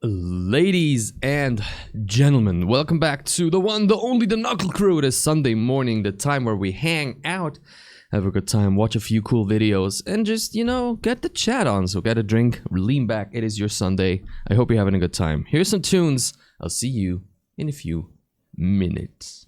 Ladies and gentlemen, welcome back to the one, the only, the Knuckle Crew. It is Sunday morning, the time where we hang out, have a good time, watch a few cool videos, and just, get the chat on. So get a drink, lean back, it is your Sunday. I hope you're having a good time. Here's some tunes. I'll see you in a few minutes.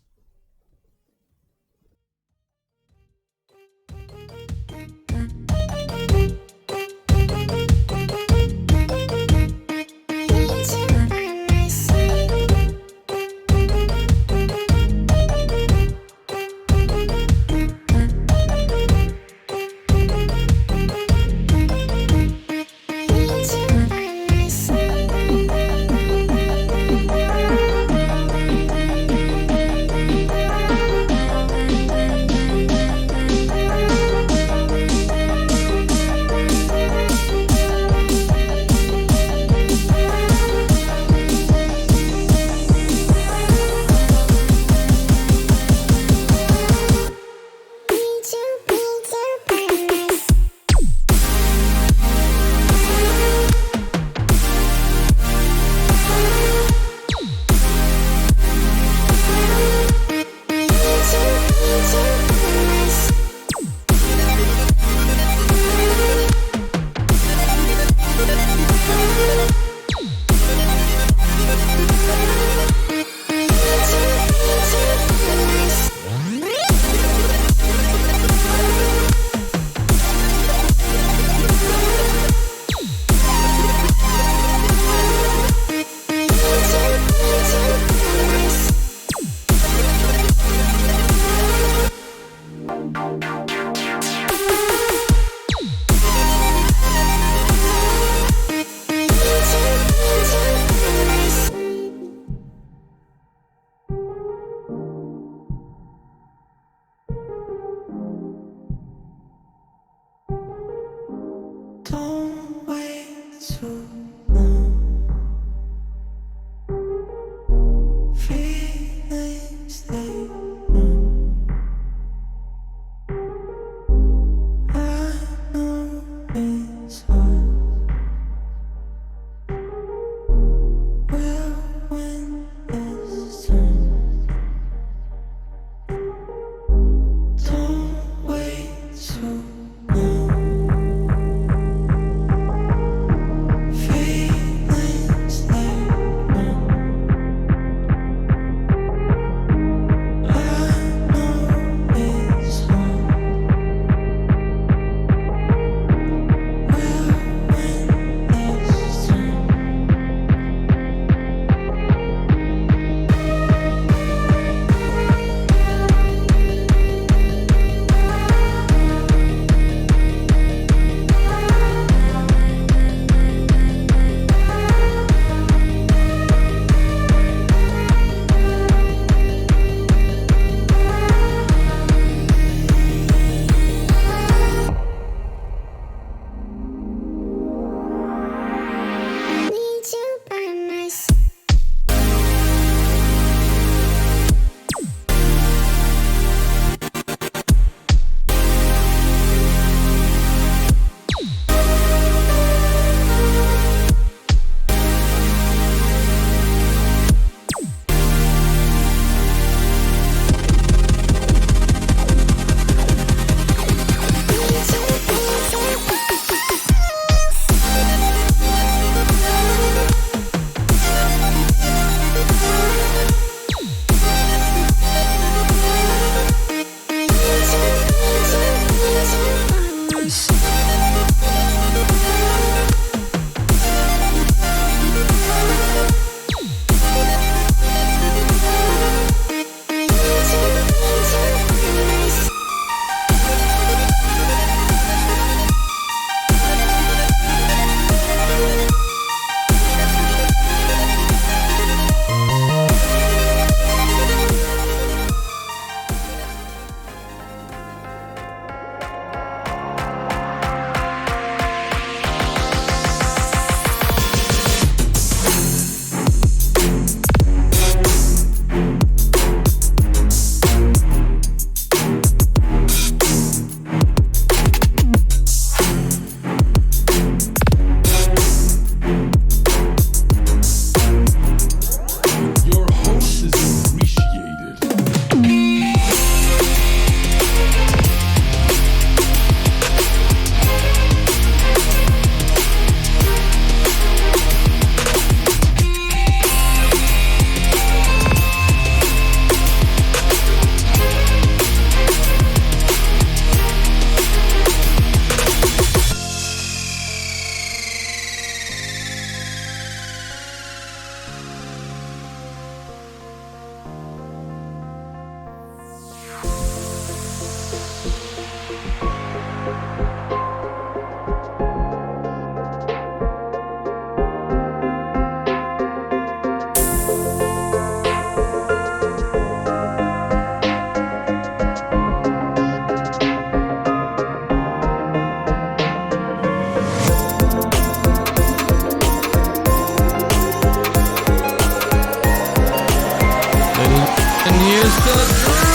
here's the drop!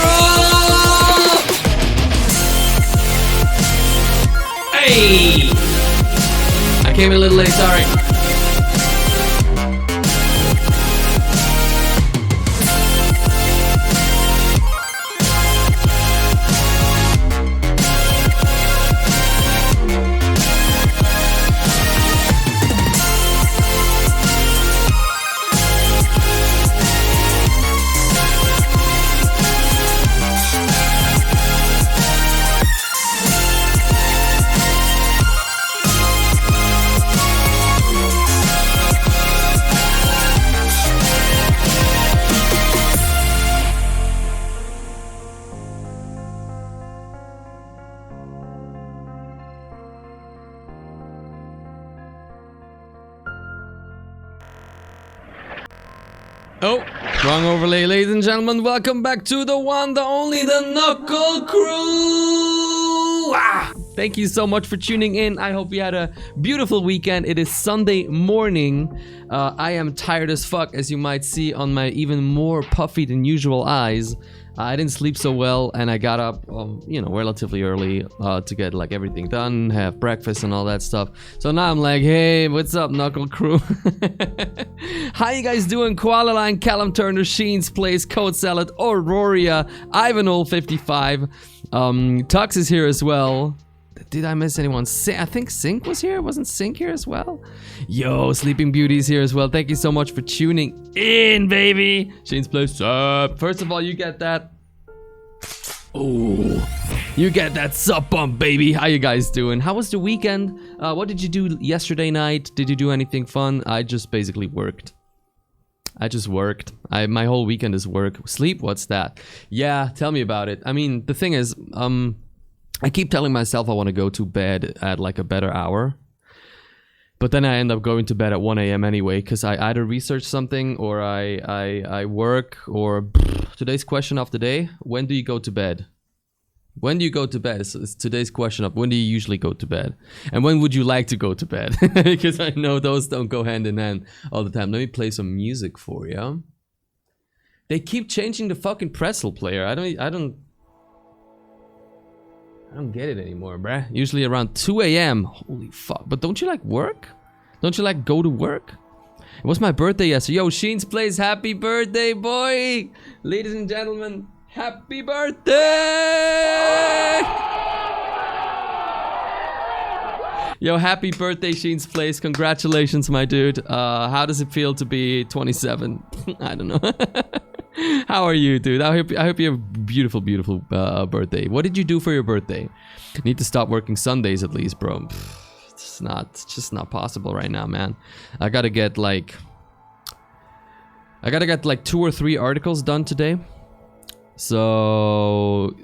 Hey! I came in a little late, sorry. Oh, wrong overlay, ladies and gentlemen. Welcome back to the one, the only, the Knuckle Crew. Thank you so much for tuning in. I hope you had a beautiful weekend. It is Sunday morning. I am tired as fuck, as you might see on my even more puffy than usual eyes. I didn't sleep so well, and I got up, you know, relatively early to get like everything done, have breakfast and all that stuff. So now I'm like, hey, what's up, Knuckle Crew? How you guys doing? Koala Line, Callum Turner, Sheen's Place, Code Salad, Auroria, Ivanol55, Tux is here as well. Did I miss anyone? I think Sync was here. Wasn't Sync here as well? Yo, Sleeping Beauty's here as well. Thank you so much for tuning in, baby. Shane's Place up. First of all, you get that. Oh, you get that sub bump, baby. How you guys doing? How was the weekend? What did you do yesterday night? Did you do anything fun? I just basically worked. I just worked. My whole weekend is work. Sleep? What's that? Yeah, tell me about it. I mean, the thing is, I keep telling myself I want to go to bed at like a better hour. But then I end up going to bed at 1 a.m. anyway, because I either research something or I work, or today's question of the day, when do you go to bed? When do you go to bed? It's today's question of when do you usually go to bed? And when would you like to go to bed? Because I know those don't go hand in hand all the time. Let me play some music for you. They keep changing the fucking pretzel player. I don't get it anymore, bruh. Usually around 2 a.m. Holy fuck. But don't you like work? Don't you like go to work? It was my birthday yesterday. Yo, Sheen's Place, happy birthday, boy! Ladies and gentlemen, happy birthday! Yo, happy birthday, Sheen's Place. Congratulations, my dude. How does it feel to be 27? I don't know. How are you, dude? I hope you have a beautiful, beautiful birthday. What did you do for your birthday? Need to stop working Sundays at least, bro. It's just not possible right now, man. I gotta get like 2 or 3 articles done today. So,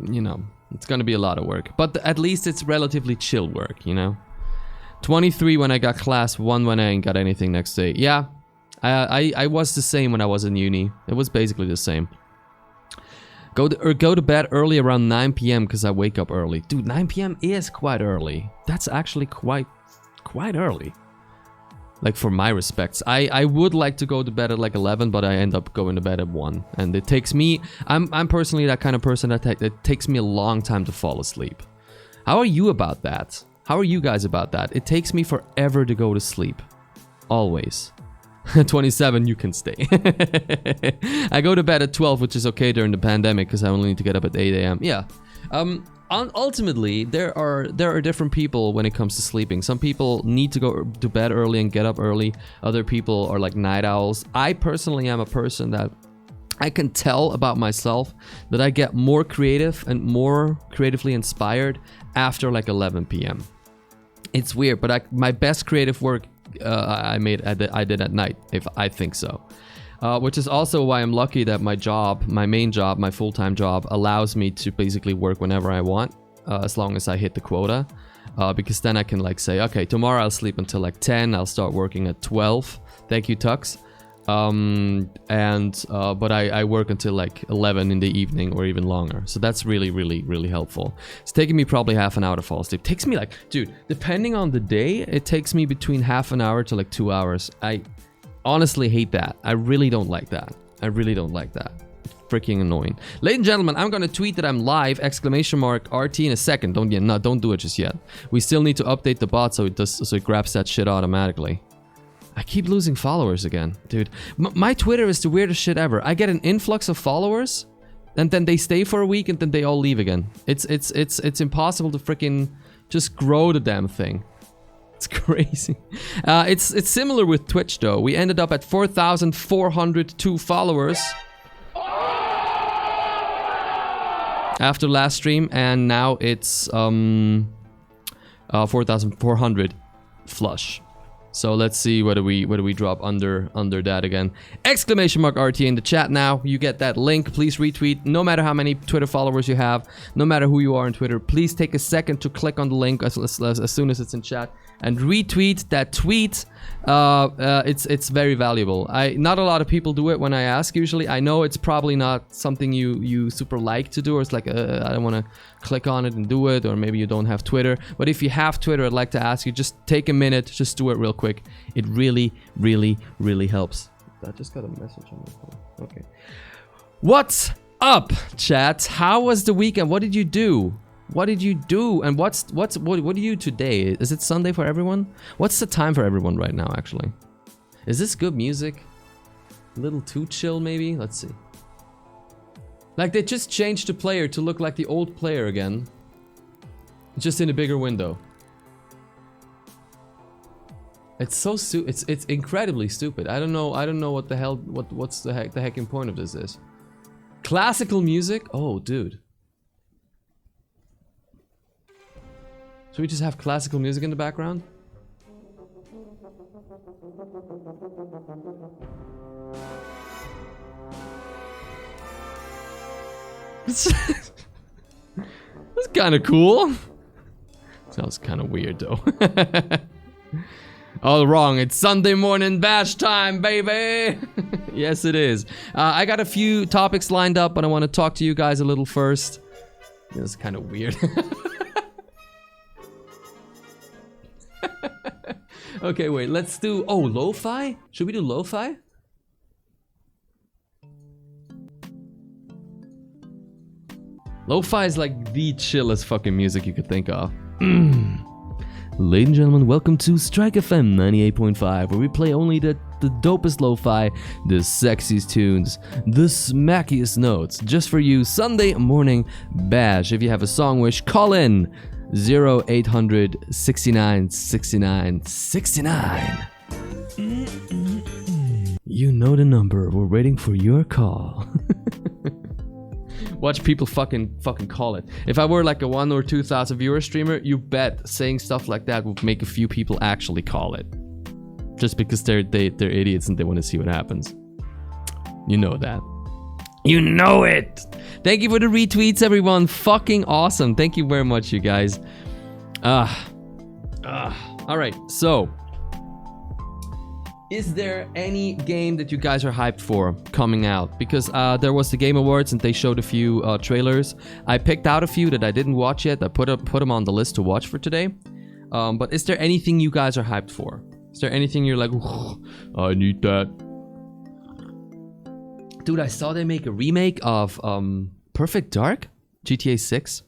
you know, it's gonna be a lot of work. But at least it's relatively chill work, you know? 23 when I got class, 1 when I ain't got anything next day. Yeah. I was the same when I was in uni. It was basically the same. Go to bed early around 9 p.m. because I wake up early. Dude, 9 p.m. is quite early. That's actually quite early. Like, for my respects. I would like to go to bed at like 11, but I end up going to bed at 1. And it takes me... I'm personally that kind of person that it takes me a long time to fall asleep. How are you about that? How are you guys about that? It takes me forever to go to sleep. Always. 27, you can stay. I go to bed at 12, which is okay during the pandemic because I only need to get up at 8 a.m. Yeah. Ultimately, there are different people when it comes to sleeping. Some people need to go to bed early and get up early. Other people are like night owls. I personally am a person that I can tell about myself that I get more creative and more creatively inspired after like 11 p.m. It's weird, but my best creative work I did at night, if I think so. Which is also why I'm lucky that my job, my main job, my full-time job, allows me to basically work whenever I want, as long as I hit the quota. Because then I can like say, okay, tomorrow I'll sleep until like 10, I'll start working at 12. Thank you, Tux. But I work until like 11 in the evening or even longer. So that's really, really, really helpful. It's taking me probably half an hour to fall asleep. It takes me like, dude, depending on the day, it takes me between half an hour to like 2 hours. I honestly hate that. I really don't like that. I really don't like that. It freaking annoying. Ladies and gentlemen, I'm gonna tweet that I'm live, !RT in a second. Don't do it just yet. We still need to update the bot so it grabs that shit automatically. I keep losing followers again, dude. My Twitter is the weirdest shit ever. I get an influx of followers, and then they stay for a week, and then they all leave again. It's impossible to freaking just grow the damn thing. It's crazy. It's similar with Twitch though. We ended up at 4,402 followers after last stream, and now it's 4,400 flush. So let's see whether we drop under that again. !RT in the chat now. You get that link. Please retweet. No matter how many Twitter followers you have, no matter who you are on Twitter, please take a second to click on the link as soon as it's in chat and retweet that tweet. It's very valuable. Not a lot of people do it when I ask usually. I know it's probably not something you super like to do, or it's like I don't want to click on it and do it, or maybe you don't have Twitter. But if you have Twitter, I'd like to ask you, just take a minute, just do it real quick. It really, really, really helps. I just got a message on my phone. Okay. What's up, chat? How was the weekend? What did you do? What did you do? And what do you today? Is it Sunday for everyone? What's the time for everyone right now, actually? Is this good music? A little too chill, maybe? Let's see. Like, they just changed the player to look like the old player again. Just in a bigger window. It's so it's incredibly stupid. I don't know what the hell, what's the hecking point of this is. Classical music? Oh, dude. Should we just have classical music in the background? That's kind of cool. Sounds kind of weird though. All wrong. It's Sunday morning bash time, baby. Yes, it is. I got a few topics lined up, but I want to talk to you guys a little first. This is kind of weird. Okay, wait, let's do... Oh, lo-fi? Should we do lo-fi? Lo-fi is like the chillest fucking music you could think of. Ladies and gentlemen, welcome to Strike FM 98.5, where we play only the dopest lo-fi, the sexiest tunes, the smackiest notes, just for you. Sunday morning bash. If you have a song wish, call in 0800 69 69 69. You know the number. We're waiting for your call. Watch people fucking call it. If I were like a 1,000 or 2,000 viewer streamer, you bet saying stuff like that would make a few people actually call it. Just because they're idiots and they want to see what happens. You know that. You know it! Thank you for the retweets, everyone. Fucking awesome. Thank you very much, you guys. Alright, so. Is there any game that you guys are hyped for coming out? Because there was the Game Awards and they showed a few trailers. I picked out a few that I didn't watch yet. I put them on the list to watch for today. But is there anything you guys are hyped for? Is there anything you're like, I need that? Dude, I saw they make a remake of Perfect Dark? GTA 6?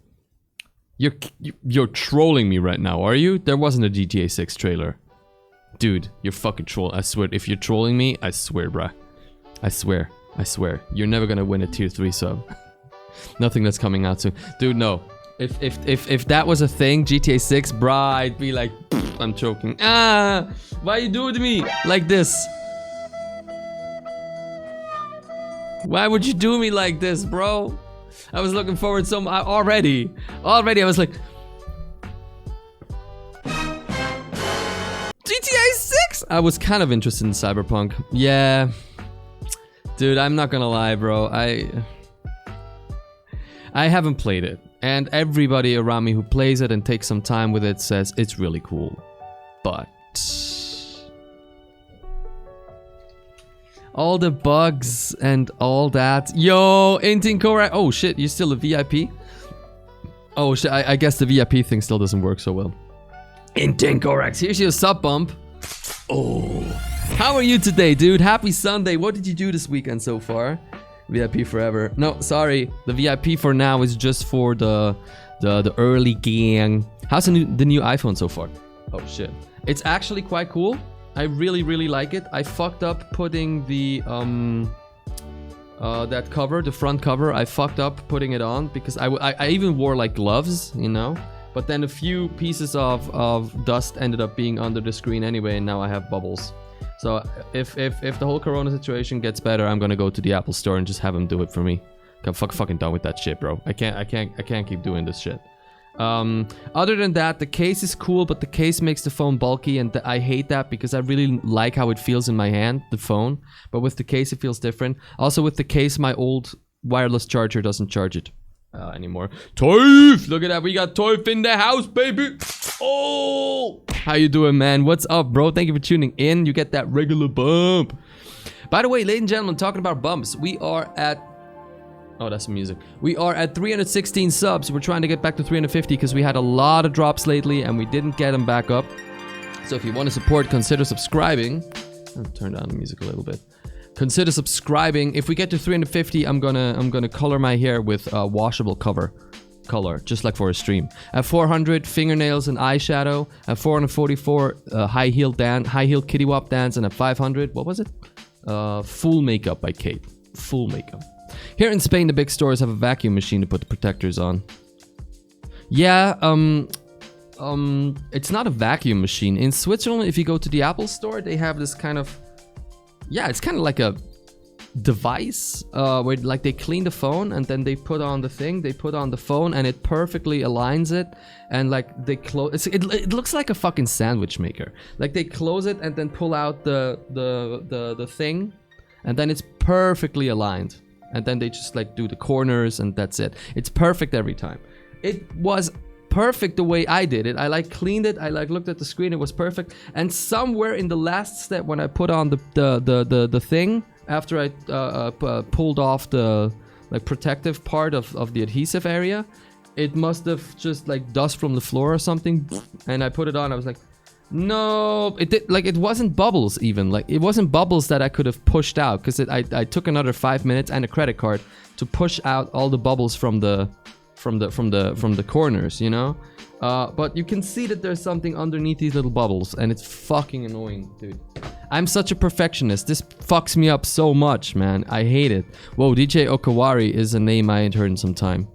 You're trolling me right now, are you? There wasn't a GTA 6 trailer. Dude, you're fucking troll. I swear, if you're trolling me, I swear, bruh. I swear. You're never gonna win a tier 3 sub. Nothing that's coming out soon. Dude, no. If that was a thing, GTA 6, bruh, I'd be like, I'm choking. Why you do it to me like this? Why would you do me like this, bro? I was looking forward so much already. I was like, GTA 6? I was kind of interested in Cyberpunk. Yeah. Dude, I'm not gonna lie, bro. I haven't played it. And everybody around me who plays it and takes some time with it says it's really cool. But all the bugs and all that. Yo, incorrect. Oh shit, you're still a VIP? Oh shit, I guess the VIP thing still doesn't work so well. Incorrect. Here's your sub bump. Oh. How are you today, dude? Happy Sunday. What did you do this weekend so far? VIP forever. No, sorry. The VIP for now is just for the early gang. How's the new iPhone so far? Oh shit. It's actually quite cool. I really, really like it. I fucked up putting the that cover, the front cover. I fucked up putting it on because I even wore like gloves, you know. But then a few pieces of dust ended up being under the screen anyway, and now I have bubbles. So if the whole Corona situation gets better, I'm gonna go to the Apple store and just have them do it for me. I'm fucking done with that shit, bro. I can't keep doing this shit. Other than that, the case is cool, but the case makes the phone bulky, and I hate that because I really like how it feels in my hand, the phone. But with the case, it feels different. Also, with the case, my old wireless charger doesn't charge it anymore. Toif! Look at that, we got Toif in the house, baby! Oh! How you doing, man? What's up, bro? Thank you for tuning in. You get that regular bump. By the way, ladies and gentlemen, talking about bumps, we are at... Oh, that's some music. We are at 316 subs. We're trying to get back to 350 because we had a lot of drops lately and we didn't get them back up. So if you want to support, consider subscribing. I'll turn down the music a little bit. Consider subscribing. If we get to 350, I'm gonna color my hair with washable color, just like for a stream. At 400, fingernails and eyeshadow. At 444, high heel kitty wop dance. And at 500, what was it? Full makeup by Kate. Full makeup. Here in Spain, the big stores have a vacuum machine to put the protectors on. Yeah, it's not a vacuum machine. In Switzerland, if you go to the Apple store, they have this kind of... Yeah, it's kind of like a device where like they clean the phone and then they put on the thing, they put on the phone and it perfectly aligns it, and like they close... It looks like a fucking sandwich maker. Like they close it and then pull out the thing, and then it's perfectly aligned. And then they just like do the corners and that's it. It's perfect every time. It was perfect the way I did it. I like cleaned it. I like looked at the screen. It was perfect. And somewhere in the last step when I put on the thing, after I pulled off the like protective part of the adhesive area, it must have just like dust from the floor or something. And I put it on. I was like, no, it wasn't bubbles even. Like it wasn't bubbles that I could have pushed out because I took another 5 minutes and a credit card to push out all the bubbles from the corners, you know. But you can see that there's something underneath these little bubbles, and it's fucking annoying, dude. I'm such a perfectionist. This fucks me up so much, man. I hate it. Whoa, DJ Okawari is a name I ain't heard in some time.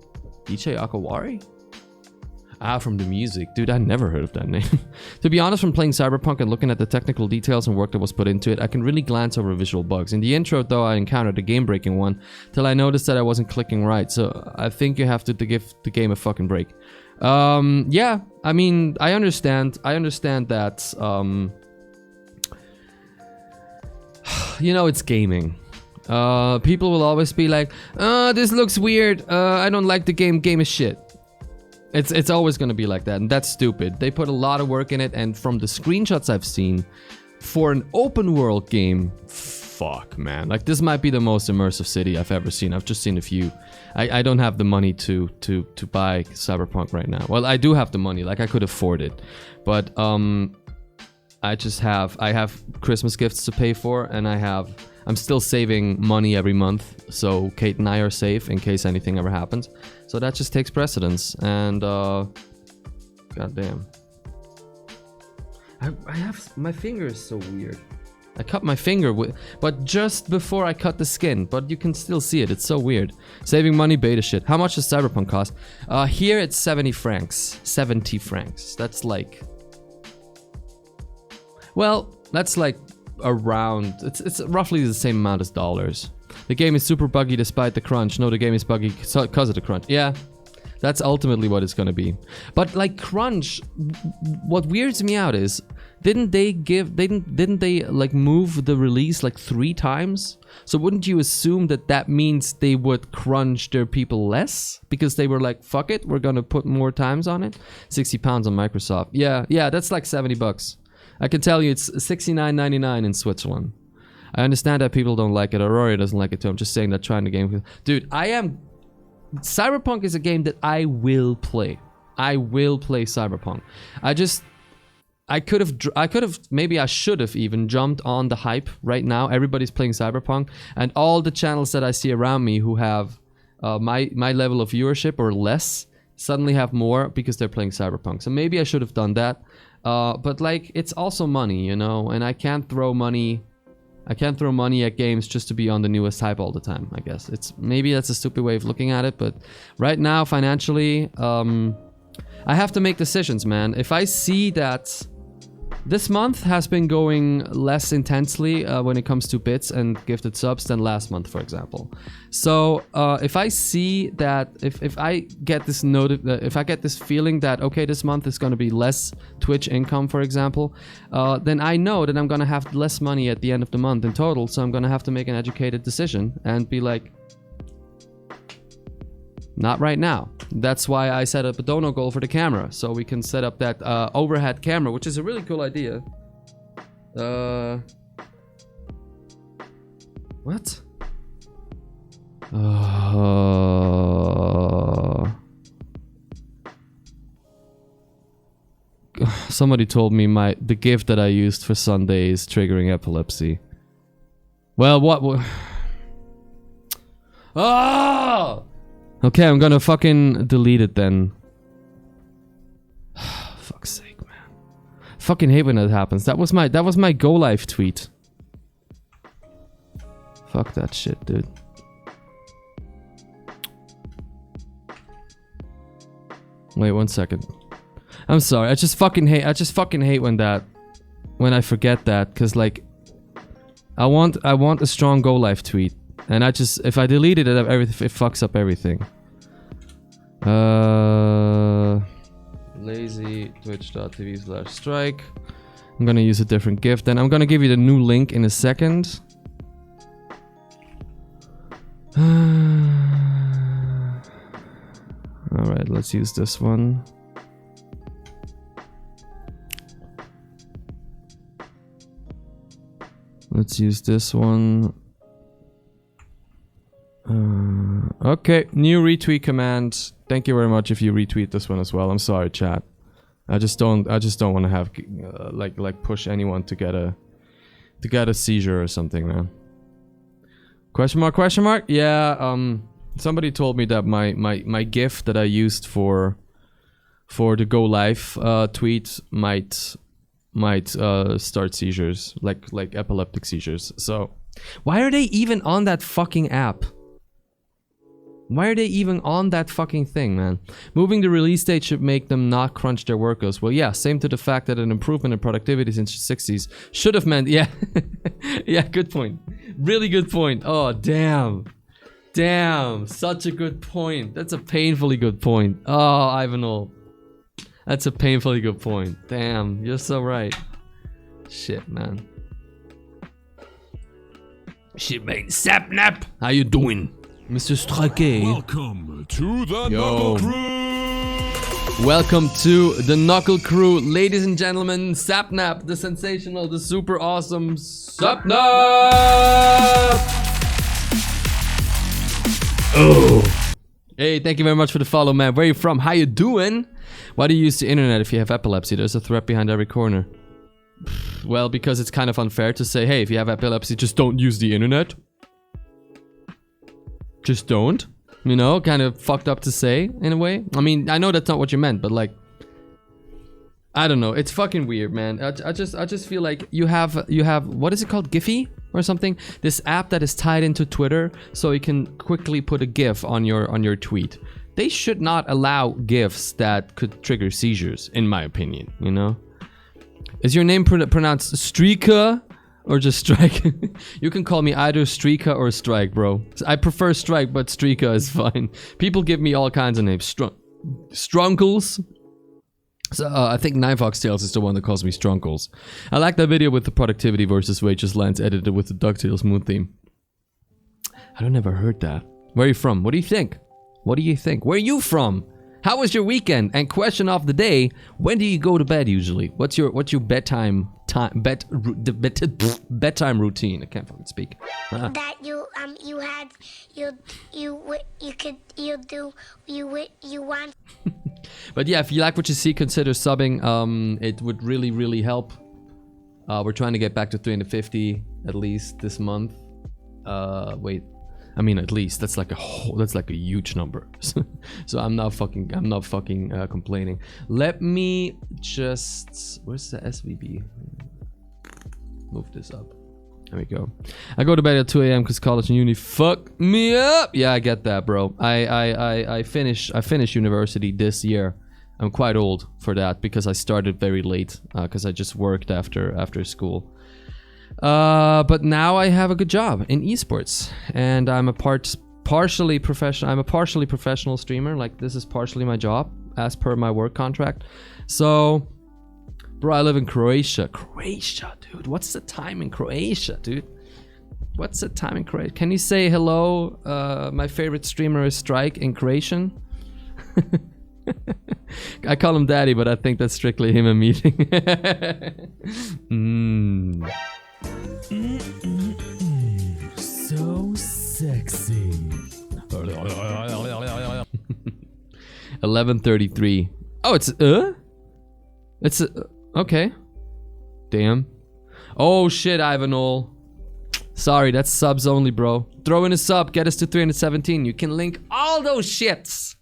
DJ Okawari? Ah, from the music. Dude, I never heard of that name. To be honest, from playing Cyberpunk and looking at the technical details and work that was put into it, I can really glance over visual bugs. In the intro, though, I encountered a game-breaking one, till I noticed that I wasn't clicking right, so I think you have to give the game a fucking break. Yeah, I mean, I understand that, you know, it's gaming. People will always be like, this looks weird, I don't like the game, game is shit. It's always gonna be like that, and that's stupid. They put a lot of work in it, and from the screenshots I've seen, for an open world game, fuck, man. Like, this might be the most immersive city I've ever seen. I've just seen a few. I don't have the money to buy Cyberpunk right now. Well, I do have the money, like I could afford it. But I have Christmas gifts to pay for, and I'm still saving money every month, so Kate and I are safe in case anything ever happens. So that just takes precedence, and goddamn. I have, my finger is so weird. I cut my finger but just before I cut the skin, but you can still see it. It's so weird. Saving money, beta shit. How much does Cyberpunk cost? Here it's 70 francs. 70 francs. That's like, well, that's like around, it's roughly the same amount as dollars. The game is super buggy despite the crunch. No, the game is buggy because of the crunch. Yeah, that's ultimately what it's gonna be. But like crunch, what weirds me out is, didn't they like move the release like 3 times? So wouldn't you assume that means they would crunch their people less? Because they were like, fuck it, we're gonna put more times on it. 60 pounds on Microsoft. Yeah, that's like 70 bucks. I can tell you it's $69.99 in Switzerland. I understand that people don't like it. Aurora doesn't like it too. I'm just saying that trying the game. Dude, Cyberpunk is a game that I will play. I will play Cyberpunk. I could have, maybe I should have even jumped on the hype right now. Everybody's playing Cyberpunk, and all the channels that I see around me who have my level of viewership or less suddenly have more because they're playing Cyberpunk. So maybe I should have done that. But like, it's also money, you know, and I can't throw money at games just to be on the newest hype all the time, I guess. Maybe that's a stupid way of looking at it, but right now, financially, I have to make decisions, man. If I see that this month has been going less intensely when it comes to bits and gifted subs than last month, for example. So if I see that, if I get this if I get this feeling that, okay, this month is going to be less Twitch income, for example, then I know that I'm going to have less money at the end of the month in total. So I'm going to have to make an educated decision and be like, not right now. That's why I set up a dono goal for the camera, so we can set up that overhead camera, which is a really cool idea. What? Somebody told me the gift that I used for Sunday is triggering epilepsy. Well, what? Oh! Okay, I'm gonna fucking delete it then. Fuck's sake, man. Fucking hate when that happens. That was my Go Live tweet. Fuck that shit, dude. Wait 1 second. I'm sorry. I just fucking hate when I forget that, cause like I want a strong Go Live tweet. And if I delete it, it fucks up everything. Lazy twitch.tv/strike. I'm gonna use a different gift, and I'm gonna give you the new link in a second. Alright, let's use this one. Let's use this one. Okay, new retweet command. Thank you very much if you retweet this one as well. I'm sorry, chat. I just don't want to have like push anyone to get a seizure or something, man. Question mark? Question mark? Yeah. Somebody told me that my GIF that I used for the Go Live tweet might start seizures, like epileptic seizures. So why are they even on that fucking app? Why are they even on that fucking thing, man? Moving the release date should make them not crunch their workloads. Well, yeah, same to the fact that an improvement in productivity since the 60s should have meant, yeah. Yeah, good point. Really good point. Oh, damn. Damn, such a good point. That's a painfully good point. Oh, Ivanhoe. That's a painfully good point. Damn, you're so right. Shit, man. Shit, man. Sapnap! How you doing? Mr. Strake. Welcome to the Knuckle Crew. Welcome to the Knuckle Crew, ladies and gentlemen. Sapnap, the sensational, the super awesome Sapnap. Oh. Hey, thank you very much for the follow, man. Where are you from? How you doing? Why do you use the internet if you have epilepsy? There's a threat behind every corner. Well, because it's kind of unfair to say, hey, if you have epilepsy, just don't use the internet. Just don't, you know, kind of fucked up to say in a way. I mean, I know that's not what you meant, but like, I don't know. It's fucking weird, man. I just feel like you have what is it called, Giphy or something? This app that is tied into Twitter, so you can quickly put a GIF on your tweet. They should not allow GIFs that could trigger seizures, in my opinion. You know, is your name pronounced Streaka? Or just Strike. You can call me either Streaka or Strike, bro. I prefer Strike, but Streaka is fine. People give me all kinds of names. Strunkles. So, I think Nine Foxtails is the one that calls me Strunkles. I like that video with the productivity versus wages lines edited with the DuckTales moon theme. I don't ever heard that. Where are you from? What do you think? What do you think? Where are you from? How was your weekend? And question of the day: when do you go to bed usually? What's your bedtime bedtime routine? I can't fucking speak. That you want. But yeah, if you like what you see, consider subbing. It would really, really help. We're trying to get back to 350 at least this month. Wait, I mean at least that's like a huge number. So I'm not fucking complaining. Let me just, where's the SVB? Move this up. There we go. I go to bed at 2 a.m. because college and uni fuck me up. Yeah, I get that, bro. I finish university this year. I'm quite old for that because I started very late because I just worked after school. But now I have a good job in esports, and I'm a partially professional streamer. Like, this is partially my job as per my work contract. So, bro, I live in Croatia. Croatia, dude. What's the time in Croatia, dude? What's the time in Croatia? Can you say hello? My favorite streamer is Strike in Croatian. I call him daddy, but I think that's strictly him and meeting. So sexy. 11:33. Oh, it's okay. Damn. Oh shit, Ivanol. Sorry, that's subs only, bro. Throw in a sub, get us to 317. You can link all those shits.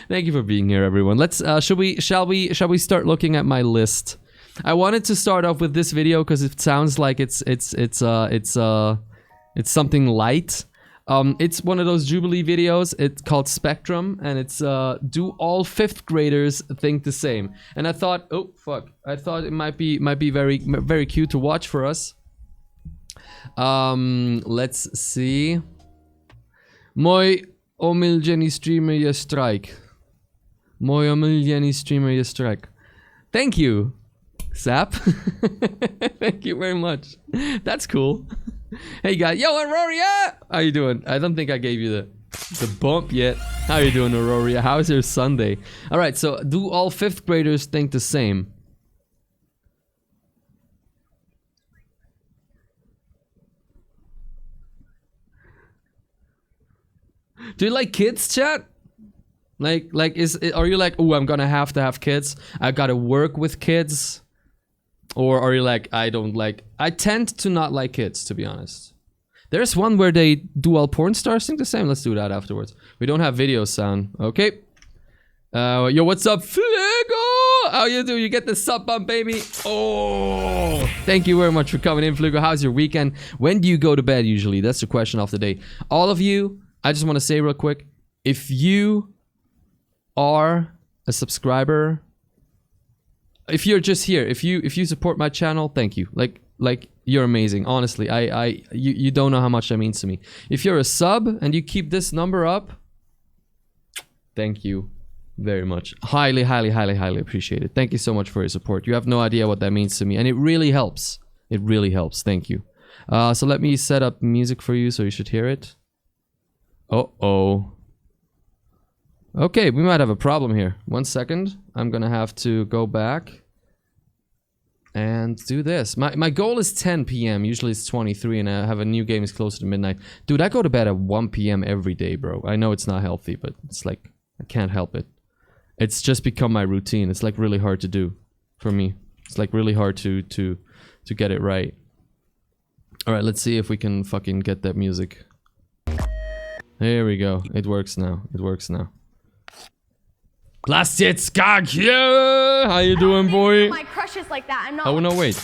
Thank you for being here, everyone. Let's shall we start looking at my list? I wanted to start off with this video because it sounds like it's something light. It's one of those Jubilee videos. It's called Spectrum, and it's do all 5th graders think the same? And I thought, oh fuck, I thought it might be very cute to watch for us. Let's see. Mój omyldzieni streamer jest Strike. Mój omyldzieni streamer jest Strike. Thank you, Sap. Thank you very much. That's cool. Hey guys, yo Aurora! How you doing? I don't think I gave you the bump yet. How you doing, Aurora? How's your Sunday? All right, so do all 5th graders think the same? Do you like kids, chat? Like are you like, oh, I'm gonna have to have kids? I gotta work with kids? Or are you like, I tend to not like kids, to be honest. There's one where they do all porn stars think the same. Let's do that afterwards. We don't have video sound. Okay. Yo, what's up, Fligo? How you do? You get the sub bump, baby. Oh, thank you very much for coming in, Fligo. How's your weekend? When do you go to bed usually? That's the question of the day. All of you, I just want to say real quick, if you are a subscriber, if you're just here, if you support my channel, thank you. Like you're amazing. Honestly, you don't know how much that means to me. If you're a sub and you keep this number up, thank you very much. Highly appreciate it. Thank you so much for your support. You have no idea what that means to me, and it really helps. It really helps. Thank you. So let me set up music for you so you should hear it. Oh. Okay, we might have a problem here. 1 second. I'm gonna have to go back and do this. My goal is 10 p.m. Usually it's 23 and I have a new game is closer to midnight. Dude, I go to bed at 1 p.m. every day, bro. I know it's not healthy, but it's like, I can't help it. It's just become my routine. It's like really hard to do for me. It's like really hard to get it right. Alright, let's see if we can fucking get that music. There we go. It works now. It works now. Glasjetskak, yeah! How you doing, boy? My crush is like that. I'm not. Oh no, wait.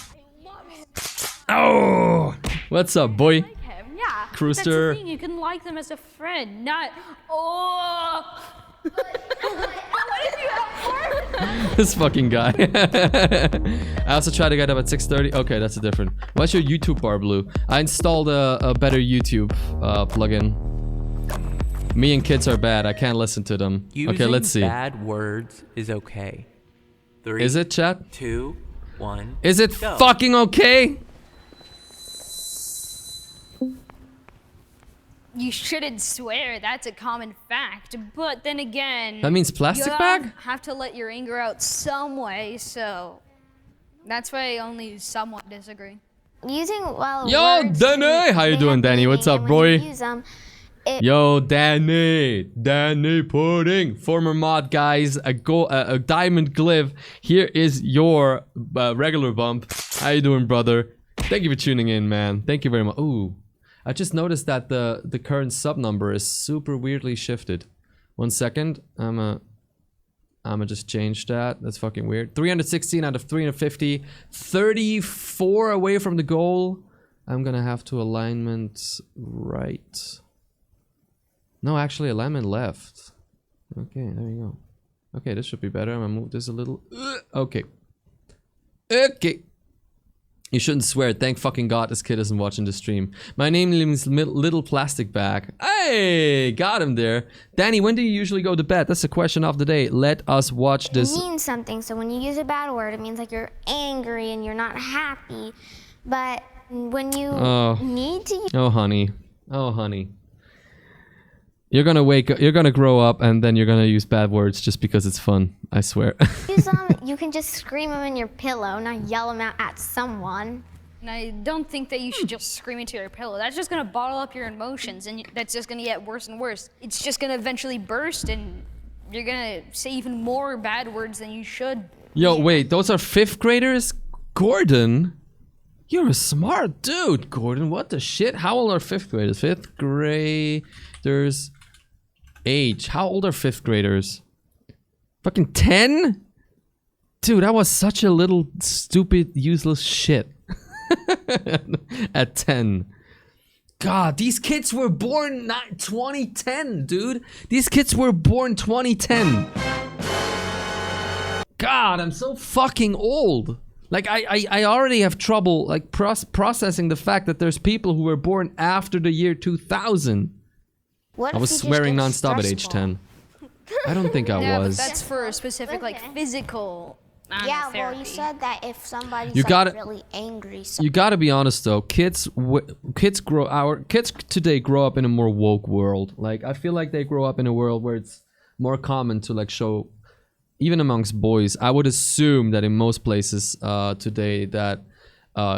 Oh, what's up, boy? Like him, yeah. Crewster. That's the thing, you can like them as a friend, not. Oh. What did you have for? This fucking guy. I also try to get up at 6:30. Okay, that's a different. What's your YouTube bar, Blue? I installed a better YouTube plugin. Me and kids are bad. I can't listen to them. Okay, let's see. Bad words is okay. 3, Is it, chat? 2, 1. Is it go. fucking okay? You shouldn't swear, that's a common fact. But then again, That means plastic you bag? have to let your anger out some way, so that's why I only somewhat disagree. Using well Yo, words Danny! can- How you they doing, have Danny? meaning, What's up, and when you boy? use them, Yo, Danny Pudding, former mod guys, a diamond glyph. Here is your regular bump. How you doing, brother? Thank you for tuning in, man. Thank you very much. Ooh, I just noticed that the current sub number is super weirdly shifted. 1 second, I'ma just change that. That's fucking weird. 316 out of 350, 34 away from the goal. I'm gonna have to alignment right. No, actually, alignment left. Okay, there we go. Okay, this should be better. I'm gonna move this a little. Okay. Okay. You shouldn't swear. Thank fucking God this kid isn't watching the stream. My name is Little Plastic Bag. Hey, got him there. Danny, when do you usually go to bed? That's the question of the day. Let us watch this. It means something. So when you use a bad word, it means like you're angry and you're not happy. But when you need to use... Oh, honey. Oh, honey. You're gonna wake up, you're gonna grow up, and then you're gonna use bad words just because it's fun. I swear. use them, you can just scream them in your pillow, not yell them out at someone. And I don't think that you should just scream into your pillow. That's just gonna bottle up your emotions, and that's just gonna get worse and worse. It's just gonna eventually burst, and you're gonna say even more bad words than you should. Yo, wait, those are 5th graders? Gordon? You're a smart dude, Gordon. What the shit? How old are 5th graders? 5th graders... Age. How old are 5th graders? Fucking 10? Dude, I was such a little stupid, useless shit. At 10. God, these kids were born 2010, dude. These kids were born 2010. God, I'm so fucking old. Like, I already have trouble, like, processing the fact that there's people who were born after the year 2000. What I was swearing non-stop at age 10. I don't think I was. But that's for a specific, like, physical Yeah, well, therapy. you said that if somebody's You gotta- really angry, so You gotta be honest though, kids today grow up in a more woke world. Like, I feel like they grow up in a world where it's more common to like show, even amongst boys. I would assume that in most places today that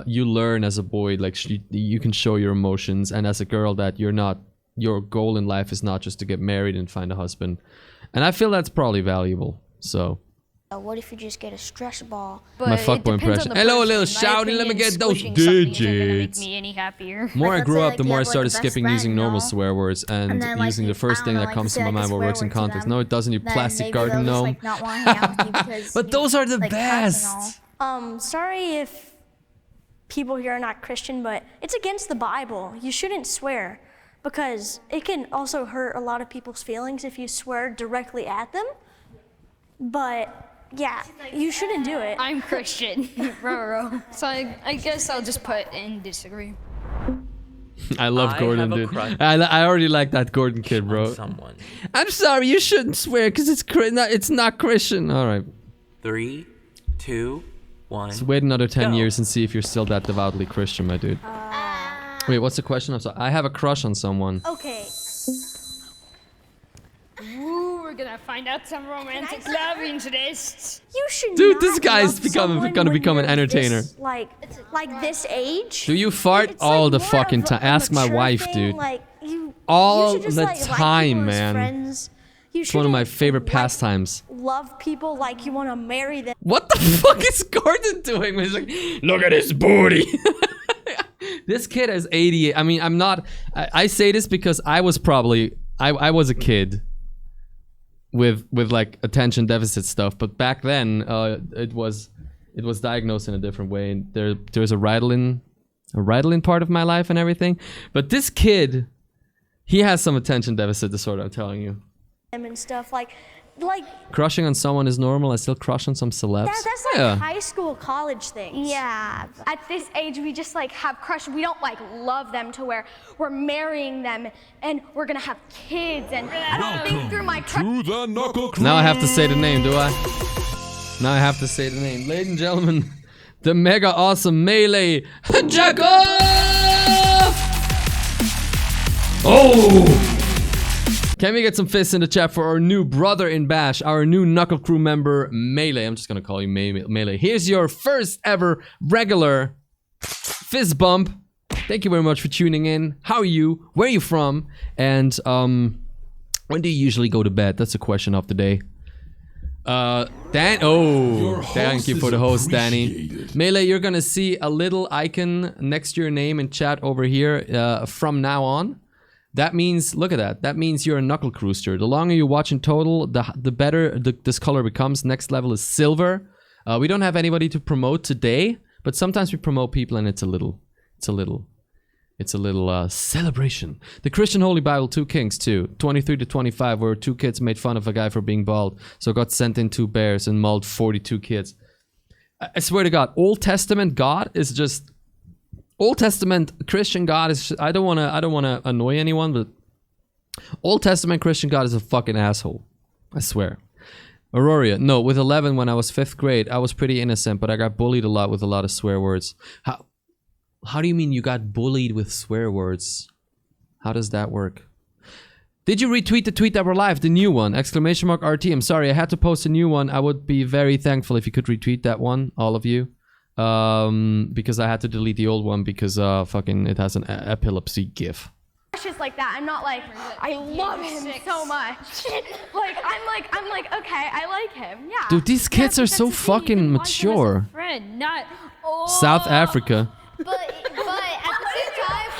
you learn as a boy, like you can show your emotions, and as a girl that your goal in life is not just to get married and find a husband. And I feel that's probably valuable. So what if you just get a stress ball? But my it fuckboy depends impression. on the Hello, person. little In my shouty, let me opinion, get those squishing something isn't gonna digits. make me any happier. More I Like, grew let's up, say, the like, more you I have, like, started the best skipping friend, using you normal know? swear words and then, like, using the first I thing don't know, that like, comes to say, my like, a mind when swear words in word to context. them, No, it doesn't, you then plastic maybe garden they'll just, gnome. like, not want to hang out with you because But you, those are the like, cuss best. and all. Sorry if people here are not Christian, but it's against the Bible. You shouldn't swear because it can also hurt a lot of people's feelings if you swear directly at them. But yeah, you shouldn't do it. I'm Christian, bro. So I guess I'll just put in disagree. I love I Gordon, have a dude. crush I already like that Gordon kid, on bro. someone. I'm sorry, you shouldn't swear because it's not Christian. All right. 3, 2, 1. Let's wait another 10 Go. years and see if you're still that devoutly Christian, my dude. Wait, what's the question? I'm sorry. I have a crush on someone. Okay. Ooh, we're gonna find out some romantic love interests. You should Dude, not this guy's love becoming- someone gonna when become an you're entertainer. This, like this age. Do you fart It's all like the more fucking of a time? Ask my mature wife, thing, dude. Like, you All should just, the like time, people as man. friends. You It's one of my shouldn't, favorite like, pastimes. Love people like you want to marry them. What the fuck is Gordon doing? He's like, look at his booty. This kid is 88. I mean, I'm not. I say this because I was probably. I was a kid with like attention deficit stuff, but back then it was diagnosed in a different way. And there's a Ritalin part of my life and everything. But this kid, he has some attention deficit disorder. I'm telling you. And stuff like Crushing on someone is normal. I still crush on some celebs. that's like Yeah. high school, college things. Yeah, at this age, we just like have crush. We don't like love them to where we're marrying them and we're gonna have kids. And I don't think through my crush. To the Knuckle Crew. Now I have to say the name, do I? Now I have to say the name. Ladies and gentlemen, the mega awesome Melee Jacob! Oh! Can we get some fists in the chat for our new brother in Bash, our new Knuckle Crew member, Melee? I'm just gonna call you Melee. Here's your first ever regular fist bump. Thank you very much for tuning in. How are you? Where are you from? And when do you usually go to bed? That's the question of the day. Thank you for the host, Danny. Melee, you're gonna see a little icon next to your name in chat over here from now on. That means, look at that. That means you're a Knuckle Cruister. The longer you watch in total, the better this color becomes. Next level is silver. We don't have anybody to promote today, but sometimes we promote people, and it's a little celebration. The Christian Holy Bible, 2 Kings 2, 23 to 25, where 2 kids made fun of a guy for being bald, so got sent in 2 bears and mauled 42 kids. I swear to God, Old Testament God is just Old Testament Christian God is. I don't wanna annoy anyone, but Old Testament Christian God is a fucking asshole. I swear. Aurora, no, with 11 when I was 5th grade, I was pretty innocent, but I got bullied a lot with a lot of swear words. How do you mean you got bullied with swear words? How does that work? Did you retweet the tweet that we're live? The new one, ! RT. I'm sorry, I had to post a new one. I would be very thankful if you could retweet that one, all of you. Because I had to delete the old one because fucking it has an epilepsy gif. Just like that. I'm not like, I love him so much. I'm like, okay, I like him. Yeah. Dude, these kids are so fucking mature. Friend, not South Africa. But at the same time,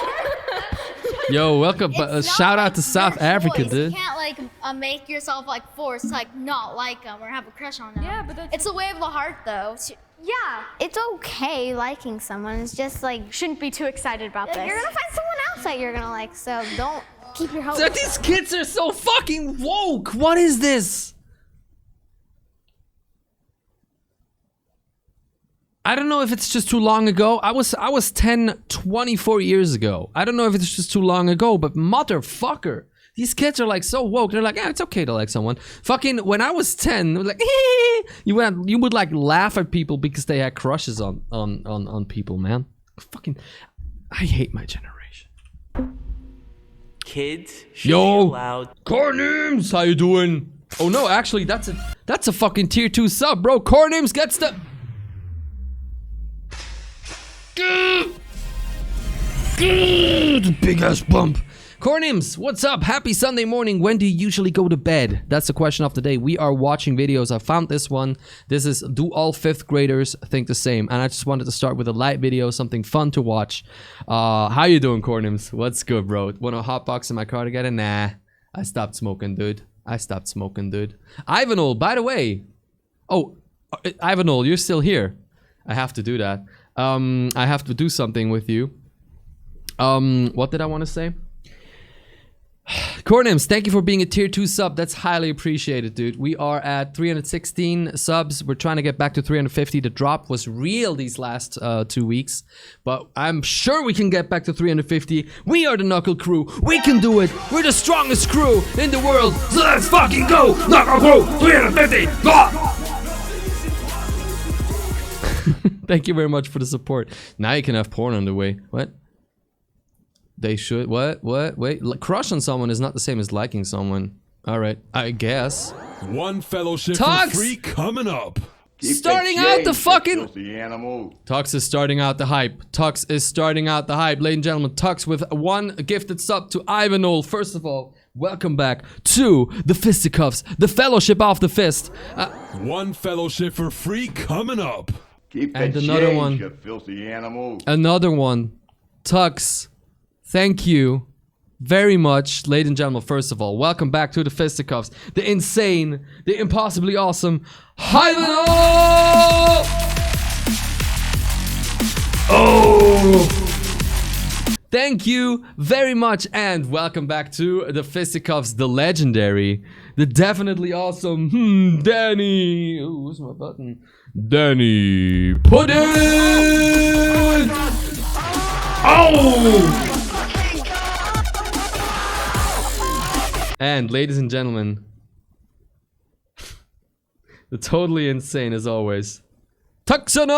Yo, welcome. Shout out to like South your Africa, choice. dude. You can't like make yourself like force like not like them or have a crush on them. Yeah, but that's it's a way of the heart though. Yeah. It's okay liking someone. It's just like Shouldn't be too excited about this. you're gonna find someone else that you're gonna like. So don't keep your hopes. So these kids are so fucking woke. What is this? I don't know if it's just too long ago. I was 10, 24 years ago. I don't know if it's just too long ago, but motherfucker. These kids are like so woke. They're like, yeah, it's okay to like someone. Fucking when I was 10, like you would like laugh at people because they had crushes on people, man. Fucking I hate my generation. Kids should be allowed. Cornims, how you doing? Oh no, actually that's a fucking tier 2 sub, bro. Cornims gets the big ass bump. Cornims, what's up? Happy Sunday morning. When do you usually go to bed? That's the question of the day. We are watching videos. I found this one. This is do all 5th graders think the same? And I just wanted to start with a light video, something fun to watch. How you doing, Cornims? What's good, bro? Wanna hotbox in my car together? Nah. I stopped smoking, dude. Ivanol, by the way. Oh, Ivanol, you're still here. I have to do that. I have to do something with you. What did I want to say? Cornims, thank you for being a tier 2 sub. That's highly appreciated, dude. We are at 316 subs. We're trying to get back to 350. The drop was real these last 2 weeks, but I'm sure we can get back to 350. We are the Knuckle Crew. We can do it. We're the strongest crew in the world. So let's fucking go. Knuckle Crew 350. Go! Thank you very much for the support. Now you can have porn on the way. What? They should. What? Wait. Crush on someone is not the same as liking someone. Alright, I guess. One fellowship Tux! for free coming up. Starting out the fucking... Animal. Tux is starting out the hype. Ladies and gentlemen, Tux with one gifted sub to Ivanol. First of all, welcome back to the Fisticuffs, the Fellowship of the Fist. One fellowship for free coming up. Keep And the another change, one. you filthy animal. Another one. Tux, thank you very much. Ladies and gentlemen, first of all, welcome back to the Fisticuffs. The insane, the impossibly awesome Ivanol! Oh! Thank you very much, and welcome back to the Fisticuffs, the legendary, the definitely awesome, Danny. Ooh, where's my button? Danny Puddin! Oh! And ladies and gentlemen, the totally insane as always, Tuxana!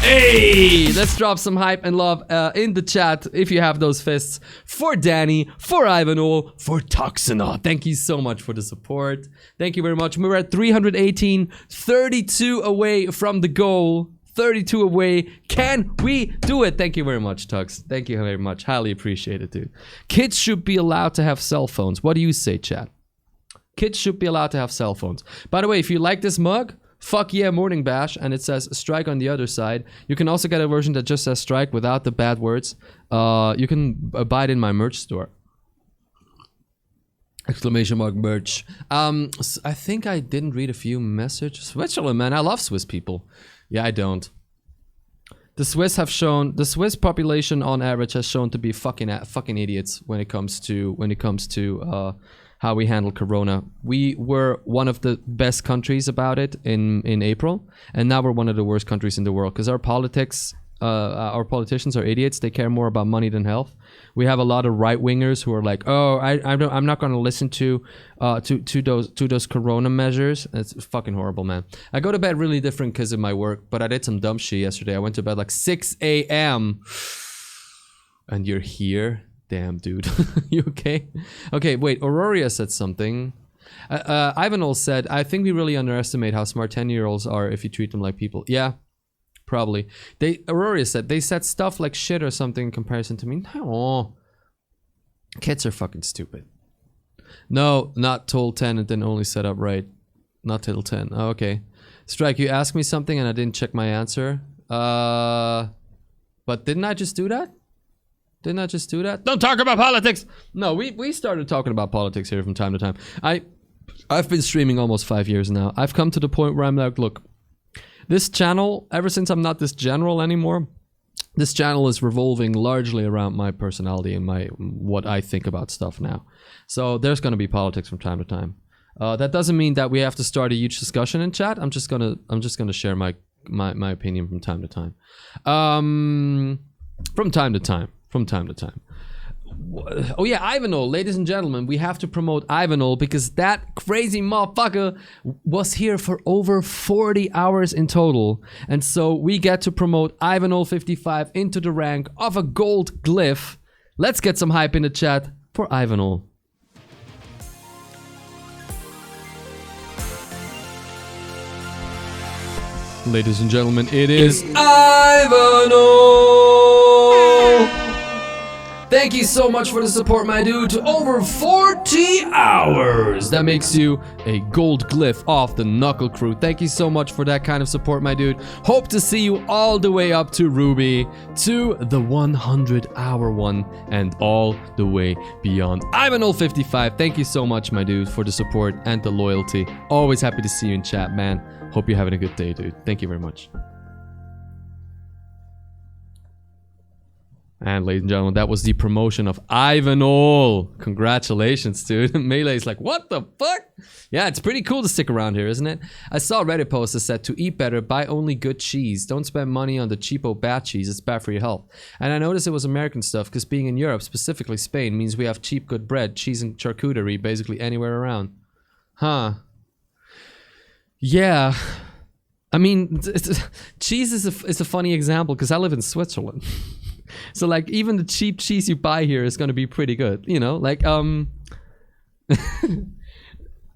Hey, let's drop some hype and love in the chat if you have those fists for Danny, for Ivanol, for Tuxana. Thank you so much for the support. Thank you very much. We're at 318, 32 away from the goal. 32 away. Can we do it? Thank you very much, Tux. Thank you very much. Highly appreciate it, dude. Kids should be allowed to have cell phones. What do you say, chat? Kids should be allowed to have cell phones. By the way, if you like this mug, fuck yeah, Morning Bash, and it says strike on the other side. You can also get a version that just says strike without the bad words. You can buy it in my merch store. Exclamation mark merch. I think I didn't read a few messages. Switzerland, man, I love Swiss people. Yeah, I don't. The Swiss population on average has shown to be fucking idiots when it comes to how we handle Corona. We were one of the best countries about it in April, and now we're one of the worst countries in the world because our politicians are idiots. They care more about money than health. We have a lot of right wingers who are like, oh, I'm not going to listen to those Corona measures. It's fucking horrible, man. I go to bed really different because of my work, but I did some dumb shit yesterday. I went to bed like 6 a.m. and you're here. Damn, dude. You okay? Okay, wait. Auroria said something. Ivanol said, I think we really underestimate how smart 10-year-olds are if you treat them like people. Yeah, probably. Auroria said, they said stuff like shit or something in comparison to me. No. Kids are fucking stupid. No, not till 10 and then only set up right. Not till 10. Oh, okay. Strike, you asked me something and I didn't check my answer. But didn't I just do that? Didn't I just do that? Don't talk about politics! No, we started talking about politics here from time to time. I've been streaming almost 5 years now. I've come to the point where I'm like, look, this channel, ever since I'm not this general anymore, this channel is revolving largely around my personality and what I think about stuff now. So there's gonna be politics from time to time. That doesn't mean that we have to start a huge discussion in chat. I'm just gonna share my opinion from time to time. From time to time. Oh yeah, Ivanol, ladies and gentlemen, we have to promote Ivanol because that crazy motherfucker was here for over 40 hours in total. And so we get to promote Ivanol 55 into the rank of a gold glyph. Let's get some hype in the chat for Ivanol. Ladies and gentlemen, it is Ivanol! Thank you so much for the support, my dude, to over 40 hours. That makes you a gold glyph off the Knuckle Crew. Thank you so much for that kind of support, my dude. Hope to see you all the way up to Ruby, to the 100-hour one, and all the way beyond. Ivanol55, thank you so much, my dude, for the support and the loyalty. Always happy to see you in chat, man. Hope you're having a good day, dude. Thank you very much. And ladies and gentlemen, that was the promotion of Ivanol. Congratulations, dude. Melee's like, what the fuck? Yeah, it's pretty cool to stick around here, isn't it? I saw a Reddit post that said, to eat better, buy only good cheese. Don't spend money on the cheapo bad cheese. It's bad for your health. And I noticed it was American stuff, because being in Europe, specifically Spain, means we have cheap good bread, cheese, and charcuterie basically anywhere around. Huh. Yeah. I mean, cheese is a funny example, because I live in Switzerland. So like even the cheap cheese you buy here is gonna be pretty good, you know. Like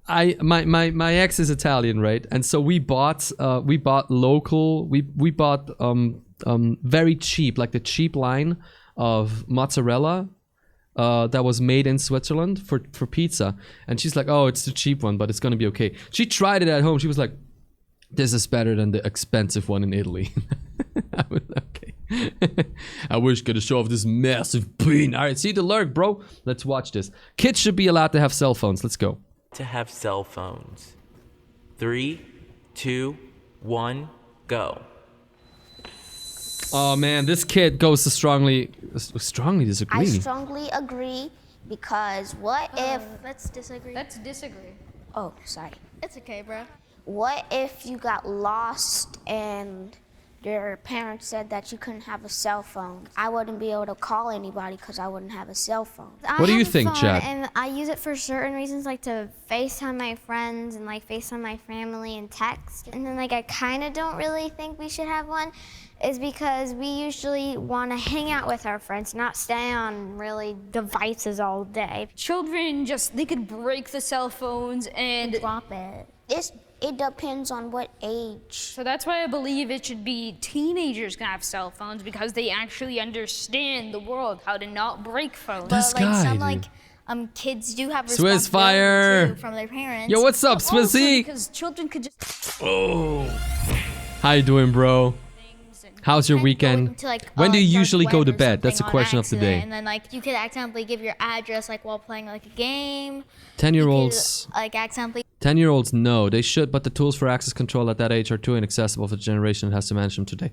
my ex is Italian, right? And so we bought local. We bought very cheap, like the cheap line of mozzarella that was made in Switzerland for pizza. And she's like, oh, it's the cheap one, but it's gonna be okay. She tried it at home. She was like, this is better than the expensive one in Italy. I was okay. I wish I could show off this massive bean. All right, see the lurk, bro. Let's watch this. Kids should be allowed to have cell phones. Let's go. To have cell phones. 3, 2, 1, go. Oh man, this kid goes to strongly disagree. I strongly agree because what if... Let's disagree. Let's disagree. Oh, sorry. It's okay, bro. What if you got lost and your parents said that you couldn't have a cell phone? I wouldn't be able to call anybody because I wouldn't have a cell phone. What do you think, Chad? And I use it for certain reasons, like to FaceTime my friends and like FaceTime my family and text. And then like I kind of don't really think we should have one, is because we usually want to hang out with our friends, not stay on really devices all day. Children they could break the cell phones and Drop it. It depends on what age. So that's why I believe it should be teenagers can have cell phones because they actually understand the world, how to not break phones. This But like guy, some dude. like kids do have Swiss fire. responsibility too from their parents. Yo, what's up, Also Swissy? because children could just Oh. How you doing, bro? How's your weekend? To, like, When do you dark usually go web to or bed? That's the something on question of the accident, day. And then like you could accidentally give your address like while playing like a game. 10-year-olds. You could, like accidentally 10-year-olds, no, they should, but the tools for access control at that age are too inaccessible for the generation that has to manage them today.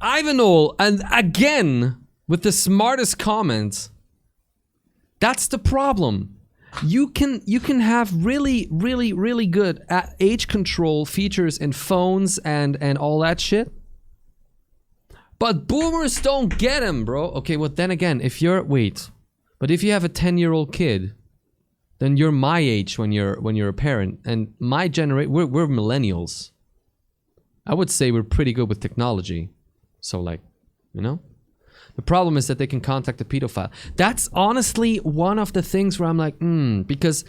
Ivanol, and again, with the smartest comment. That's the problem. You can have really good age control features in phones and all that shit. But boomers don't get them, bro. Okay, well then again, if you have a 10-year-old kid, then you're my age when you're a parent, and my generation, we're millennials. I would say we're pretty good with technology. So like, you know? The problem is that they can contact a pedophile. That's honestly one of the things where I'm like, because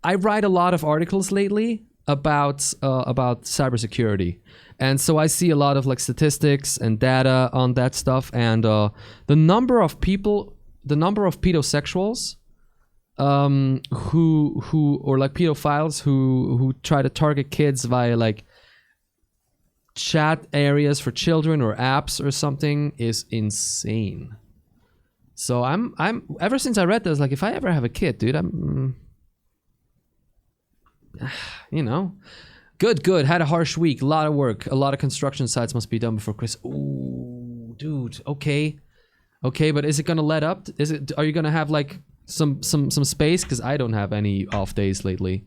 I write a lot of articles lately about cybersecurity, and so I see a lot of like statistics and data on that stuff, and the number of pedosexuals who or like pedophiles who try to target kids via like chat areas for children or apps or something is insane. So I'm ever since I read this, like, if I ever have a kid, dude, I'm you know, good. Had a harsh week, a lot of work, a lot of construction sites must be done before Christmas. Ooh, dude, okay, but is it gonna let up? Are you gonna have like some space? Because I don't have any off days lately.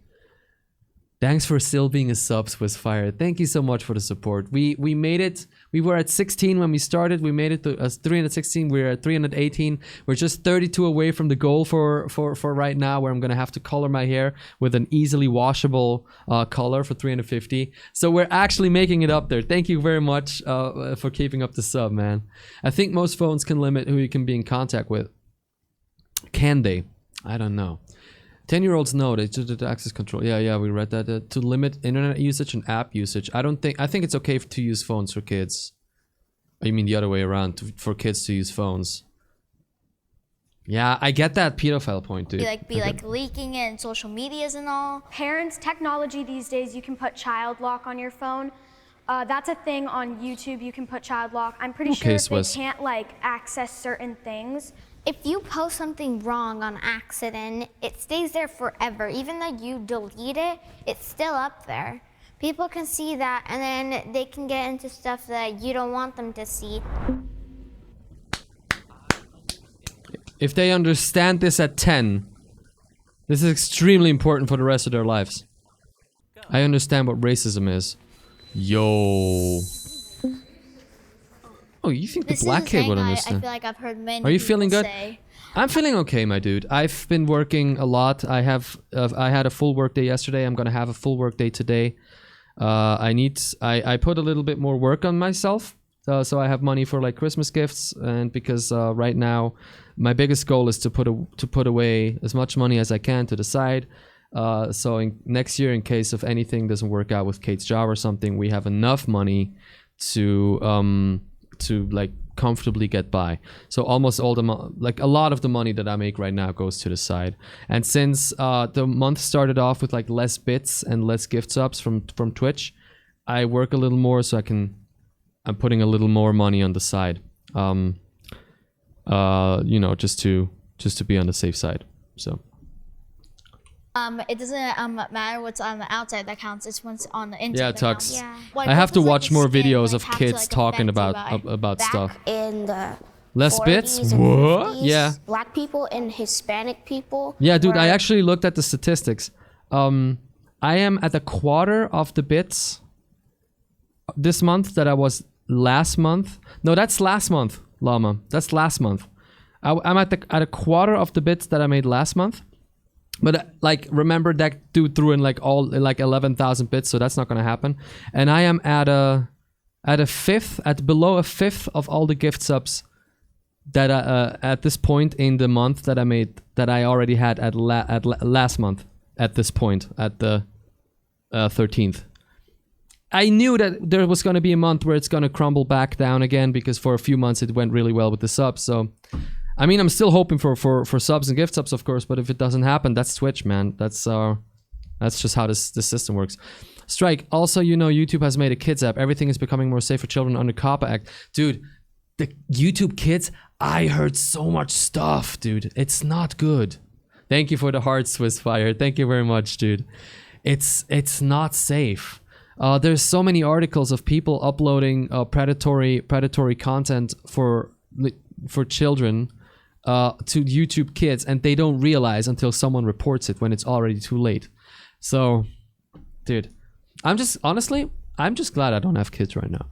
Thanks for still being a sub, Swiss Fire. Thank you so much for the support. We made it. We were at 16 when we started. We made it to 316. We're at 318. We're just 32 away from the goal for right now, where I'm gonna have to color my hair with an easily washable color for 350. So we're actually making it up there. Thank you very much for keeping up the sub, man. I think most phones can limit who you can be in contact with. Can they? I don't know. 10-year-olds know they did access control. Yeah, we read that. To limit internet usage and app usage. I think it's okay to use phones for kids. You mean the other way around, for kids to use phones. Yeah, I get that pedophile point, dude. be leaking it in social medias and all. Parents, technology these days, you can put child lock on your phone. That's a thing on YouTube. You can put child lock. I'm pretty sure they can't like access certain things. If you post something wrong on accident, it stays there forever. Even though you delete it, it's still up there. People can see that, and then they can get into stuff that you don't want them to see. If they understand this at 10, this is extremely important for the rest of their lives. I understand what racism is. Yo. Oh, you think the black kid would understand? I feel like I've heard many Are you feeling good? say. I'm feeling okay, my dude. I've been working a lot. I had a full work day yesterday. I'm gonna have a full work day today. I put a little bit more work on myself, so I have money for like Christmas gifts, and because right now my biggest goal is to put away as much money as I can to the side. So next year, in case of anything doesn't work out with Kate's job or something, we have enough money to like comfortably get by. So almost all like a lot of the money that I make right now goes to the side. And since the month started off with like less bits and less gift subs from Twitch, I work a little more, so I'm putting a little more money on the side. You know, just to be on the safe side. So It doesn't matter what's on the outside that counts. It's what's on the inside. yeah, that Tux. counts. Yeah. Like, I have to what was, watch like, the more skin, videos like, of have to, kids like, talking offend about you by? about stuff. In the Less 40s bits? and What? 50s, Yeah. Black people and Hispanic people. Yeah, dude, I were- actually looked at the statistics. I am at a quarter of the bits this month that I was last month. No, that's last month, Llama. That's last month. I'm at a quarter of the bits that I made last month. But like, remember that dude threw in like 11,000 bits, so that's not gonna happen. And I am at below a fifth of all the gift subs that at this point in the month that I made, that I already had at last month. At this point, at the 13th. I knew that there was going to be a month where it's going to crumble back down again because for a few months it went really well with the subs. So, I mean, I'm still hoping for subs and gift subs, of course. But if it doesn't happen, that's Twitch, man. That's just how this system works. Strike. Also, you know, YouTube has made a kids app. Everything is becoming more safe for children under COPPA Act. Dude, the YouTube Kids, I heard so much stuff, dude. It's not good. Thank you for the heart, Swiss Fire. Thank you very much, dude. It's not safe. There's so many articles of people uploading predatory content for children to YouTube Kids, and they don't realize until someone reports it when it's already too late. So, dude, I'm just glad I don't have kids right now.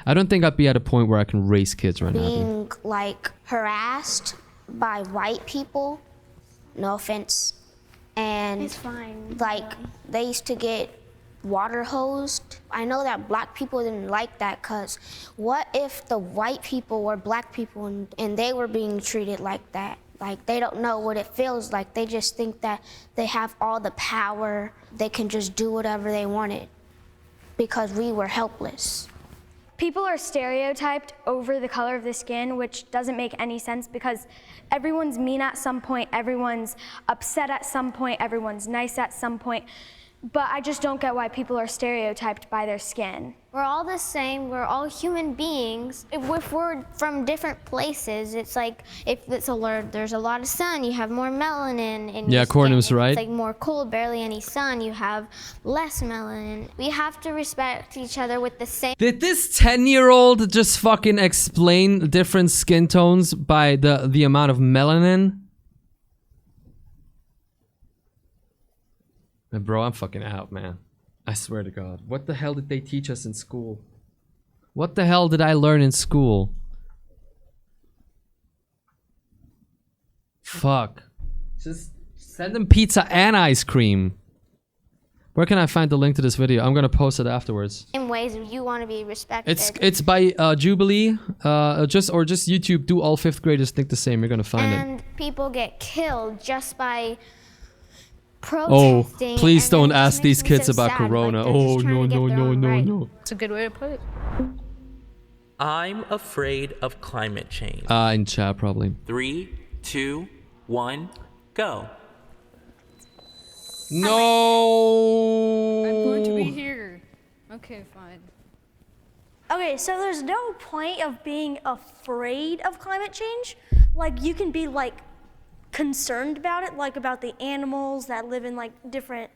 I don't think I'd be at a point where I can raise kids right now. Being like harassed by white people, no offense, and It's fine. like they used to get water hosed. I know that black people didn't like that, because what if the white people were black people and they were being treated like that? Like, they don't know what it feels like. They just think that they have all the power. They can just do whatever they wanted because we were helpless. People are stereotyped over the color of the skin, which doesn't make any sense because everyone's mean at some point, everyone's upset at some point, everyone's nice at some point. But I just don't get why people are stereotyped by their skin. We're all the same. We're all human beings. If we're from different places, it's like if it's there's a lot of sun, you have more melanin in your skin. Cornum's right. It's like more cold, barely any sun, you have less melanin. We have to respect each other with the same. Did this 10-year-old just fucking explain different skin tones by the amount of melanin? Bro, I'm fucking out, man. I swear to God. What the hell did they teach us in school? What the hell did I learn in school? Fuck. Just send them pizza and ice cream. Where can I find the link to this video? I'm gonna post it afterwards. Same ways you want to be respected. It's by Jubilee. Just YouTube. Do all 5th graders think the same? You're gonna find it. And people get killed just by Oh, protesting. please and then don't it just ask these makes me kids so about sad. Corona. Like, they're just Oh, trying no, to get no, their no, own no, right. no. It's a good way to put it. I'm afraid of climate change. In chat, probably. 3, 2, 1, go. No! I'm going to be here. Okay, fine. Okay, so there's no point of being afraid of climate change. Like, you can be like concerned about it, like about the animals that live in like different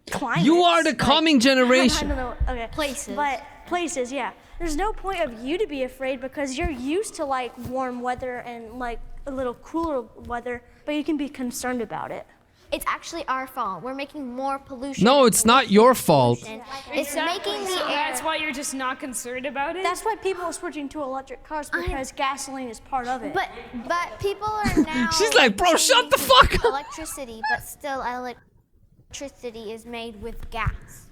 climates. You are the like, coming generation. I don't know. Okay. Places. But places, yeah. There's no point of you to be afraid because you're used to like warm weather and like a little cooler weather, but you can be concerned about it. It's actually our fault. We're making more pollution. No, it's not your fault. It's making the So air. that's why you're just not concerned about it? That's why people are switching to electric cars because gasoline is part of it. But people are now. She's like, bro, shut the fuck up. Electricity, but still electricity is made with gas.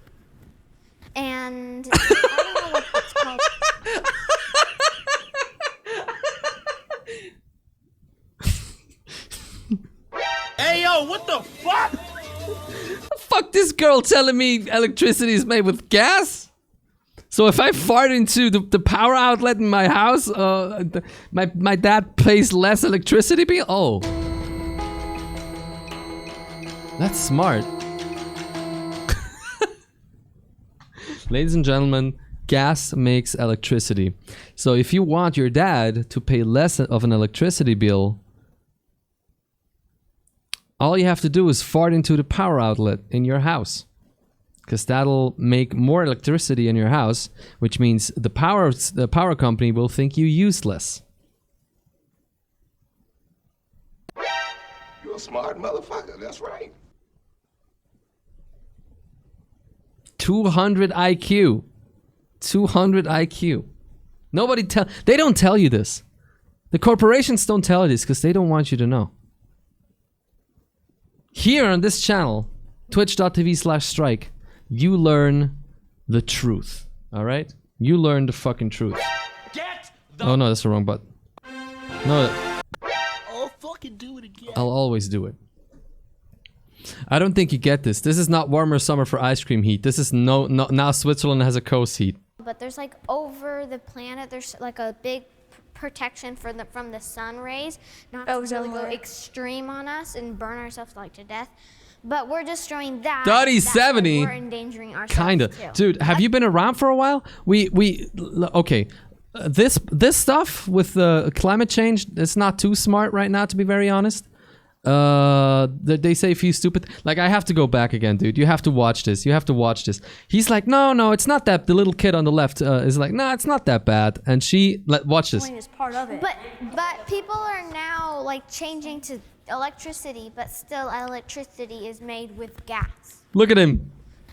And I don't know what it's called. Hey, yo, what the fuck? Fuck this girl telling me electricity is made with gas? So if I fart into the power outlet in my house, my dad pays less electricity bill? Oh. That's smart. Ladies and gentlemen, gas makes electricity. So if you want your dad to pay less of an electricity bill, all you have to do is fart into the power outlet in your house. Because that'll make more electricity in your house, which means the power company will think you useless. You're a smart motherfucker, that's right. 200 IQ. 200 IQ. They don't tell you this. The corporations don't tell you this because they don't want you to know. Here on this channel, twitch.tv/strike, you learn the truth. Alright? You learn the fucking truth. Oh no, that's the wrong button. No. Oh, fucking do it again. I'll always do it. I don't think you get this. This is not warmer summer for ice cream heat. This is no now Switzerland has a coast heat. But there's like over the planet, there's like a big protection from the sun rays, not to really go extreme on us and burn ourselves like to death. But we're destroying that. Dottie 70. We're endangering ourselves Kinda, too. dude. Have you been around for a while? Okay. This stuff with the climate change, it's not too smart right now, to be very honest. They say a few stupid. Like, I have to go back again, dude. You have to watch this. You have to watch this. He's like, no, it's not that. The little kid on the left is like, no, it's not that bad. And she, watch this. Is part of it. But people are now like changing to electricity, but still electricity is made with gas. Look at him.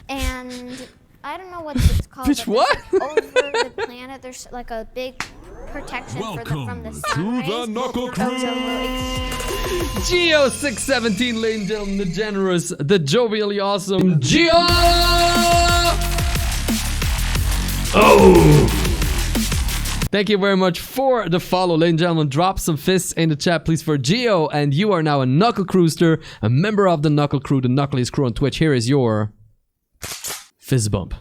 And I don't know what it's called. Bitch, what? Over the planet, there's like a big protection from the sun rays. to the Knuckle Crew. Geo 617, ladies and gentlemen, the generous, the jovially awesome Geo. Oh. Thank you very much for the follow, ladies and gentlemen. Drop some fists in the chat, please, for Geo. And you are now a Knuckle Crewster, a member of the Knuckle Crew, the Knuckliest crew on Twitch. Here is your fist bump.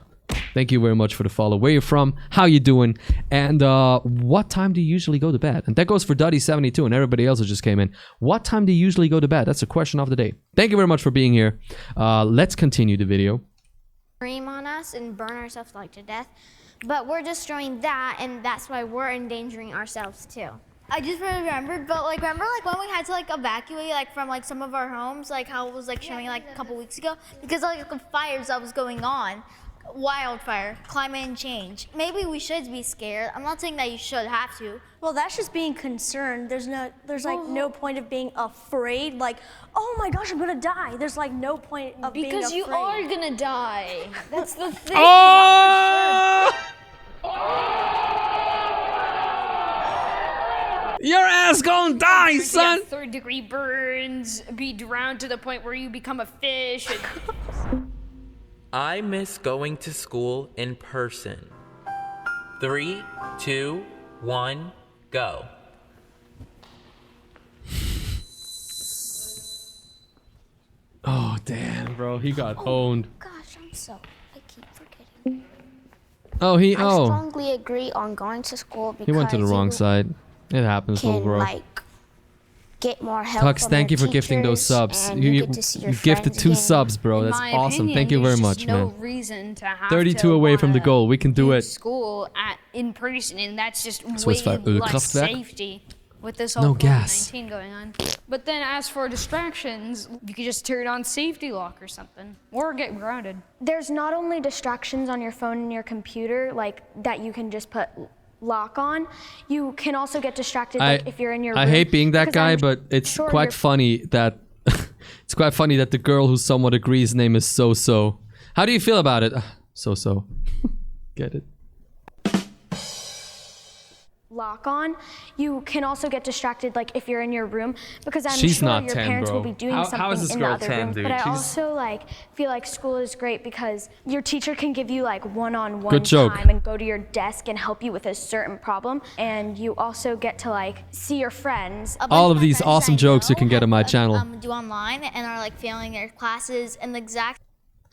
Thank you very much for the follow. Where you from? How you doing? And what time do you usually go to bed? And that goes for Duddy72 and everybody else who just came in. What time do you usually go to bed? That's the question of the day. Thank you very much for being here. Let's continue the video. Scream on us and burn ourselves like to death. But we're destroying that, and that's why we're endangering ourselves too. I just remembered, but like, remember like when we had to like evacuate like from like some of our homes, like how it was like showing like a couple weeks ago, because like the fires that was going on, wildfire, climate change. Maybe we should be scared. I'm not saying that you should have to. Well, that's just being concerned. There's like no point of being afraid. Like, oh my gosh, I'm gonna die. There's like no point of being afraid. Because you are gonna die. That's the thing. Oh! Your ass gonna die, son! Yeah, 3rd-degree burns, be drowned to the point where you become a fish. I miss going to school in person. 3, 2, 1, go. Oh, damn, bro. He got owned. Gosh, I keep forgetting. Oh, I strongly agree on going to school because he went to the wrong side. It happens, little can bro. like get more help. Tux, from thank you your for gifting those teachers, subs. and You get to see your gifted friends 2 again. subs, bro. In That's my awesome. opinion, Thank you very there's much, just no man. reason to have 32 to away from the wanna goal. We can do it. School in person, and that's just Swiss way less Kraftwerk? safety with this whole No gas. COVID-19 going on. But then as for distractions, you could just turn on safety lock or something, or get grounded. There's not only distractions on your phone and your computer, like that you can just put lock on. You can also get distracted like, if you're in your room. I hate being that because guy, I'm but it's sure quite you're- funny that it's quite funny that the girl who somewhat agrees name is So. How do you feel about it? So. Get it? lock on. You can also get distracted like if you're in your room because I'm She's sure not your 10, parents bro. will be doing How something is this in the girl other 10, room. dude? But I She's- also like feel like school is great because your teacher can give you like one-on-one Good joke. time and go to your desk and help you with a certain problem, and you also get to like see your friends. A bunch All of my these friends awesome I jokes you know can get on my have, channel. do online and are like failing their classes in the exact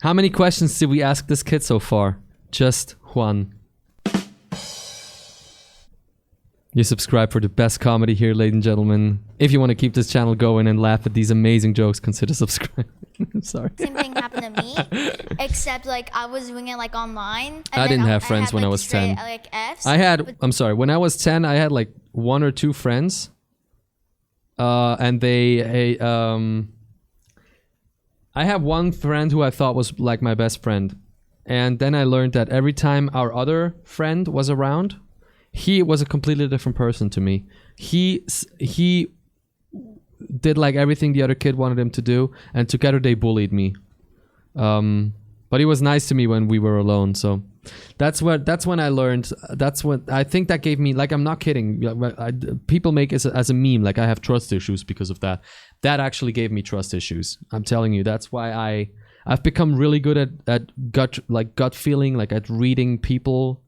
How many questions did we ask this kid so far? Just one. You subscribe for the best comedy here, ladies and gentlemen. If you want to keep this channel going and laugh at these amazing jokes, consider subscribing. I'm sorry. same thing happened to me, except like I was doing it like online. And I then didn't have friends had, when I like, was straight, 10. Like Fs. I'm sorry, when I was 10, I had like 1 or 2 friends. And I have one friend who I thought was like my best friend. And then I learned that every time our other friend was around, he was a completely different person to me. He did like everything the other kid wanted him to do, and together they bullied me. But he was nice to me when we were alone. So that's when I learned. That's what I think that gave me. Like, I'm not kidding. People make it as a meme. Like, I have trust issues because of that. That actually gave me trust issues. I'm telling you. That's why I've become really good at gut feeling, like at reading people,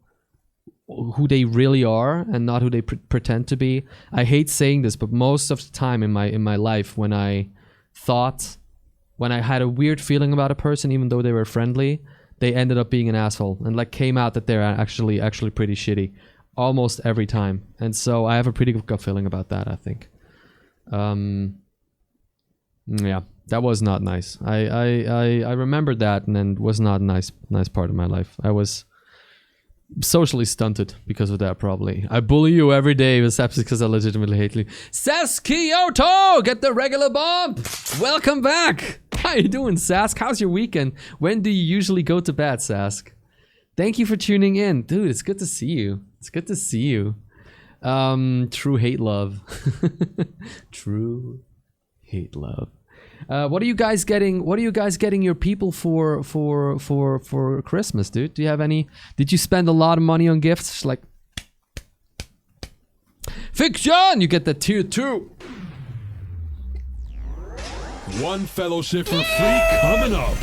who they really are and not who they pretend to be. I hate saying this, but most of the time in my life, when I thought when I had a weird feeling about a person, even though they were friendly, they ended up being an asshole and like came out that they're actually pretty shitty almost every time. And so I have a pretty good gut feeling about that, I think. Yeah, that was not nice. I remembered that, and then was not a nice part of my life. I was socially stunted because of that, probably. I bully you every day, except because I legitimately hate you. Saskioto! Get the regular bump! Welcome back! How you doing, Sask? How's your weekend? When do you usually go to bed, Sask? Thank you for tuning in. Dude, it's good to see you. It's good to see you. True hate love. True hate love. What are you guys getting? What are you guys getting your people for Christmas, dude? Do you have any? Did you spend a lot of money on gifts? Like Fiction, you get the tier 2. One fellowship for free coming up.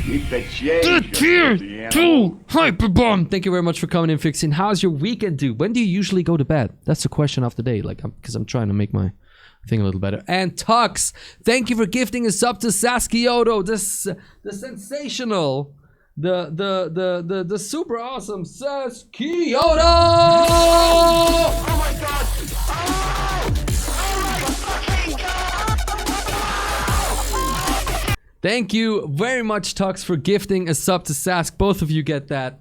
The tier 2 hyperbomb. Thank you very much for coming in, Fiction. How's your weekend, dude? When do you usually go to bed? That's the question of the day. Like, because I'm trying to make my thing a little better. And Tux, thank you for gifting us up to Saskioto, the sensational, the super awesome Saskioto. Oh my god! Thank you very much, Tux, for gifting a sub to Sask. Both of you get that.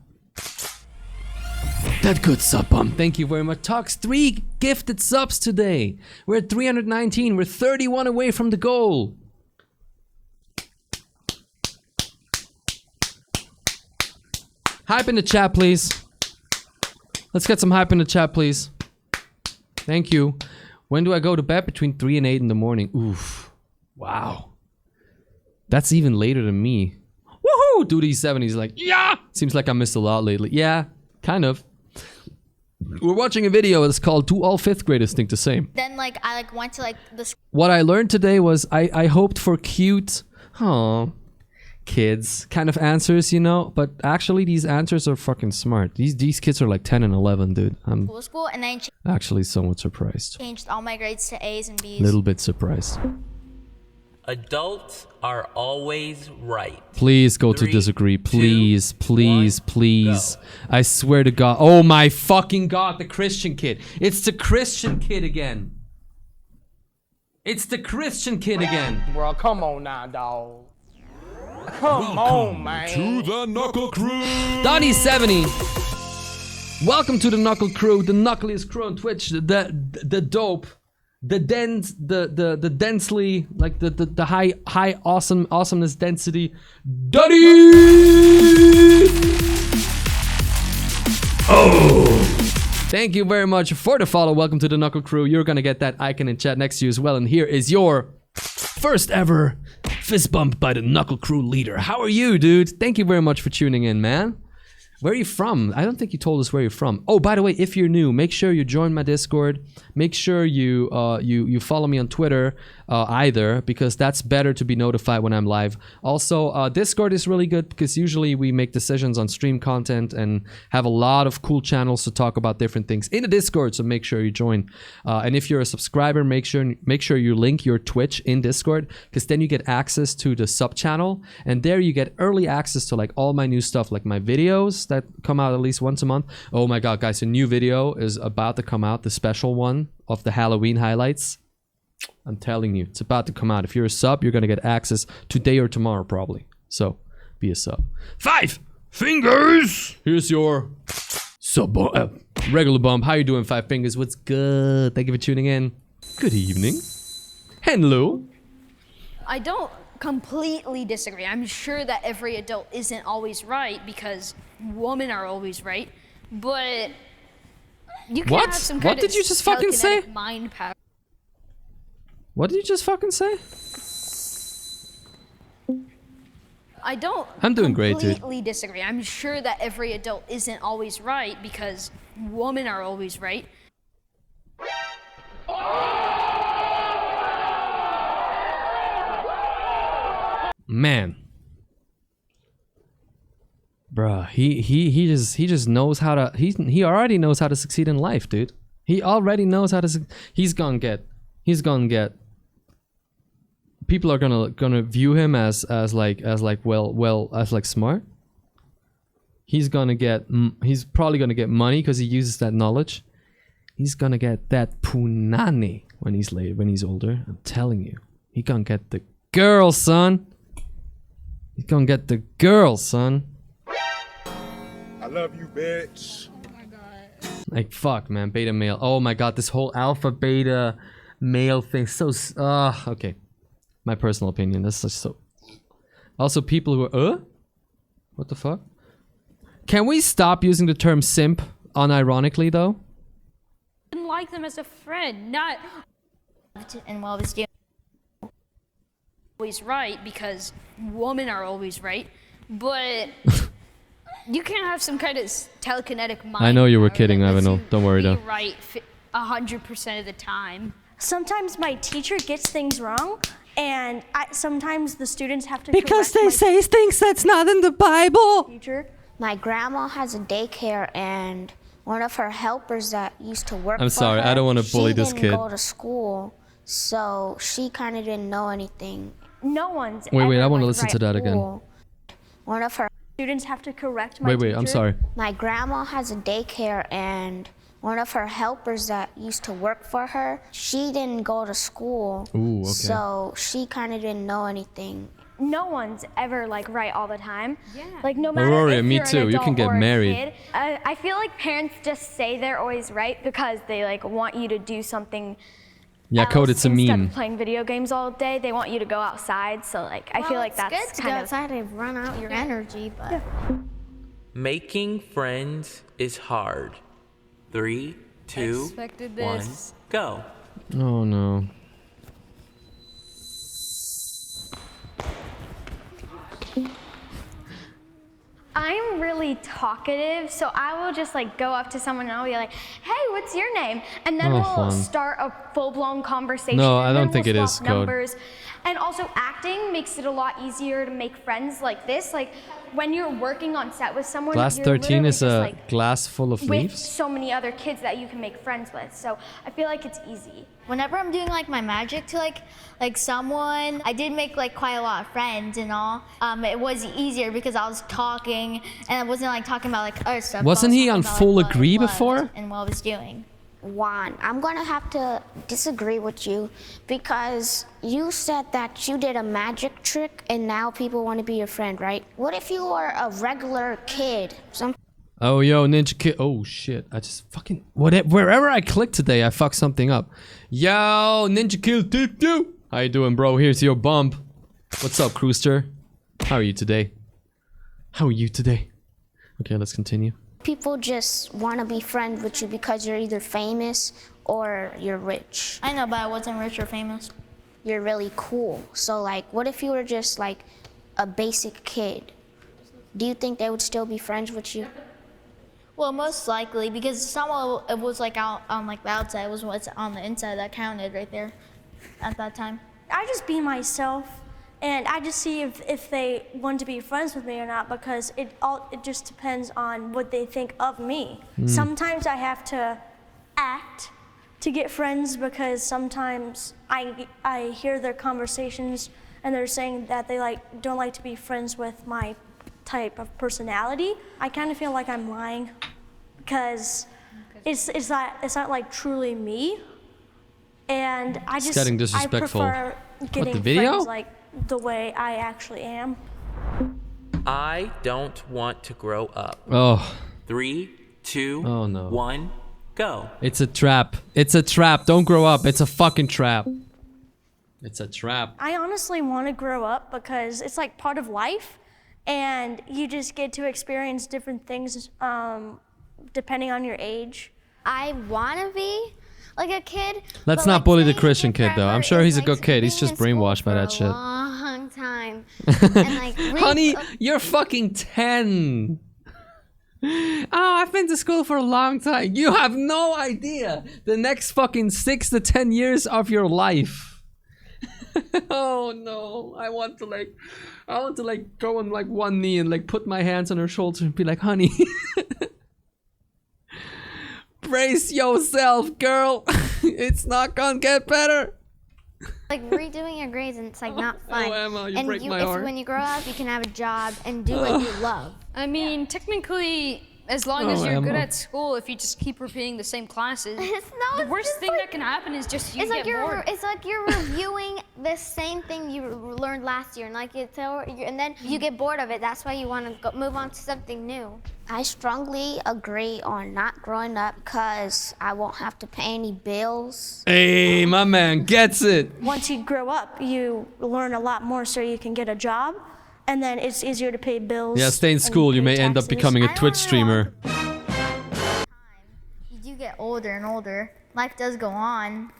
That good sub bump. Thank you very much. Tux, 3 gifted subs today. We're at 319. We're 31 away from the goal. Hype in the chat, please. Let's get some hype in the chat, please. Thank you. When do I go to bed? Between 3 and 8 in the morning. Oof. Wow. That's even later than me. Woohoo! Duty70's like, yeah! Seems like I missed a lot lately. Yeah, kind of. We're watching a video that's called Do All 5th Graders Think the Same? Then like I like went to like the What I learned today was I hoped for cute, kids kind of answers, you know? But actually these answers are fucking smart. These kids are like 10 and 11, dude. I'm school and then actually somewhat surprised. changed all my grades to A's and B's. Little bit surprised. Adults are always right. Please go to 3, disagree. Please, 2, please, 1, please. go. I swear to God. Oh my fucking God, the Christian kid. It's the Christian kid again. It's the Christian kid again. Bro, come on now, dog. Come on, man. To the Knuckle Crew. Donnie70. Welcome to the Knuckle Crew, the knuckliest crew on Twitch, the dope. The dense, the densely, like the high awesomeness density. Duddy! Oh! Thank you very much for the follow. Welcome to the Knuckle Crew. You're gonna get that icon in chat next to you as well. And here is your first ever fist bump by the Knuckle Crew leader. How are you, dude? Thank you very much for tuning in, man. Where are you from? I don't think you told us where you're from. Oh, by the way, if you're new, make sure you join my Discord. Make sure you you follow me on Twitter either, because that's better to be notified when I'm live. Also, Discord is really good because usually we make decisions on stream content and have a lot of cool channels to talk about different things in the Discord. So make sure you join. And if you're a subscriber, make sure you link your Twitch in Discord, because then you get access to the sub channel, and there you get early access to like all my new stuff, like my videos that come out at least once a month. Oh my god, guys, a new video is about to come out, the special one of the Halloween highlights. I'm telling you, it's about to come out. If you're a sub, you're gonna get access today or tomorrow probably. So be a sub. 5 fingers. Here's your sub regular bump. How you doing, 5 fingers? What's good? Thank you for tuning in. Good evening. Hello. I don't completely disagree. I'm sure that every adult isn't always right because women are always right, but you can have some kind What did you just fucking say? Mind power. What did you just fucking say? I'm doing great, dude. Completely disagree. I'm sure that every adult isn't always right because women are always right. Man, bruh, he just knows how to. He already knows how to succeed in life, dude. He already knows how to. He's gonna get people are gonna view him as like smart. He's probably gonna get money because he uses that knowledge. He's gonna get that punani when he's older. I'm telling you, he gonna get the girl, son. He's gonna get the girl, son. I love you, bitch. Like, fuck, man. Beta male. Oh my god, this whole alpha beta male thing. So, okay. My personal opinion. That's just so... Also, people who are... What the fuck? Can we stop using the term simp unironically, though? I didn't like them as a friend, not... And while I was doing always right, because women are always right, but... You can have some kind of telekinetic mind. I know you were power kidding, that lets Avino. you Don't worry, be though. Right 100% of the time. Sometimes my teacher gets things wrong, and sometimes the students have to Because correct they say things that's not in the Bible. teacher. My grandma has a daycare, and one of her helpers that used to work I'm for sorry, her, I don't want to bully this she kid. didn't go to school, so she kind of didn't know anything. No one's Wait, ever, I want to like, listen right to that again. Cool. One of her Students have to correct my Wait, I'm teacher. sorry. My grandma has a daycare, and one of her helpers that used to work for her, she didn't go to school. Ooh, okay. So she kind of didn't know anything. No one's ever like right all the time. Yeah. Like no matter Aurora, if me you're an too. You adult can get or a married. kid. I feel like parents just say they're always right because they like want you to do something. Yeah, Code, else it's a instead meme. of playing video games all day, they want you to go outside. So like I feel like it's that's good to go kind of outside and run out your energy, but Making friends is hard. 3, 2, Expected 1, this. go. Oh no. I'm really talkative, so I will just like go up to someone and I'll be like, "Hey, what's your name?" And then Oh, we'll fun. start a full-blown conversation. No, and I then don't think we'll it is, swap Code. numbers. And also, acting makes it a lot easier to make friends like this. Like when you're working on set with someone, Glass you're 13 literally is just, a like, glass full of with leaves? so many other kids that you can make friends with. So I feel like it's easy. whenever I'm doing like my magic to like someone, I did make like quite a lot of friends and all. It was easier because I was talking and I wasn't like talking about like other stuff. Wasn't he on full agree before? And what I was doing. Juan, I'm gonna have to disagree with you because you said that you did a magic trick and now people want to be your friend, right? What if you were a regular kid? Oh, yo, Ninja Kid. Oh, shit. I just fucking... Wherever I click today, I fuck something up. Yo, Ninja Kid. Doo. How you doing, bro? Here's your bump. What's up, Crewster? How are you today? Okay, let's continue. People just want to be friends with you because you're either famous or you're rich. I know, but I wasn't rich or famous. You're really cool. So like, what if you were just like a basic kid? Do you think they would still be friends with you? Well, most likely, because someone it was like out on like the outside, it was what's on the inside that counted right there at that time. I just be myself, and I just see if they want to be friends with me or not, because it just depends on what they think of me. Sometimes I have to act to get friends because sometimes I hear their conversations and they're saying that they don't like to be friends with my type of personality. I kind of feel like I'm lying because it's not like truly me, and I just getting disrespectful. I prefer getting the video? friends like the way I actually am. I don't want to grow up. Oh, 3, 2, Oh, no. 1, go. it's a trap. It's a trap. Don't grow up. It's a fucking trap. It's a trap. I honestly want to grow up because it's like part of life, and you just get to experience different things depending on your age. I want to be like a kid. Let's but, not like, bully the staying Christian here kid, though. I'm forever sure is, he's a like, good kid. He's being just in school brainwashed by for that a shit. long time. And, like, Honey, you're fucking 10. Oh, I've been to school for a long time. You have no idea the next fucking 6 to 10 years of your life. Oh no, I want to go on like one knee and like put my hands on her shoulder and be like, honey, brace yourself, girl. It's not gonna get better. Like redoing your grades and it's like not fun. Oh, Emma, you and break my heart. when you grow up, you can have a job and do what you love. I mean, technically, as long as Oh, you're good Emma. at school, if you just keep repeating the same classes, No, the worst thing that can happen is just you It's like get bored. it's like you're reviewing the same thing you learned last year, and like and then you get bored of it. That's why you want to move on to something new. I strongly agree on not growing up because I won't have to pay any bills. Hey, my man gets it. Once you grow up, you learn a lot more so you can get a job, and then it's easier to pay bills. Yeah, stay in and school. You pay may end up taxes. becoming a I don't Twitch know. streamer. You do get older and older. Life does go on,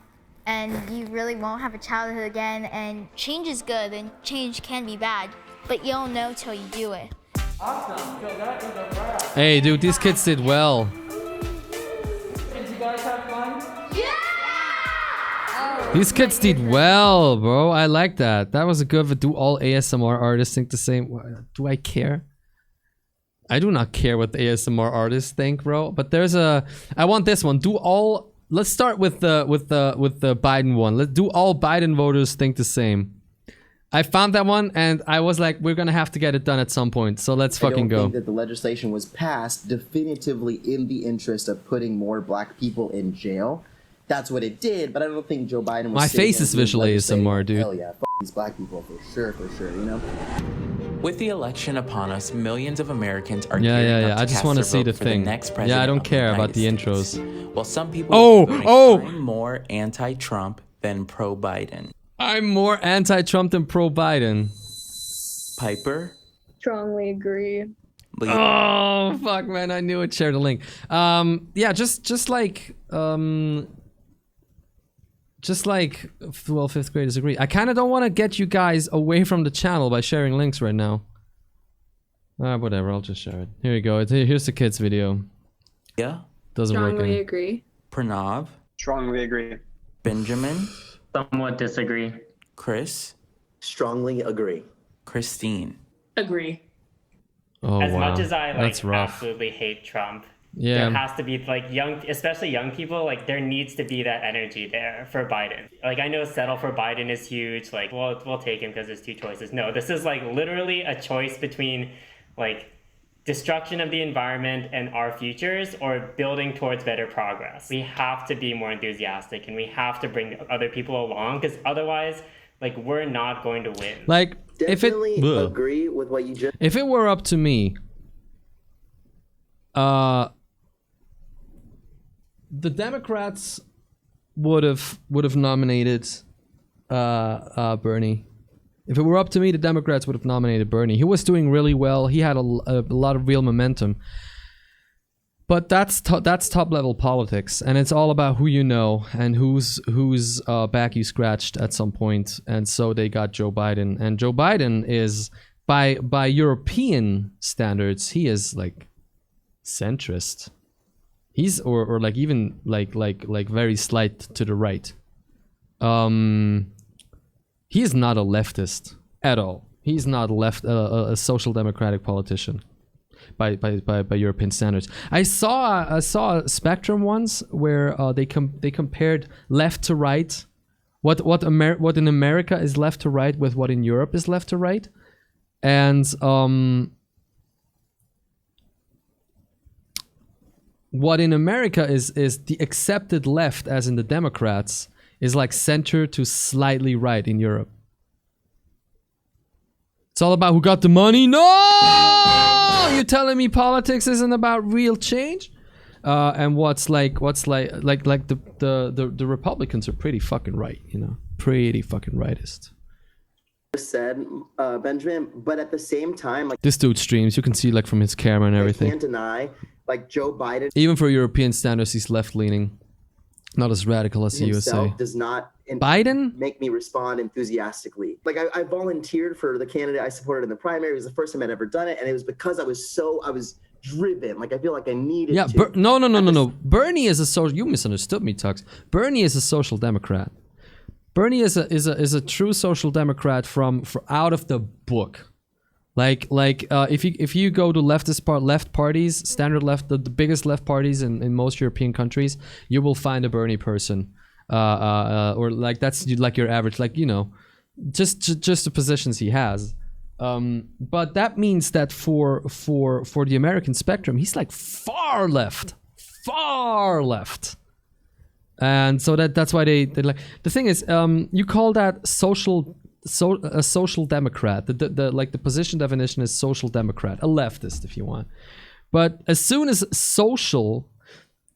and you really won't have a childhood again. And change is good, and change can be bad, but you don't know till you do it. Hey, dude, these kids did well. Did you guys have fun? These kids did well, bro. I like that. That was a good. Do all ASMR artists think the same? Do I care? I do not care what the ASMR artists think, bro. But there's a. I want this one. Do all. Let's start with the Biden one. Let's do all Biden voters think the same. I found that one and I was like, we're gonna have to get it done at some point. So let's fucking I don't go. think that the legislation was passed definitively in the interest of putting more black people in jail. That's what it did, but I don't think Joe Biden was My sitting face there is doing visual legislating, ASMR, dude. Hell yeah, these black people for sure, you know? With the election upon us, millions of Americans are Yeah, gearing yeah, up yeah. to I just cast want to their see vote the for thing. next Yeah, I president don't of the care about the United intros. States. While some people Oh, are voting, oh! I'm more anti-Trump than pro-Biden. I'm more anti-Trump than pro-Biden. Piper? Strongly agree. Oh fuck, man! I knew it. Share the link. Yeah, just like well, fifth graders agree. I kind of don't want to get you guys away from the channel by sharing links right now. Whatever. I'll just share it. Here you go. Here's the kids' video. Yeah. Doesn't work. Strongly agree. Pranav? Strongly agree. Benjamin? Somewhat disagree. Chris? Strongly agree. Christine? Agree. Oh As wow, much as I that's rough. absolutely hate Trump, Yeah. there has to be especially young people, there needs to be that energy there for Biden. I know settle for Biden is huge. We'll take him because there's two choices. No, this is literally a choice between destruction of the environment and our futures or building towards better progress. We have to be more enthusiastic and we have to bring other people along because otherwise, we're not going to win. Definitely agree with what you just. If it were up to me, the Democrats would have nominated Bernie. If it were up to me, the Democrats would have nominated Bernie. He was doing really well. He had a lot of real momentum. But that's top level politics, and it's all about who you know and whose back you scratched at some point. And so they got Joe Biden, and Joe Biden is by European standards, he is centrist. He's or even very slight to the right. He is not a leftist at all. He's not a social democratic politician. By European standards, I saw a Spectrum once where they compared left to right, what in America is left to right with what in Europe is left to right, and what in America is the accepted left, as in the Democrats, is center to slightly right in Europe. It's all about who got the money. No, you're telling me politics isn't about real change? And what's the Republicans are pretty fucking right, pretty fucking rightist. Said, Benjamin, but at the same time, This dude streams. You can see from his camera and I everything. can't deny, Joe Biden. Even for European standards, he's left leaning, not as radical as the USA. Himself does not Biden make me respond enthusiastically. I volunteered for the candidate I supported in the primary. It was the first time I'd ever done it, and it was because I was driven. I feel like I needed Yeah, to. no. Bernie is a social. You misunderstood me, Tux. Bernie is a social democrat. Bernie is a true social democrat from out of the book. If you go to left parties, standard left, the biggest left parties in most European countries, you will find a Bernie person. or like that's like your average, like, you know, just the positions he has. But that means that for the American spectrum, he's like far left, and so that's why they like. The thing is, you call that a social democrat. The like the position definition is social democrat, a leftist if you want. But as soon as social,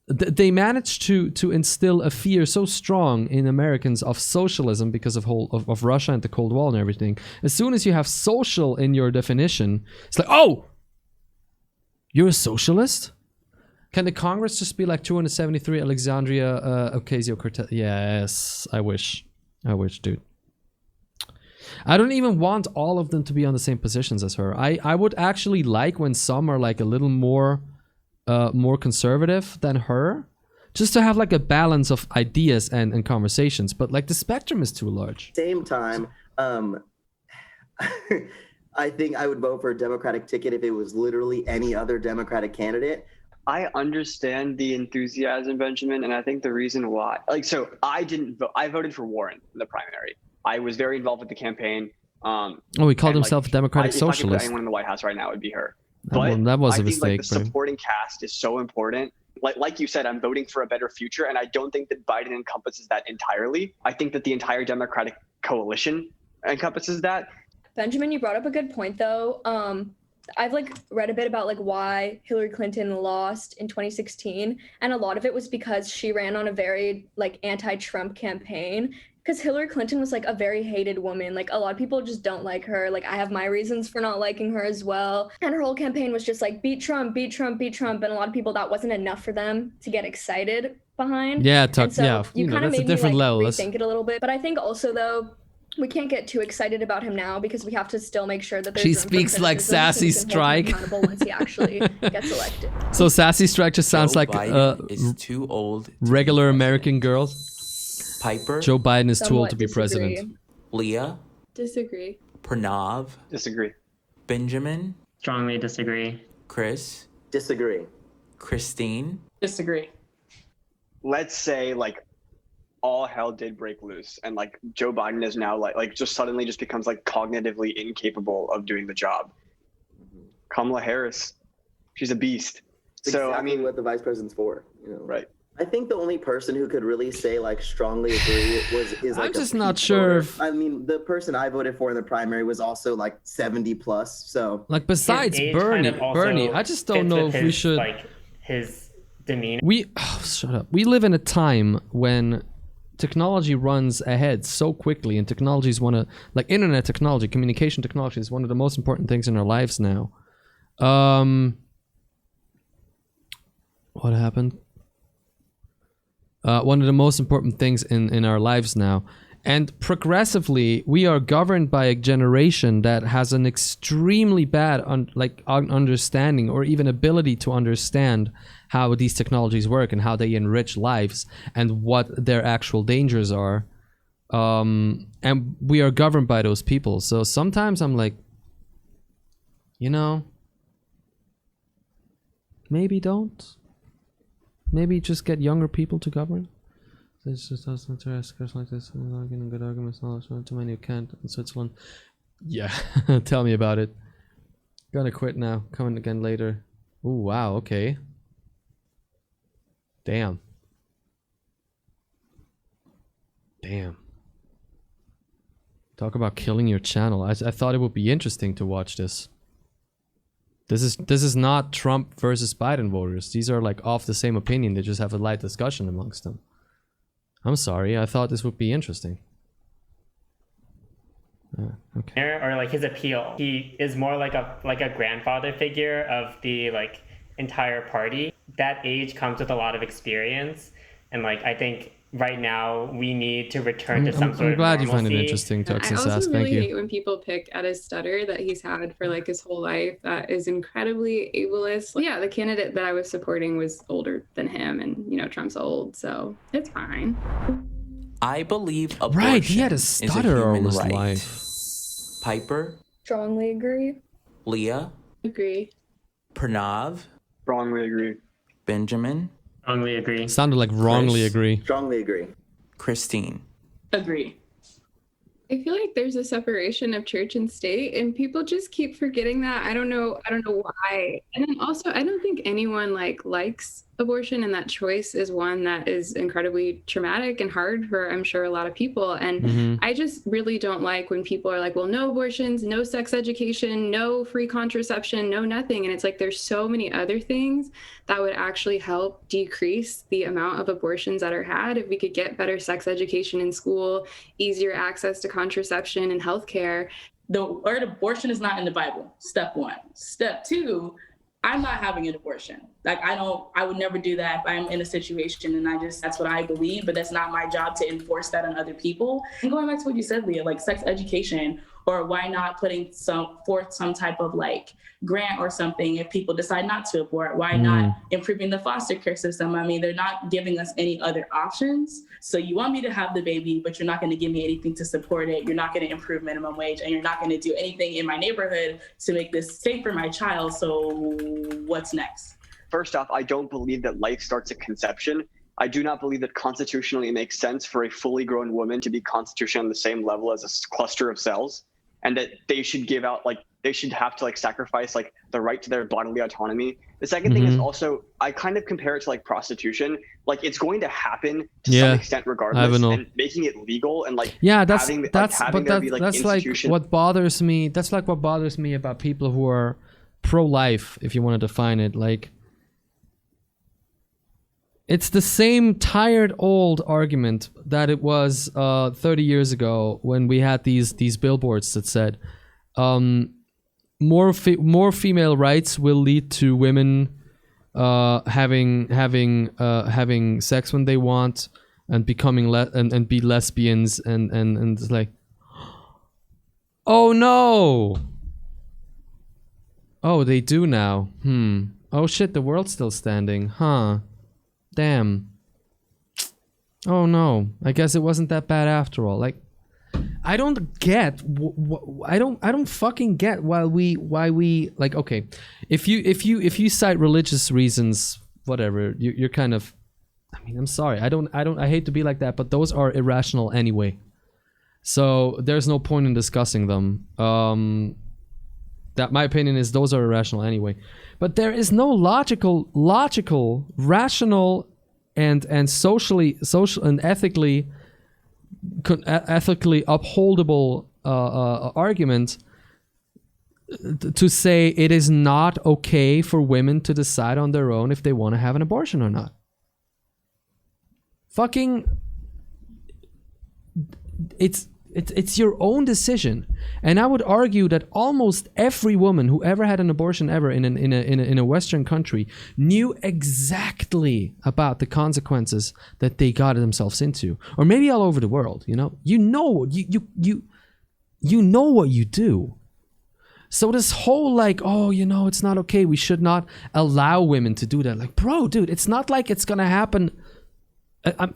they managed to instill a fear so strong in Americans of socialism because of Russia and the Cold War and everything. As soon as you have social in your definition, it's like, oh, you're a socialist? Can the Congress just be like 273 Alexandria Ocasio-Cortez? Yes, I wish, dude. I don't even want all of them to be on the same positions as her. I would actually like when some are like a little more conservative than her, just to have like a balance of ideas and conversations. But like the spectrum is too large. Same time, I think I would vote for a Democratic ticket if it was literally any other Democratic candidate. I understand the enthusiasm, Benjamin, and I think the reason why, like, so I didn't vote. I voted for Warren in the primary. I was very involved with the campaign. He called himself a Democratic Socialist. Socialist. If I could put anyone in the White House right now, it would be her. That was a I think, mistake. like, the supporting cast is so important. Like you said, I'm voting for a better future, and I don't think that Biden encompasses that entirely. I think that the entire Democratic coalition encompasses that. Benjamin, you brought up a good point, though. I've like read a bit about like why Hillary Clinton lost in 2016, and a lot of it was because she ran on a very like anti-Trump campaign. Because Hillary Clinton was like a very hated woman. Like a lot of people just don't like her. Like I have my reasons for not liking her as well. And her whole campaign was just like beat Trump, beat Trump, beat Trump. And a lot of people, that wasn't enough for them to get excited behind. Yeah, so you kind of that's made a different me like level. rethink it a little bit. But I think also though, we can't get too excited about him now because we have to still make sure that there's She room for speaks like criticism so Sassy we can hold him Strike. accountable once he actually gets elected. So Sassy Strike just sounds like is too old to regular American girl. Piper. Joe Biden is too old Somewhat to be disagree. president. Leah. Disagree. Pranav. Disagree. Benjamin. Strongly disagree. Chris. Disagree. Christine. Disagree. Let's say like all hell did break loose, and like Joe Biden is now like just suddenly just becomes like cognitively incapable of doing the job. Kamala Harris, she's a beast. It's So exactly I mean, what the vice president's for, you know. Right. I think the only person who could really say like strongly agree is like I'm just a not peak sure voter. if- I mean, the person I voted for in the primary was also like 70 plus. So Like besides His age Bernie, kind of also Bernie, I just don't fits know with if we his, should. like his demeanor. Shut up. We live in a time when technology runs ahead so quickly, and technology is one of like internet technology, communication technology is one of the most important things in our lives now. What happened? One of the most important things in our lives now. And progressively, we are governed by a generation that has an extremely bad understanding or even ability to understand how these technologies work and how they enrich lives and what their actual dangers are. And we are governed by those people. So sometimes I'm like, you know, maybe don't. Maybe just get younger people to govern. This just doesn't interest cars like this. Getting good arguments, not too many who can't in Switzerland. Yeah, tell me about it. Gonna quit now. Coming again later. Ooh, wow. Okay. Damn. Talk about killing your channel. I thought it would be interesting to watch this. This is not Trump versus Biden voters. These are like off the same opinion. They just have a light discussion amongst them. I'm sorry. I thought this would be interesting. Okay. Or like his appeal. He is more like a grandfather figure of the like entire party. That age comes with a lot of experience, and like I think right now we need to return to some sort of I'm glad you find it normalcy. interesting, I Tuxin also Sass. really Thank you. hate when people pick at a stutter that he's had for like his whole life that is incredibly ableist. Yeah, the candidate that I was supporting was older than him, and you know Trump's old, so it's fine. I believe abortion Right, he had a is stutter all human his right. life. Piper. Strongly agree. Leah. Agree. Pranav. Strongly agree. Benjamin. Strongly agree. Sounded like wrongly Chris. agree. Strongly agree. Christine. Agree. I feel like there's a separation of church and state, and people just keep forgetting that. I don't know why. And then also, I don't think anyone likes abortion, and that choice is one that is incredibly traumatic and hard for, I'm sure, a lot of people. And I just really don't like when people are like, well, no abortions, no sex education, no free contraception, no nothing. And it's like, there's so many other things that would actually help decrease the amount of abortions that are had if we could get better sex education in school, easier access to contraception and healthcare. The word abortion is not in the Bible, step one. Step two, I'm not having an abortion. I would never do that if I'm in a situation and that's what I believe, but that's not my job to enforce that on other people. And going back to what you said, Leah, like sex education, or why not putting forth some type of grant or something if people decide not to abort? Why not improving the foster care system? I mean, they're not giving us any other options. So you want me to have the baby, but you're not going to give me anything to support it. You're not going to improve minimum wage, and you're not going to do anything in my neighborhood to make this safe for my child. So what's next? First off, I don't believe that life starts at conception. I do not believe that constitutionally it makes sense for a fully grown woman to be constitutionally on the same level as a cluster of cells, and that they should give out they should have to sacrifice the right to their bodily autonomy. The second thing is also, I kind of compare it to prostitution. It's going to happen to some extent regardless, and making it legal and that's institution. what bothers me. That's what bothers me about people who are pro-life, if you want to define it. It's the same tired old argument that it was 30 years ago when we had these billboards that said more female rights will lead to women having sex when they want and becoming and be lesbians and it's like, oh no, oh they do now, oh shit, the world's still standing, huh? Damn. Oh no, I guess it wasn't that bad after all. I don't get I don't fucking get why we okay, if you cite religious reasons, whatever, you're kind of, I mean, I'm sorry, I hate to be like that, but those are irrational anyway. So there's no point in discussing them. That my opinion is those are irrational anyway. But there is no logical, rational, and social and ethically upholdable argument to say it is not okay for women to decide on their own if they want to have an abortion or not. Fucking, it's your own decision, and I would argue that almost every woman who ever had an abortion ever in a Western country knew exactly about the consequences that they got themselves into, or maybe all over the world. You know what you do. So this whole it's not okay, we should not allow women to do that. Bro, dude, it's not like it's gonna happen.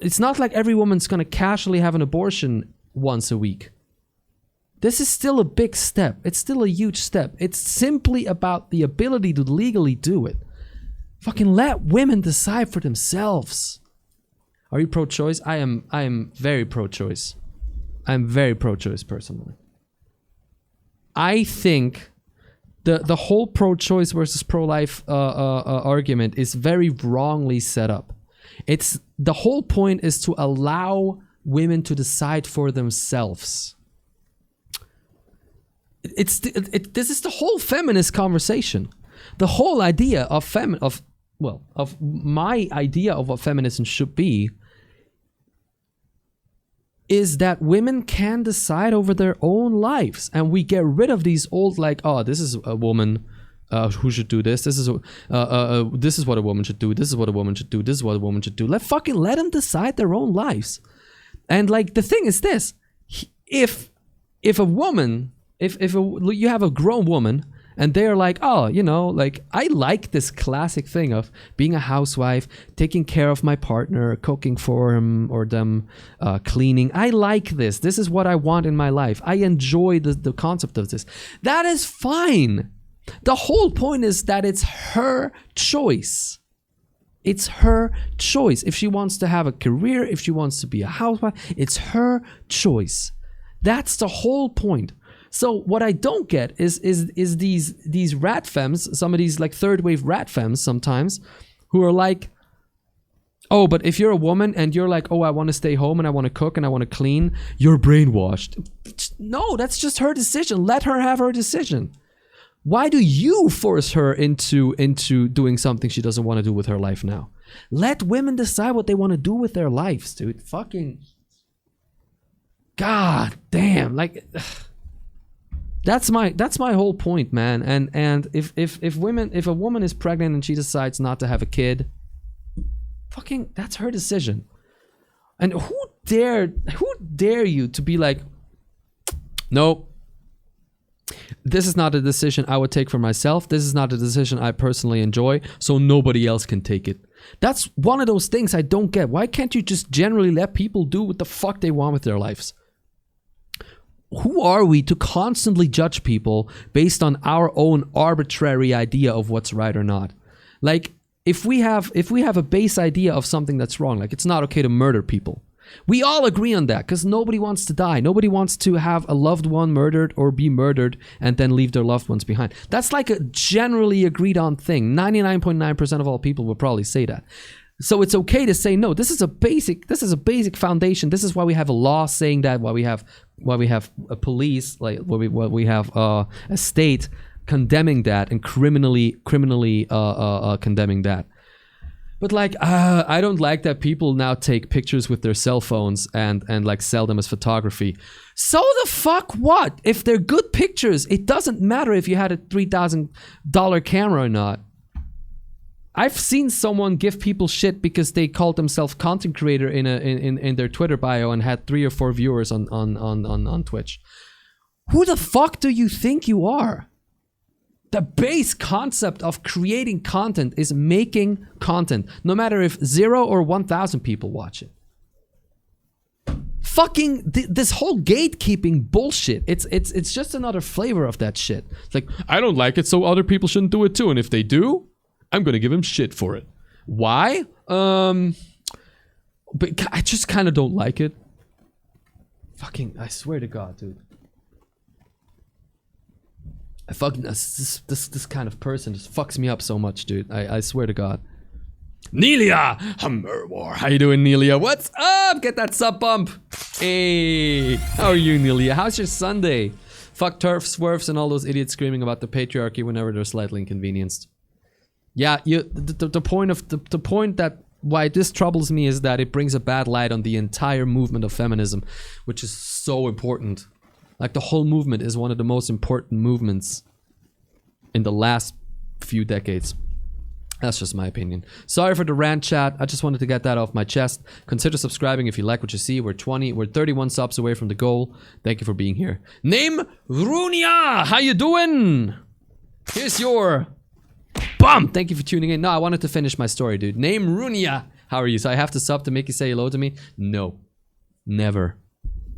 It's not like every woman's gonna casually have an abortion once a week. This is still a big step. It's still a huge step. It's simply about the ability to legally do it. Fucking let women decide for themselves. Are you pro-choice? I am very pro-choice. I'm very pro-choice personally. I think the whole pro-choice versus pro-life argument is very wrongly set up. It's the whole point is to allow women to decide for themselves. This is the whole feminist conversation. The whole idea of my idea of what feminism should be is that women can decide over their own lives, and we get rid of these old this is a woman who should do this. This is what a woman should do. This is what a woman should do. This is what a woman should do. Let them decide their own lives. And the thing is this: if you have a grown woman and they're like, oh, I like this classic thing of being a housewife, taking care of my partner, cooking for him or them, cleaning. I like this. This is what I want in my life. I enjoy the concept of this. That is fine. The whole point is that it's her choice. It's her choice. If she wants to have a career, if she wants to be a housewife, it's her choice. That's the whole point. So what I don't get is these rat femmes, some of these like third wave rat femmes sometimes, who are like, oh, but if you're a woman and you're like, oh, I want to stay home and I want to cook and I want to clean, you're brainwashed. No, that's just her decision. Let her have her decision. Why do you force her into doing something she doesn't want to do with her life now? Let women decide what they want to do with their lives, dude. Fucking God damn. Like that's my whole point, man. And if a woman is pregnant and she decides not to have a kid, fucking that's her decision. And who dare you to be like, nope. This is not a decision I would take for myself. This is not a decision I personally enjoy, so nobody else can take it. That's one of those things I don't get. Why can't you just generally let people do what the fuck they want with their lives? Who are we to constantly judge people based on our own arbitrary idea of what's right or not? Like, if we have a base idea of something that's wrong, like it's not okay to murder people. We all agree on that because nobody wants to die. Nobody wants to have a loved one murdered or be murdered and then leave their loved ones behind. That's like a generally agreed on thing. 99.9% of all people will probably say that. So it's okay to say no. This is a basic foundation. This is why we have a law saying that. Why we have a police, like why we have a state condemning that and criminally condemning that. But like, I don't like that people now take pictures with their cell phones and like sell them as photography. So the fuck what? If they're good pictures, it doesn't matter if you had a $3,000 camera or not. I've seen someone give people shit because they called themselves content creator in their Twitter bio and had 3 or 4 viewers on Twitch. Who the fuck do you think you are? The base concept of creating content is making content, no matter if 0 or 1,000 people watch it. Fucking this whole gatekeeping bullshit. It's just another flavor of that shit. It's like, I don't like it, so other people shouldn't do it too. And if they do, I'm gonna give them shit for it. Why? But I just kind of don't like it. Fucking, I swear to God, dude. I fucking this kind of person just fucks me up so much, dude. I swear to God. Nelia! How you doing, Nelia? What's up? Get that sub bump. Hey, how are you, Nelia? How's your Sunday? Fuck turf swerves and all those idiots screaming about the patriarchy whenever they're slightly inconvenienced. Yeah, the point that why this troubles me is that it brings a bad light on the entire movement of feminism, which is so important. Like, the whole movement is one of the most important movements in the last few decades. That's just my opinion. Sorry for the rant, chat. I just wanted to get that off my chest. Consider subscribing if you like what you see. We're 31 subs away from the goal. Thank you for being here. Name Runia! How you doing? Here's your bum! Thank you for tuning in. No, I wanted to finish my story, dude. Name Runia! How are you? So I have to sub to make you say hello to me? No. Never.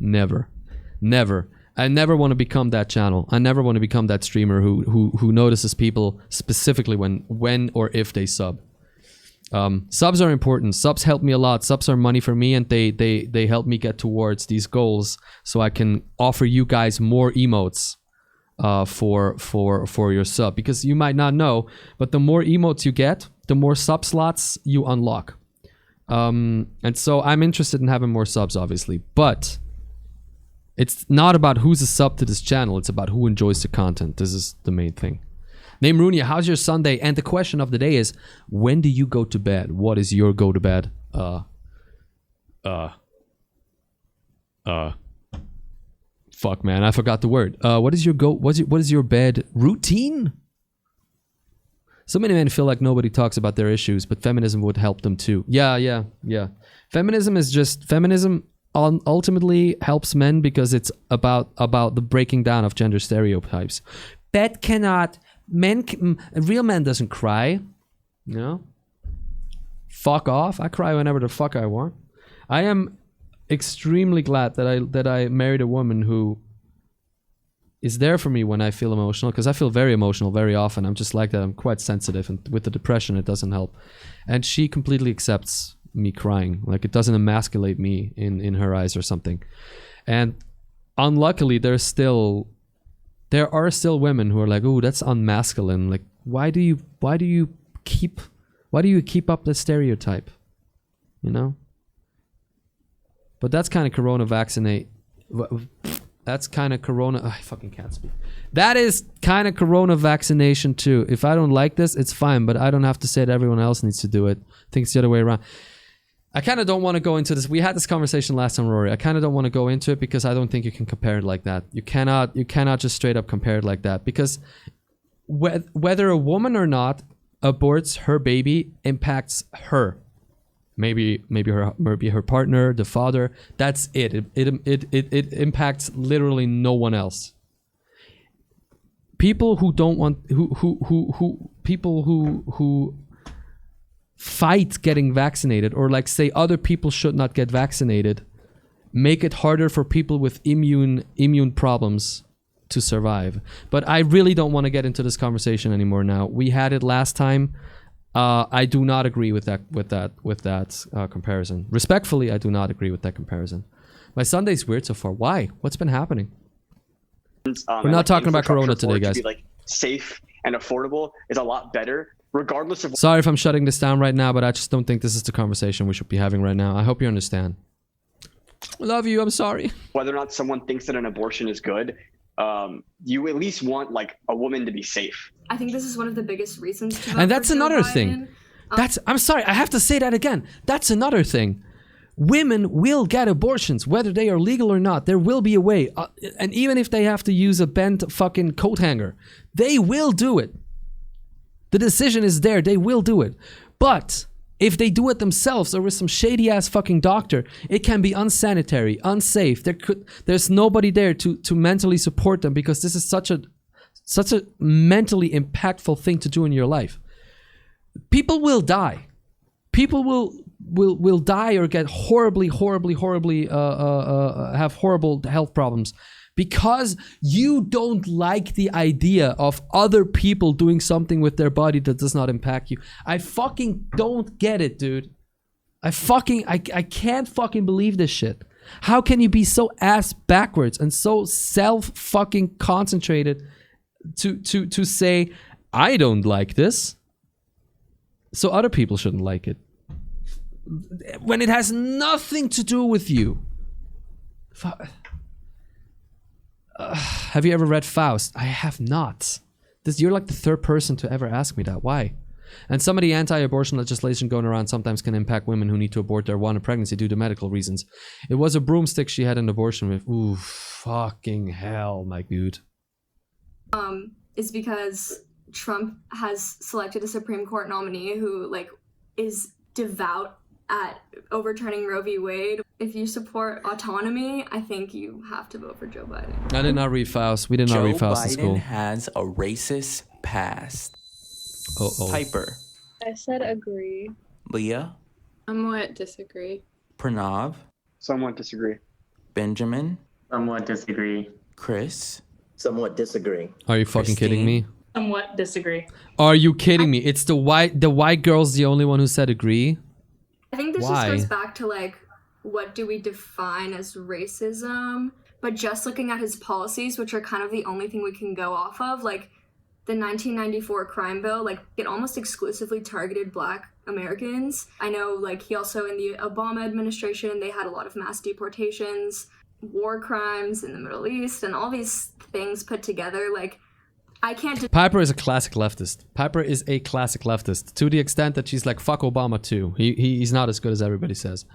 Never. Never. I never want to become that channel. I never want to become that streamer who notices people specifically when or if they sub. Subs are important. Subs help me a lot. Subs are money for me, and they help me get towards these goals, so I can offer you guys more emotes for your sub. Because you might not know, but the more emotes you get, the more sub slots you unlock. And so I'm interested in having more subs, obviously, but it's not about who's a sub to this channel. It's about who enjoys the content. This is the main thing. Name Runia, how's your Sunday? And the question of the day is, when do you go to bed? What is your go to bed? Fuck, man, I forgot the word. What is your bed routine? So many men feel like nobody talks about their issues, but feminism would help them too. Yeah. Feminism ultimately helps men because it's about the breaking down of gender stereotypes. Real men doesn't cry, you know? Fuck off. I cry whenever the fuck I want. I am extremely glad that I married a woman who is there for me when I feel emotional, because I feel very emotional very often. I'm just like that. I'm quite sensitive, and with the depression, it doesn't help. And she completely accepts me crying. Like, it doesn't emasculate me in her eyes or something. And unluckily, there are still women who are like, "Oh, that's unmasculine." Like, why do you keep up the stereotype? You know? But that's kind of corona vaccinate. That's kind of corona. I fucking can't speak. That is kind of corona vaccination too. If I don't like this, it's fine, but I don't have to say that everyone else needs to do it. I think it's the other way around. I kind of don't want to go into this. We had this conversation last time, Rory. I kind of don't want to go into it because I don't think you can compare it like that. You cannot just straight up compare it like that, because whether a woman or not aborts her baby impacts her. Maybe her partner, the father. That's it. It impacts literally no one else. People who don't want people who fight getting vaccinated, or like say other people should not get vaccinated, make it harder for people with immune problems to survive. But I really don't want to get into this conversation anymore now. We had it last time. I do not agree with that comparison. Respectfully, I do not agree with that comparison. My Sunday's weird so far. Why? What's been happening? We're not talking about Corona today, guys. To be, like, safe and affordable is a lot better, regardless of. Sorry if I'm shutting this down right now, but I just don't think this is the conversation we should be having right now. I hope you understand. I love you. I'm sorry. Whether or not someone thinks that an abortion is good, you at least want like a woman to be safe. I think this is one of the biggest reasons to vote and that's for Joe another Biden. thing. I'm sorry, I have to say that again. That's another thing. Women will get abortions, whether they are legal or not. There will be a way. And even if they have to use a bent fucking coat hanger, they will do it. The decision is there. They will do it. But if they do it themselves or with some shady ass fucking doctor, it can be unsanitary, unsafe. There's nobody there to mentally support them, because this is such a mentally impactful thing to do in your life. People will die. People will die or get horribly have horrible health problems because you don't like the idea of other people doing something with their body that does not impact you. I fucking don't get it, dude. I can't fucking believe this shit. How can you be so ass backwards and so self fucking concentrated to say, I don't like this, so other people shouldn't like it, when it has nothing to do with you. Have you ever read Faust? I have not. You're like the third person to ever ask me that. Why? And some of the anti-abortion legislation going around sometimes can impact women who need to abort their wanted pregnancy due to medical reasons. It was a broomstick she had an abortion with. Ooh, fucking hell, my dude. Is because Trump has selected a Supreme Court nominee who like is devout at overturning Roe v. Wade. If you support autonomy, I think you have to vote for Joe Biden. I did not read Faust. We did not read Faust in school. Joe Biden has a racist past. Uh-oh. Piper. I said agree. Leah. Somewhat disagree. Pranav. Somewhat disagree. Benjamin. Somewhat disagree. Chris. Somewhat disagree. Are you fucking kidding me? Somewhat disagree. Are you kidding me? It's the white girl's the only one who said agree? I think this Why? just goes back to like, what do we define as racism? But just looking at his policies, which are kind of the only thing we can go off of, like the 1994 crime bill, like it almost exclusively targeted Black Americans. I know like he also, in the Obama administration, they had a lot of mass deportations, war crimes in the Middle East, and all these things put together. Like, I can't. Piper is a classic leftist. Piper is a classic leftist to the extent that she's like, fuck Obama too. He's not as good as everybody says.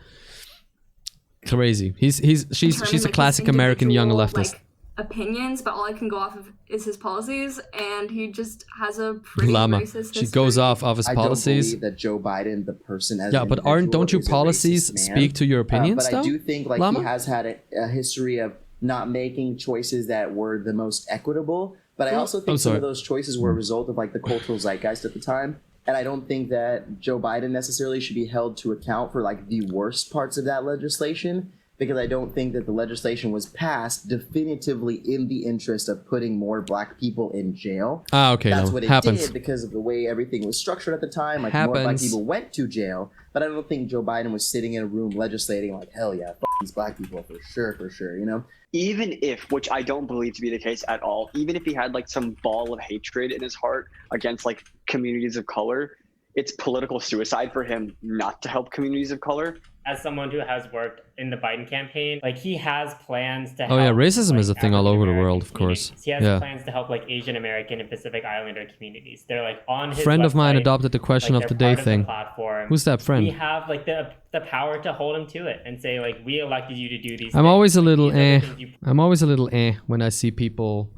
Crazy. She's a classic American young leftist. Like, opinions, but all I can go off of is his policies, and he just has a pretty Llama. racist history. She goes off his policies. I don't believe that Joe Biden, the person, as yeah, an but don't your individual, is a policies racist man. speak to your opinions? But though? I do think like Llama? he has had a history of not making choices that were the most equitable. But I also think some of those choices were a result of like the cultural zeitgeist at the time. And I don't think that Joe Biden necessarily should be held to account for like the worst parts of that legislation, because I don't think that the legislation was passed definitively in the interest of putting more black people in jail. Okay, That's no, what it happens. did because of the way everything was structured at the time. Like more black Happens. people went to jail, but I don't think Joe Biden was sitting in a room legislating like, hell yeah, these black people for sure, you know? Even if, which I don't believe to be the case at all, even if he had like some ball of hatred in his heart against like communities of color, it's political suicide for him not to help communities of color. As someone who has worked in the Biden campaign, like he has plans to Oh yeah, help, racism like, is a thing all over the African-American world, of course. communities. He has Yeah. plans to help like Asian American and Pacific Islander communities. They're like on his Friend of mine website, adopted the question like, of the they're day part of thing. the platform. Who's that friend? We have like the power to hold him to it and say like, we elected you to do these I'm things. always a Like, little these are the things you I'm always a little when I see people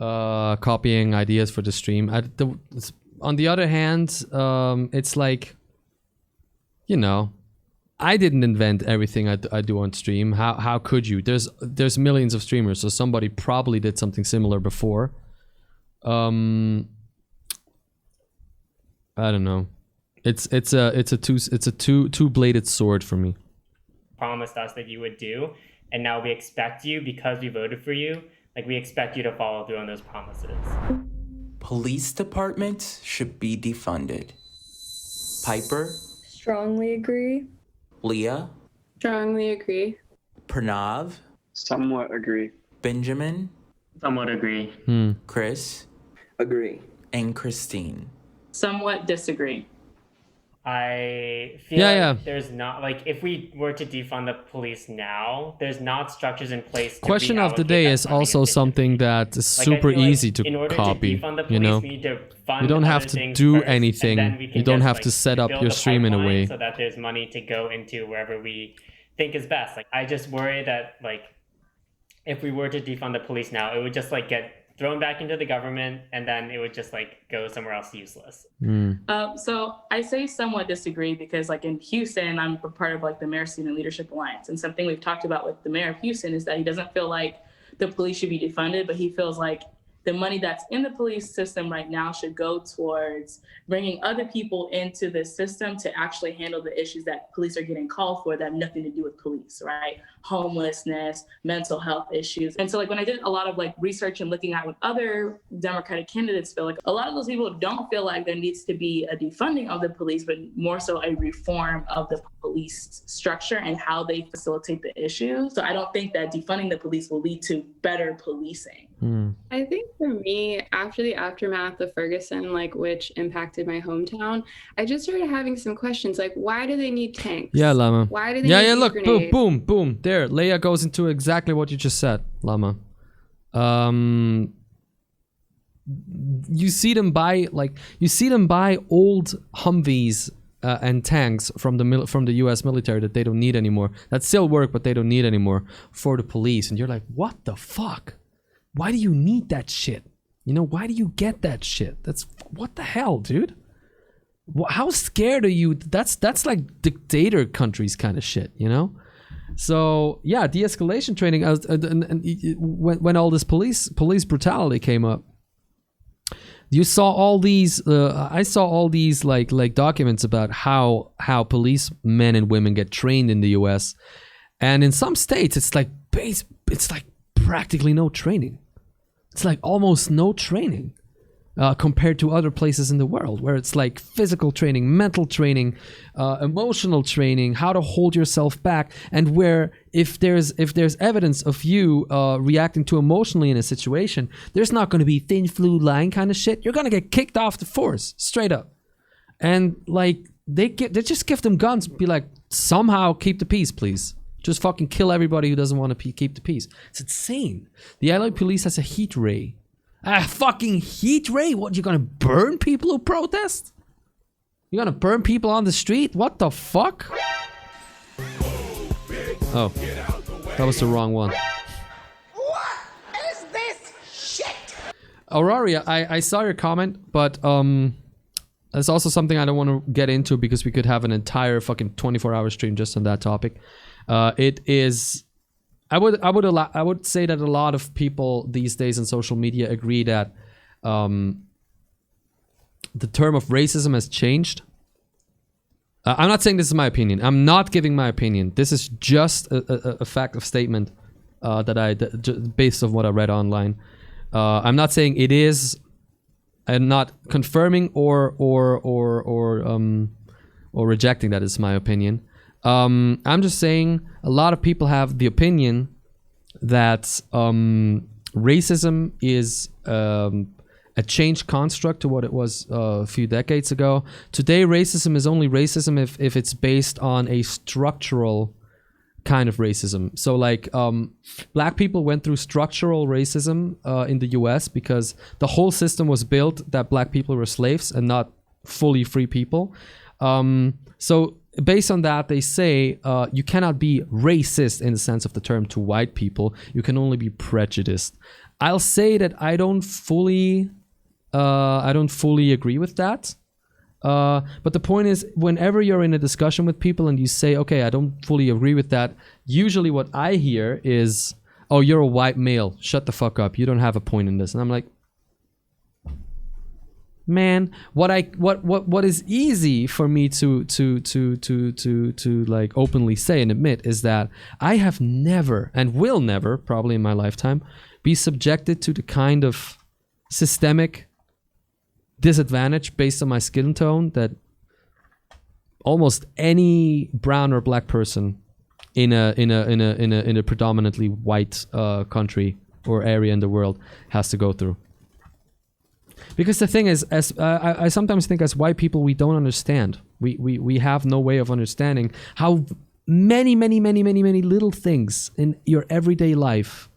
copying ideas for the stream. On the other hand, it's like, you know, I didn't invent everything I do on stream. How could you? There's millions of streamers, so somebody probably did something similar before. I don't know. It's a two-bladed sword for me. promised us that you would do, and now we expect you, because we voted for you, like we expect you to follow through on those promises. Police departments should be defunded. Piper, Strongly agree. Leah, Strongly agree. Pranav, Somewhat agree. Benjamin, Somewhat agree. Chris, Agree. and Christine. Somewhat disagree. I feel Yeah, like there's not, like, if we were to defund the police now, there's not structures in place to Question of the reallocate day that is funding also something that is Like, I super feel like easy to in order copy, defund the you know? police, we need to fund You don't have other to things do first, and anything. then we can You don't just, have like, to set up build your the stream in a pipeline way. so that there's money to go into wherever we think is best. Like, I just worry that, like, if we were to defund the police now, it would just, like, get thrown back into the government, and then it would just, like, go somewhere else useless. So I say somewhat disagree because, like, in Houston, I'm a part of like the Mayor Student Leadership Alliance, and something we've talked about with the mayor of Houston is that he doesn't feel like the police should be defunded, but he feels like the money that's in the police system right now should go towards bringing other people into the system to actually handle the issues that police are getting called for that have nothing to do with police, right? Homelessness, mental health issues. And so like when I did a lot of like research and looking at what other Democratic candidates feel like, a lot of those people don't feel like there needs to be a defunding of the police, but more so a reform of the police structure and how they facilitate the issues. So I don't think that defunding the police will lead to better policing. I think for me, after the aftermath of Ferguson, like which impacted my hometown, I just started having some questions like, why do they need tanks? Yeah, Llama. Why do they yeah, need yeah, these look, boom, grenades? boom, boom. There, Leia goes into exactly what you just said, Llama. You see them buy old Humvees and tanks from the U.S. military that they don't need anymore. That still work, but they don't need anymore for the police. And you're like, what the fuck? Why do you need that shit? You know, why do you get that shit? That's what the hell, dude? How scared are you? That's like dictator countries kind of shit, you know? So yeah, de-escalation training. When all this police brutality came up, you saw all these. I saw all these like documents about how policemen and women get trained in the U.S. And in some states, it's like practically no training. It's like almost no training compared to other places in the world, where it's like physical training, mental training, emotional training, how to hold yourself back, and where if there's evidence of you reacting too emotionally in a situation, there's not going to be thin blue line kind of shit. You're going to get kicked off the force straight up. And like they just give them guns and be like, somehow keep the peace, please. Just fucking kill everybody who doesn't want to keep the peace. It's insane. The LA police has a heat ray. A fucking heat ray? What, you're gonna burn people who protest? You're gonna burn people on the street? What the fuck? Oh, that was the wrong one. What is this shit? Auroria, I saw your comment, but there's also something I don't want to get into because we could have an entire fucking 24-hour stream just on that topic. It is, I would say that a lot of people these days on social media agree that the term of racism has changed. I'm not saying this is my opinion. I'm not giving my opinion. This is just a fact of statement based on what I read online. I'm not saying it is. I'm not confirming or rejecting that is my opinion. I'm just saying a lot of people have the opinion that racism is a changed construct to what it was a few decades ago. Today, racism is only racism if it's based on a structural kind of racism. So like black people went through structural racism in the US because the whole system was built that black people were slaves and not fully free people. So based on that, they say you cannot be racist in the sense of the term to white people. You can only be prejudiced. I'll say that I don't fully agree with that. But the point is, whenever you're in a discussion with people and you say, okay, I don't fully agree with that, usually what I hear is, oh, you're a white male. Shut the fuck up. You don't have a point in this. And I'm like, man, what is easy for me to like openly say and admit is that I have never and will never, probably in my lifetime, be subjected to the kind of systemic disadvantage based on my skin tone that almost any brown or black person in a predominantly white country or area in the world has to go through. Because the thing is, as I sometimes think as white people, we don't understand. We have no way of understanding how many little things in your everyday life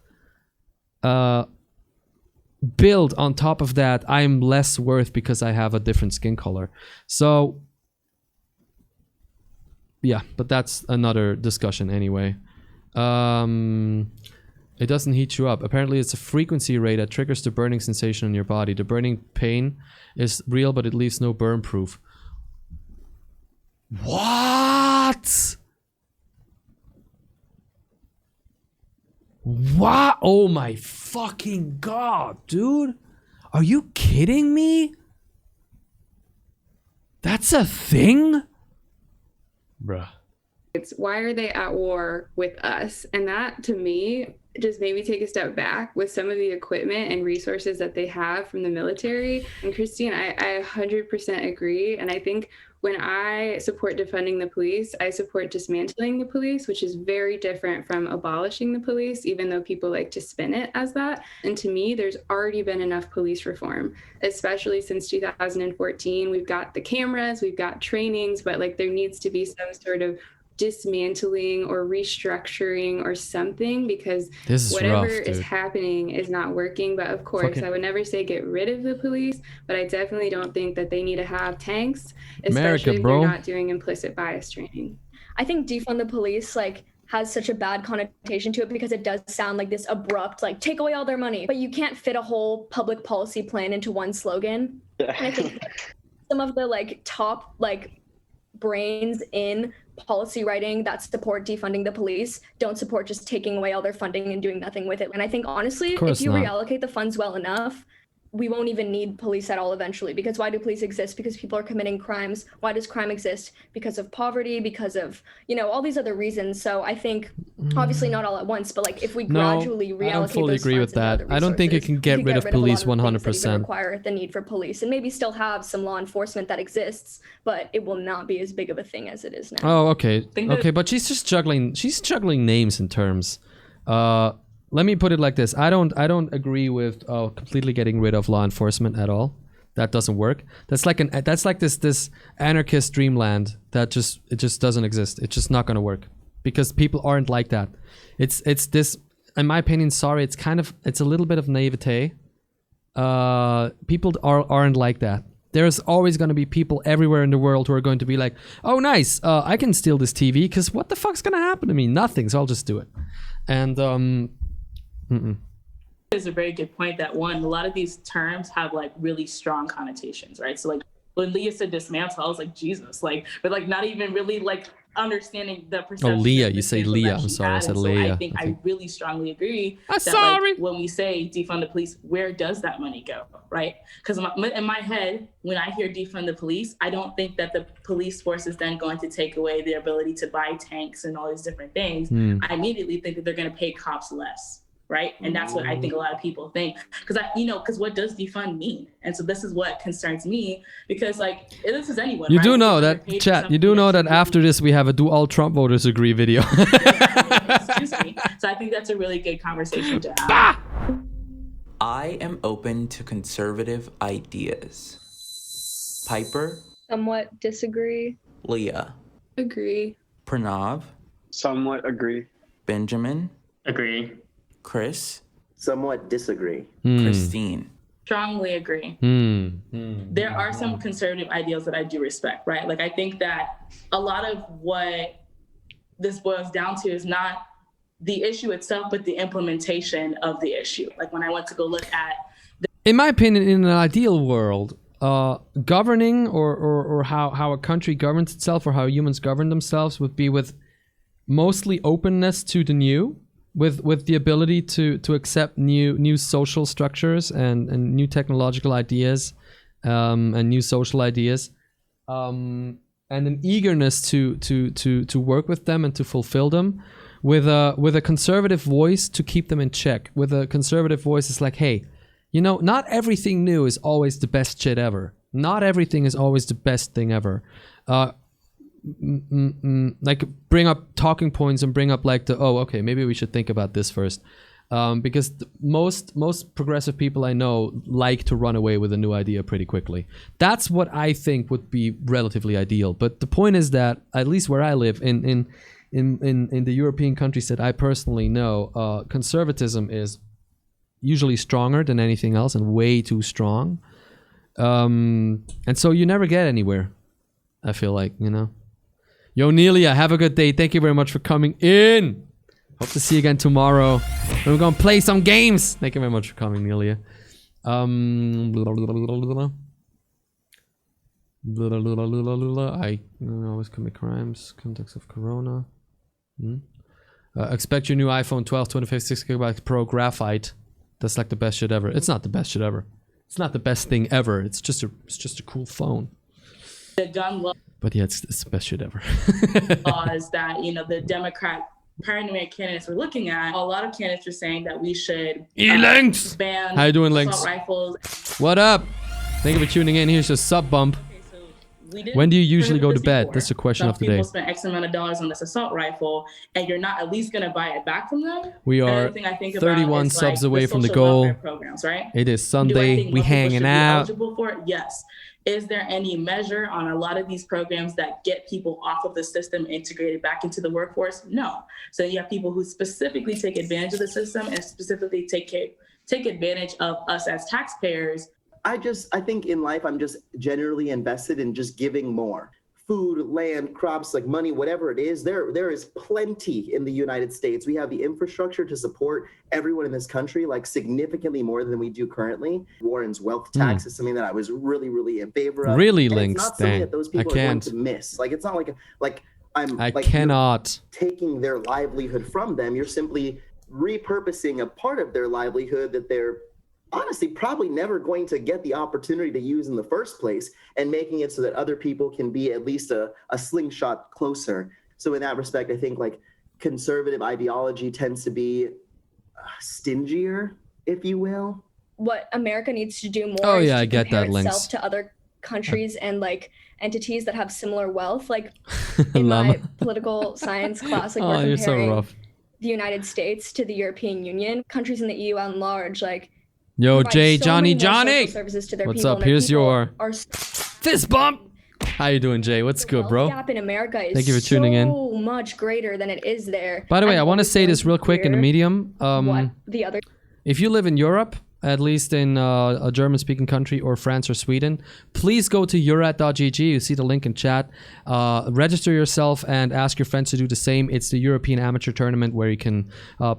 build on top of that. I'm less worth because I have a different skin color. So yeah, but that's another discussion anyway. It doesn't heat you up. Apparently it's a frequency ray that triggers the burning sensation in your body. The burning pain is real, but it leaves no burn proof. What? What? Oh my fucking god, dude. Are you kidding me? That's a thing? Bruh. It's why are they at war with us? And that, to me, just made me take a step back with some of the equipment and resources that they have from the military. And Christine, I 100% agree. And I think when I support defunding the police, I support dismantling the police, which is very different from abolishing the police, even though people like to spin it as that. And to me, there's already been enough police reform, especially since 2014. We've got the cameras, we've got trainings, but like there needs to be some sort of dismantling or restructuring or something, because whatever is happening is not working. But of course, I would never say get rid of the police, but I definitely don't think that they need to have tanks, especially if they're not doing implicit bias training. I think defund the police like has such a bad connotation to it because it does sound like this abrupt, like take away all their money, but you can't fit a whole public policy plan into one slogan. And I think some of the like top like brains in policy writing that support defunding the police don't support just taking away all their funding and doing nothing with it. And I think honestly, if you reallocate the funds well enough, we won't even need police at all eventually. Because why do police exist? Because people are committing crimes. Why does crime exist? Because of poverty, because of, you know, all these other reasons. So I think obviously not all at once, but like if we gradually reallocate, I don't fully agree with that. I don't think you can get rid of police 100%. Require the need for police and maybe still have some law enforcement that exists, but it will not be as big of a thing as it is now. Oh, okay. Okay, but she's just juggling names and terms. Let me put it like this. I don't agree with completely getting rid of law enforcement at all. That doesn't work. That's like this anarchist dreamland that just doesn't exist. It's just not going to work because people aren't like that. It's this, in my opinion, sorry, it's a little bit of naivete. People aren't like that. There's always going to be people everywhere in the world who are going to be like, oh, nice, I can steal this TV because what the fuck's going to happen to me? Nothing, so I'll just do it. And It's a very good point that a lot of these terms have like really strong connotations, right? So like when Leah said dismantle, I was like, Jesus, like, but like not even really like understanding the perception. Leah, of you say potential Leah. that I'm she sorry, I had. said And so Leah. I think I really strongly agree I'm that sorry. like, when we say defund the police, where does that money go, right? Because in my head, when I hear defund the police, I don't think that the police force is then going to take away their ability to buy tanks and all these different things. I immediately think that they're going to pay cops less. Right. And that's what I think a lot of people think, because what does defund mean? And so this is what concerns me, because like this is anyone. You right? do know that, chat, you do know that after this we have a do all Trump voters agree video. Excuse me. So I think that's a really good conversation to have. I am open to conservative ideas. Piper? Somewhat disagree. Leah? Agree. Pranav? Somewhat agree. Benjamin? Agree. Chris? Somewhat disagree. Christine? Strongly agree. There are some conservative ideals that I do respect, right? Like I think that a lot of what this boils down to is not the issue itself, but the implementation of the issue. Like when I went to go look at In my opinion, in an ideal world, governing or how a country governs itself or how humans govern themselves would be with mostly openness to the new, with the ability to accept new social structures and new technological ideas and new social ideas, and an eagerness to work with them and to fulfill them, with a conservative voice to keep them in check. With a conservative voice, it's like, hey, you know, not everything new is always the best shit ever. Not everything is always the best thing ever. Like bring up talking points and bring up like okay, maybe we should think about this first, because most progressive people I know like to run away with a new idea pretty quickly. That's what I think would be relatively ideal. But the point is that at least where I live in the European countries that I personally know, conservatism is usually stronger than anything else and way too strong, and so you never get anywhere, I feel like, you know. Yo, Nelia, have a good day. Thank you very much for coming in. Hope to see you again tomorrow. We're gonna play some games. Thank you very much for coming, Nelia. I always commit crimes. Context of Corona. Expect your new iPhone 12, 25, 6GB Pro Graphite. That's like the best shit ever. It's not the best shit ever. It's not the best thing ever. It's just a cool phone. the gun law But yeah, it's the best shit ever. laws that, you know, the Democrat primary candidates were looking at. A lot of candidates were saying that we should Lynx! ban How you doing, assault Lynx? rifles. What up? Thank you for tuning in. Here's your sub bump. When do you usually go to bed? That's the question of the day. People spend X amount of dollars on this assault rifle, and you're not at least going to buy it back from them. We are Another thing I think 31 about is, subs like, away from the social goal. welfare programs, right? It is Do I Sunday. think We more people hanging should be out. eligible for it? Yes. Is there any measure on a lot of these programs that get people off of the system integrated back into the workforce? No. So you have people who specifically take advantage of the system and specifically take advantage of us as taxpayers. I think in life, I'm just generally invested in just giving more. Food, land, crops, like money, whatever it is, there is plenty in the United States. We have the infrastructure to support everyone in this country, like significantly more than we do currently. Warren's wealth tax is something that I was really, really in favor of. Really, and Lynx, it's not something dang. that those I people are going can't. to miss. Like, it's not like I'm I like cannot. you're taking their livelihood from them. You're simply repurposing a part of their livelihood that they're honestly probably never going to get the opportunity to use in the first place, and making it so that other people can be at least a slingshot closer. So in that respect, I think like conservative ideology tends to be stingier, if you will. What America needs to do more Oh, is yeah, to I get compare that, Lynx. itself to other countries and like entities that have similar wealth. Like in Llama. my political science class, like Oh, we're you're so comparing rough. the United States to the European Union. Countries in the EU at large, like Yo, provide Jay, so Johnny, many more social Johnny. services to their What's people, up? and their Here's people your are fist bump. How you doing, Jay? What's good, bro? gap in America is Thank you for tuning in. so much greater than it is there. By the way, I'm I want to always say going this real quick in the hear medium. what the other If you live in Europe, at least in a German-speaking country or France or Sweden, please go to eurat.gg. You see the link in chat. Register yourself and ask your friends to do the same. It's the European Amateur Tournament where you can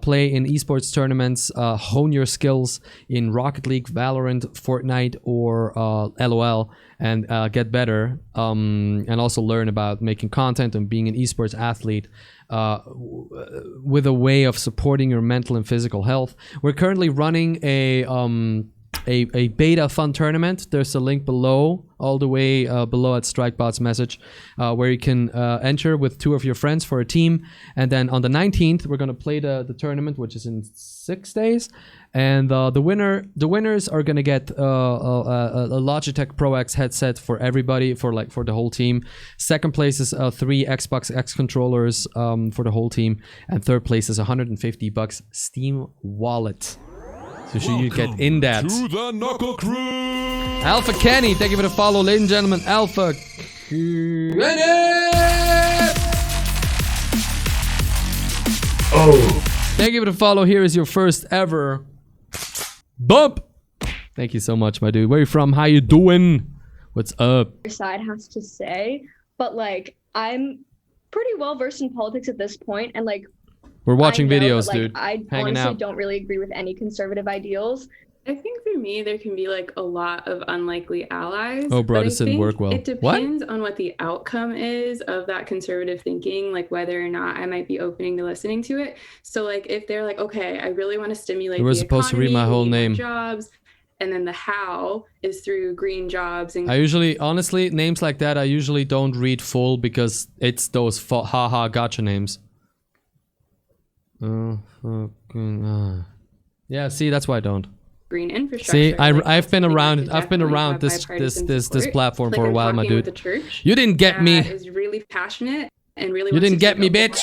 play in esports tournaments, hone your skills in Rocket League, Valorant, Fortnite, or LOL, and get better, and also learn about making content and being an esports athlete with a way of supporting your mental and physical health. We're currently running a beta fun tournament. There's a link below, all the way below at Strikebot's message, where you can enter with 2 of your friends for a team. And then on the 19th, we're gonna play the tournament, which is in 6 days. And the winners are gonna get a Logitech Pro X headset for everybody, for the whole team. Second place is 3 Xbox X controllers for the whole team, and third place is $150 Steam wallet. So should you get in that? To the Knuckle Crew! Alpha Kenny, thank you for the follow, ladies and gentlemen. Alpha Kenny! Oh! Thank you for the follow. Here is your first ever bump. Thank you so much, my dude. Where you from? How you doing? What's up? Your side has to say, but like I'm pretty well versed in politics at this point, and like we're watching I know videos, that, like, dude. I Hanging honestly out. don't really agree with any conservative ideals. I think for me, there can be like a lot of unlikely allies. Oh, bro, but this I didn't think work well. It depends on what the outcome is of that conservative thinking, like whether or not I might be opening to listening to it. So, like, if they're like, okay, I really want to stimulate. You were the supposed to read my economy, whole we need more name. Jobs, and then the how is through green jobs and. I usually, honestly, names like that, I usually don't read full because it's those haha gotcha names. Yeah, see, that's why I don't. Green infrastructure. See, like, I've been around. to I've been definitely around have this bipartisan support. platform Like, for a I'm while, my talking with dude. the church You didn't get me. that is really passionate and really. You wants didn't to get me, take over. bitch.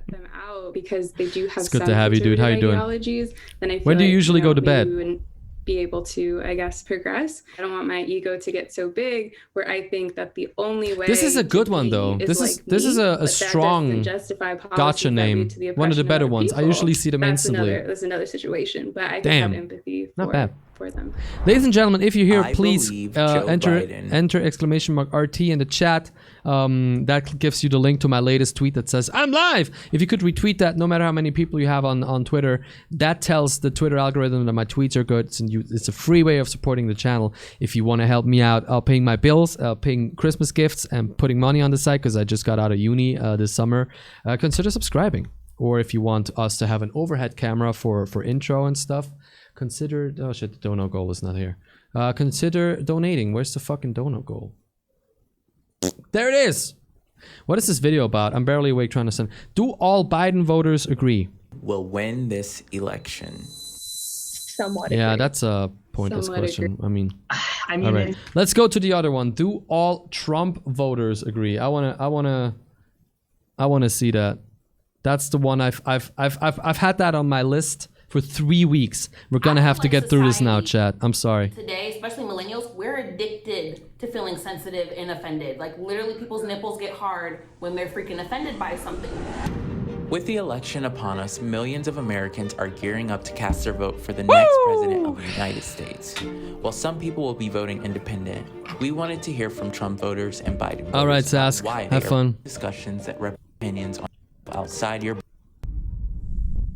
Them out because they do have It's good some to have you, dude. How you doing? ideologies, then I feel When do you like, usually go to maybe bed? we wouldn't be able to, I guess, progress. I don't want my ego to get so big where I think that the only way This is a to good one be though. is This like is this me, is but a that doesn't strong justify policies gotcha that name. lead to the One of the oppression better other ones. I people. usually see them That's instantly. That's another situation, but I can Damn. have empathy Not for, bad. for them. Ladies and gentlemen, if you're here, I please believe Joe enter Biden. exclamation mark RT in the chat. That gives you the link to my latest tweet that says I'm live. If you could retweet that, no matter how many people you have on Twitter, that tells the Twitter algorithm that my tweets are good. It's a free way of supporting the channel. If you want to help me out, paying my bills, paying Christmas gifts, and putting money on the site because I just got out of uni this summer, consider subscribing. Or if you want us to have an overhead camera for intro and stuff, consider. Oh shit, the dono goal is not here. Consider donating. Where's the fucking dono goal? There it is. What is this video about? I'm barely awake trying to send. Do all Biden voters agree? Will win this election. Somewhat. Yeah, agree. that's a pointless Somewhat question. I mean, I mean, all right. Let's go to the other one. Do all Trump voters agree? I wanna see that. That's the one I've had that on my list for 3 weeks. We're gonna have to get through this now, chat. I'm sorry. Today, especially millennials, we're addicted to feeling sensitive and offended. Like literally people's nipples get hard when they're freaking offended by something. With the election upon us, millions of Americans are gearing up to cast their vote for the next president of the United States. While some people will be voting independent, we wanted to hear from Trump voters and Biden voters. All right, Sask. Why Have they are fun. discussions that represent opinions on outside your.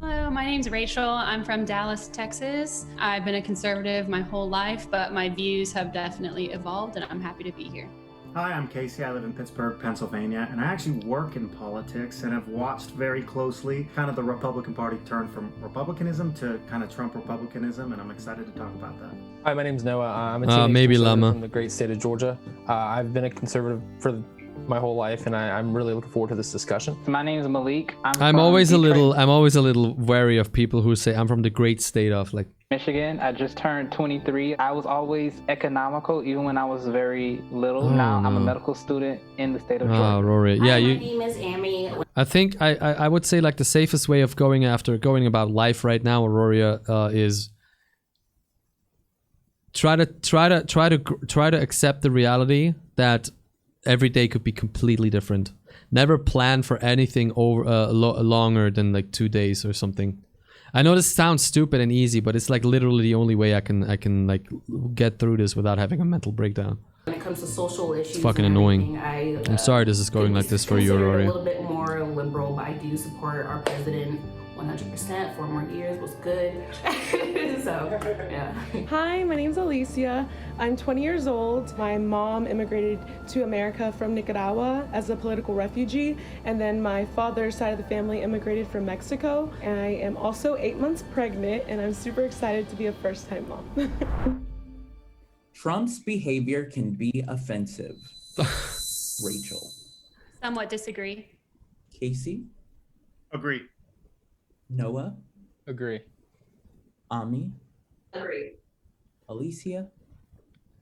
Hello, my name's Rachel. I'm from Dallas, Texas. I've been a conservative my whole life, but my views have definitely evolved, and I'm happy to be here. Hi, I'm Casey. I live in Pittsburgh, Pennsylvania, and I actually work in politics and have watched very closely kind of the Republican Party turn from Republicanism to kind of Trump Republicanism, and I'm excited to talk about that. Hi, my name's Noah. I'm a teenage maybe conservative llama. from the great state of Georgia. I've been a conservative for my whole life, and I'm really looking forward to this discussion. My name is Malik. I'm always a little wary of people who say I'm from the great state of like. Michigan. I just turned 23. I was always economical, even when I was very little. Oh, now I'm a no. medical student in the state of Oh, Georgia. Rory. Yeah, My you. name is Amy. I think I would say like the safest way of going about life right now, Aurora, is try to accept the reality that every day could be completely different. Never plan for anything over longer than like 2 days or something. I know this sounds stupid and easy, but it's like literally the only way I can like get through this without having a mental breakdown. When it comes to social issues, It's fucking and annoying. everything, I'm sorry this is going like this for you, considered a Aurora. little bit more liberal, but I do support our president 100%. 4 more years was good. So, yeah. Hi, my name's Alicia. I'm 20 years old. My mom immigrated to America from Nicaragua as a political refugee, and then my father's side of the family immigrated from Mexico. And I am also 8 months pregnant, and I'm super excited to be a first-time mom. Trump's behavior can be offensive. Rachel. Somewhat disagree. Casey? Agree. Noah? Agree. Ami? Agree. Alicia?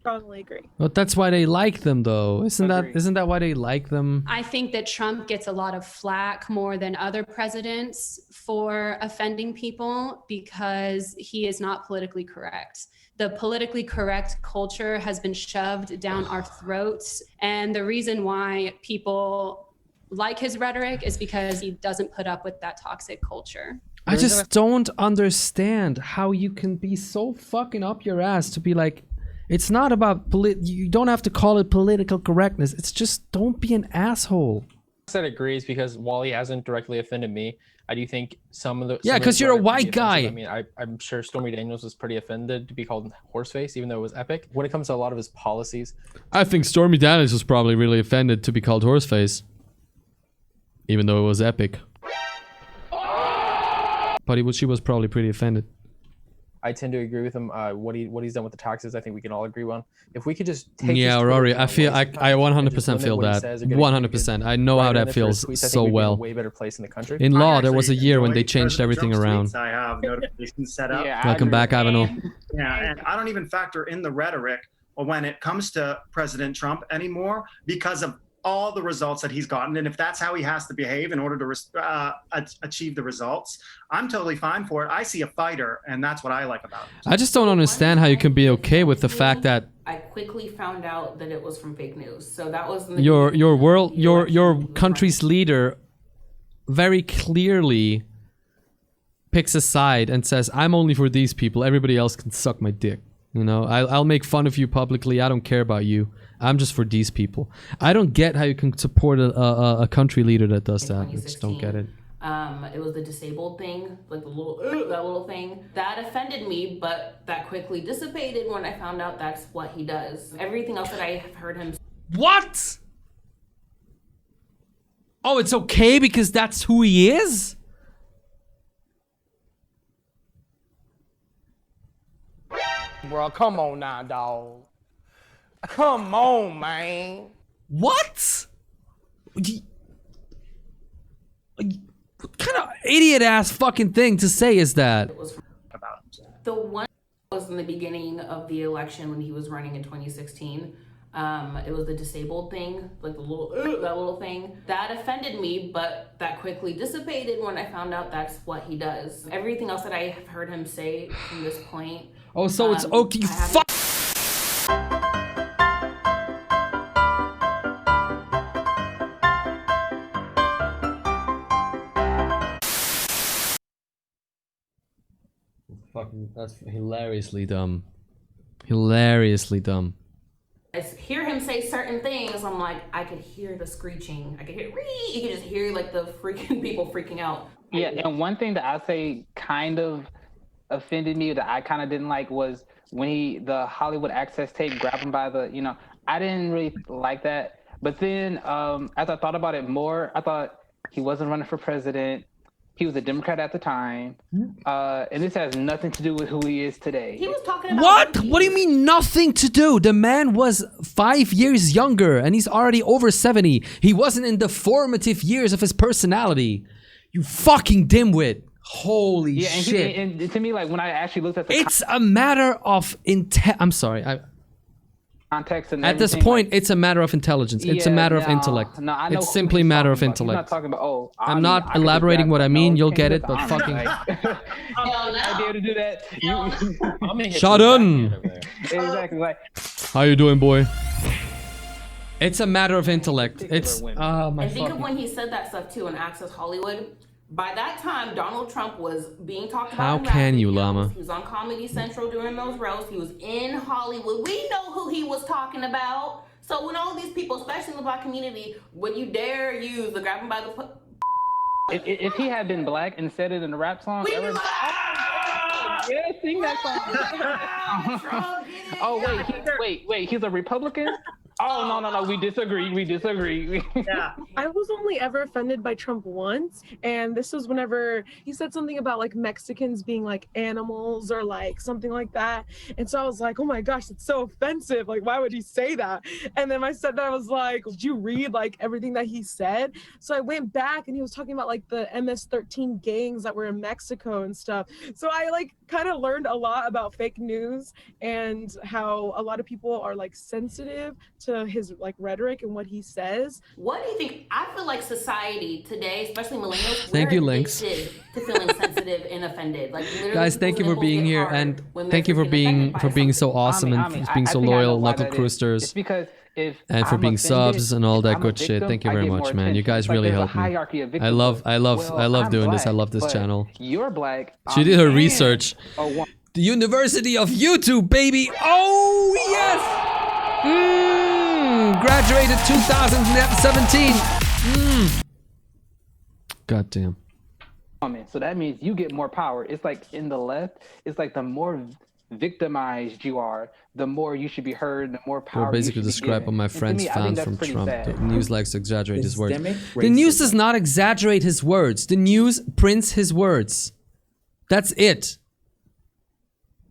Strongly agree. But that's why they like them, though. Isn't that why they like them? I think that Trump gets a lot of flack more than other presidents for offending people because he is not politically correct. The politically correct culture has been shoved down our throats. And the reason why people like his rhetoric is because he doesn't put up with that toxic culture. I just don't understand how you can be so fucking up your ass to be like, it's not about you don't have to call it political correctness. It's just don't be an asshole. I said agrees because while he hasn't directly offended me, I do think some of the because you're a white guy. I mean, I'm sure Stormy Daniels was pretty offended to be called horseface, even though it was epic. When it comes to a lot of his policies, I think Stormy Daniels was probably really offended to be called horseface, even though it was epic. But she was probably pretty offended. I tend to agree with him. What he's done with the taxes, I think we can all agree on. If we could just take Rory, I feel I 100% feel that. 100%. I know how that feels so well. A way better place in the country. In law, there was a year when they changed everything around. I have notifications set up. Welcome back, Ivanhoe. Yeah, and I don't even factor in the rhetoric when it comes to President Trump anymore because of all the results that he's gotten. And if that's how he has to behave in order to achieve the results, I'm totally fine for it. I see a fighter, and that's what I like about him. I just don't understand how you can be okay with the fact that I quickly found out that it was from fake news. So that was your country's leader very clearly picks a side and says, I'm only for these people, everybody else can suck my dick. You know, I'll make fun of you publicly, I don't care about you, I'm just for these people. I don't get how you can support a country leader that does that. I just don't get it. It was the disabled thing, like the little thing that offended me, but that quickly dissipated when I found out that's what he does. Everything else that I have heard him. What? Oh, it's okay because that's who he is? Bro, come on now, dog. Come on, man. What? What kind of idiot ass fucking thing to say is that? The one was in the beginning of the election when he was running in 2016. It was the disabled thing, like the little thing that offended me, but that quickly dissipated when I found out that's what he does. Everything else that I have heard him say from this point. Oh, so it's okay. You fuck. Fucking, that's hilariously dumb. Hilariously dumb. I hear him say certain things. I'm like, I could hear the screeching. I could hear, you could just hear like the freaking people freaking out. Yeah, and one thing that I say kind of offended me that I kind of didn't like was when the Hollywood access tape grabbed him by the, I didn't really like that. But then as I thought about it more, I thought he wasn't running for president. He was a Democrat at the time. And this has nothing to do with who he is today. He was talking about What? What do you mean nothing to do? The man was 5 years younger and he's already over 70. He wasn't in the formative years of his personality. You fucking dimwit. Holy shit. And to me, like when I actually looked at the it's a matter of intent. I'm sorry. Context and at this point, it's a matter of intelligence. It's a matter of intellect. No, I know it's simply a matter of intellect. He's not talking about, I'm not elaborating what I mean. You'll get it, but fucking. I'll be able to do that. Shut on. Exactly. Like. How you doing, boy? It's a matter of intellect. It's I think of when he said that stuff too on Access Hollywood. By that time, Donald Trump was being talked about. How in can rap you, videos. Llama? He was on Comedy Central during those roasts. He was in Hollywood. We know who he was talking about. So when all these people, especially in the Black community, when you dare use the grab him by the If he had been black and said it in a rap song, everybody, yeah, sing that song. Oh wait, he's a Republican? Oh no, we disagree. Yeah. I was only ever offended by Trump once, and this was whenever he said something about like Mexicans being like animals or like something like that. And so I was like, oh my gosh, it's so offensive. Like, why would he say that? And then my stepdad was like, did you read like everything that he said? So I went back and he was talking about like the MS-13 gangs that were in Mexico and stuff. So I like kind of learned a lot about fake news and how a lot of people are like sensitive to his like rhetoric and what he says. What do you think? I feel like society today, especially millennials, Thank you, Lynx. addicted to feeling sensitive and offended. Like literally, Guys, thank you for being here, and thank you for being so awesome and being so loyal, Knuckle Crewsters. It's because if and for I'm being offended, subs and all if that I'm a good shit. victim, Thank you I very get more much, man. You attention. guys It's like really there's a helped me. hierarchy of I victimhood. love Well, doing I'm this. I black, love this but channel. You're black. She did her and research. a woman. The University of YouTube, baby. Oh yes. Graduated 2017. God damn. So that means you get more power. It's like in the left, it's like the more victimized you are, the more you should be heard, the more power We're basically you should be describe given. what my And to friends me, I found think from that's pretty Trump. sad. The news likes to exaggerate his words. Systemic The news racism. does not exaggerate his words. The news prints his words. That's it.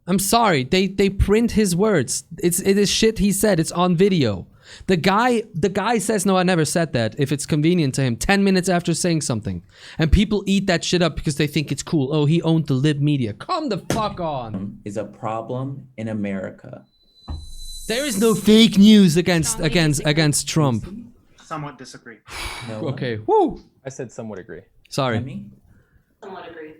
I'm sorry. They print his words. It is shit he said. It's on video. The guy says, no, I never said that, if it's convenient to him, 10 minutes after saying something. And people eat that shit up because they think it's cool. Oh, he owned the lib media. Come the fuck on. Is a problem in America. There is no fake news against Trump. Somewhat disagree. No. Okay. Woo. I said somewhat agree. Sorry. Somewhat agree.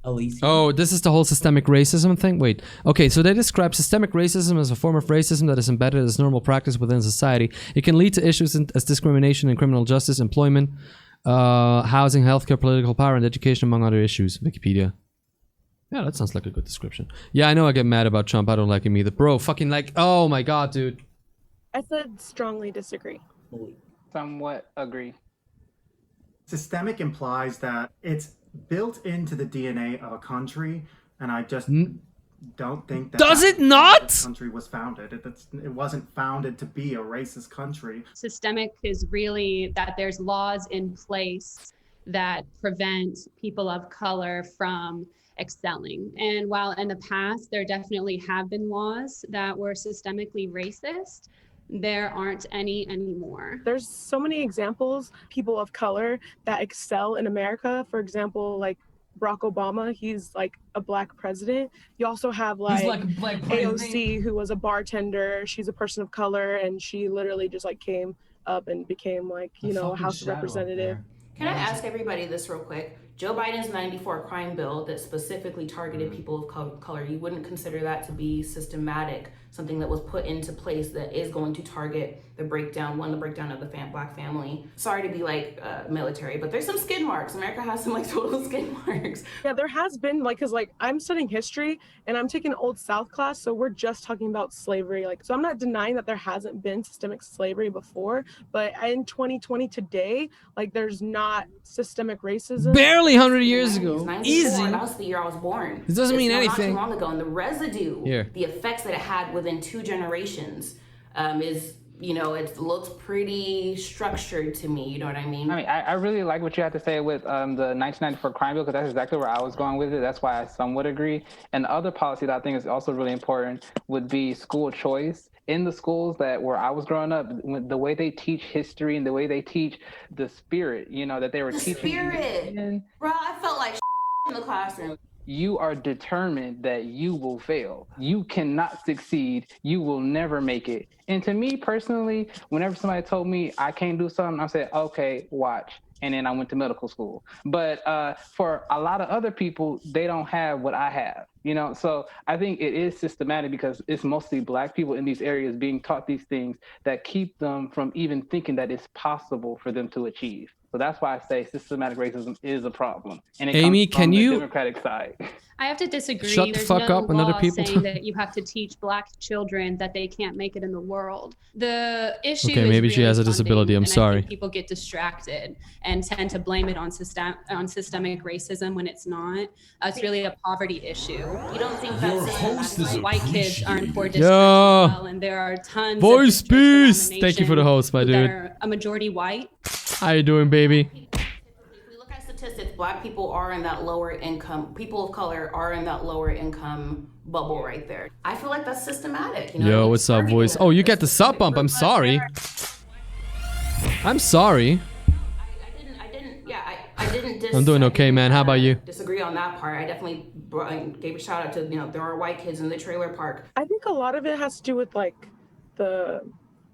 Alicia. Oh, this is the whole systemic racism thing? Wait. Okay, so they describe systemic racism as a form of racism that is embedded as normal practice within society. It can lead to issues as discrimination in criminal justice, employment, housing, healthcare, political power, and education, among other issues. Wikipedia. Yeah, that sounds like a good description. Yeah, I know I get mad about Trump. I don't like him either. Bro, fucking like, oh my god, dude. I said strongly disagree. Somewhat agree. Systemic implies that it's built into the DNA of a country, and I just don't think that Does it that's not? how this country was founded. It wasn't founded to be a racist country. Systemic is really that there's laws in place that prevent people of color from excelling. And while in the past there definitely have been laws that were systemically racist, there aren't any anymore. There's so many examples, people of color that excel in America. For example, like Barack Obama, he's like a black president. You also have like like a black president. AOC, who was a bartender. She's a person of color, and she literally just like came up and became like, you know, a House of Representative. Can I ask everybody this real quick? Joe Biden's 94 crime bill that specifically targeted people of color, you wouldn't consider that to be systematic, something that was put into place that is going to target the breakdown of the black family. Sorry to be like military, but there's some skid marks. America has some like total skid marks. Yeah, there has been like, cause like I'm studying history and I'm taking Old South class, so we're just talking about slavery. Like, so I'm not denying that there hasn't been systemic slavery before, but in 2020 today, like there's not systemic racism. Barely 100 years ago. 94, Easy. That was the year I was born. It doesn't mean Not anything. too long ago, and the residue, Here. the effects that it had within 2 generations, is, you know, it looks pretty structured to me. You know what I mean? I mean, I really like what you had to say with the 1994 crime bill, because that's exactly where I was going with it. That's why I somewhat agree. And the other policy that I think is also really important would be school choice. In the schools where I was growing up, the way they teach history and the way they teach the spirit, you know, that they were teaching. Spirit. Bro, I felt like in the classroom. You are determined that you will fail. You cannot succeed. You will never make it. And to me personally, whenever somebody told me I can't do something, I said, okay, watch. And then I went to medical school. But for a lot of other people, they don't have what I have, you know? So I think it is systematic because it's mostly black people in these areas being taught these things that keep them from even thinking that it's possible for them to achieve. So that's why I say systematic racism is a problem. And it Amy, comes from can the you Democratic side. I have to disagree. Shut the There's fuck no up and other law people saying talk. that you have to teach Black children that they can't make it in the world. The issue Okay, is maybe she really has a funding, disability. I'm and I sorry. think people get distracted and tend to blame it on systemic racism when it's not. It's really a poverty issue. You don't think Your that's host is White kids are in poor appreciated. districts Yo. as well, and there are tons Voice of districts around beast. the Thank you for the nation host, my that dude. are a majority white. How you doing, baby? If we look at statistics, Black people are in that lower income, people of color are in that lower income bubble right there. I feel like that's systematic. You know, Yo, what's up, voice? Oh, you get the sub bump. I'm sorry. I'm sorry. I didn't I'm doing okay, man. How about you? disagree on that part. I definitely gave a shout out to, you know, there are white kids in the trailer park. I think a lot of it has to do with like the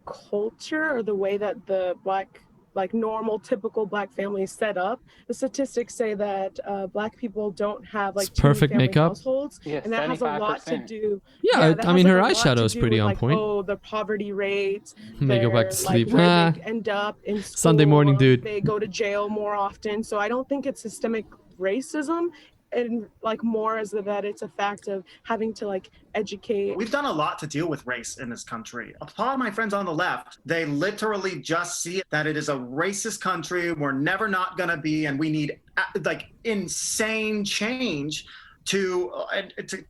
culture or the way that the Black, like normal, typical Black family is set up. The statistics say that Black people don't have like two perfect family makeup. households, Yeah, and that has a lot to 75%. do. Yeah, that I mean, has, her like, a lot eyeshadow to is do pretty with, on like, point. Oh, the poverty rates. May go back to their, sleep. Like, where Ah. they end up in school. Sunday morning, dude. They go to jail more often. So I don't think it's systemic racism, and like more as that it's a fact of having to like educate. We've done a lot to deal with race in this country. A lot of my friends on the left, they literally just see that it is a racist country. We're never not going to be, and we need like insane change to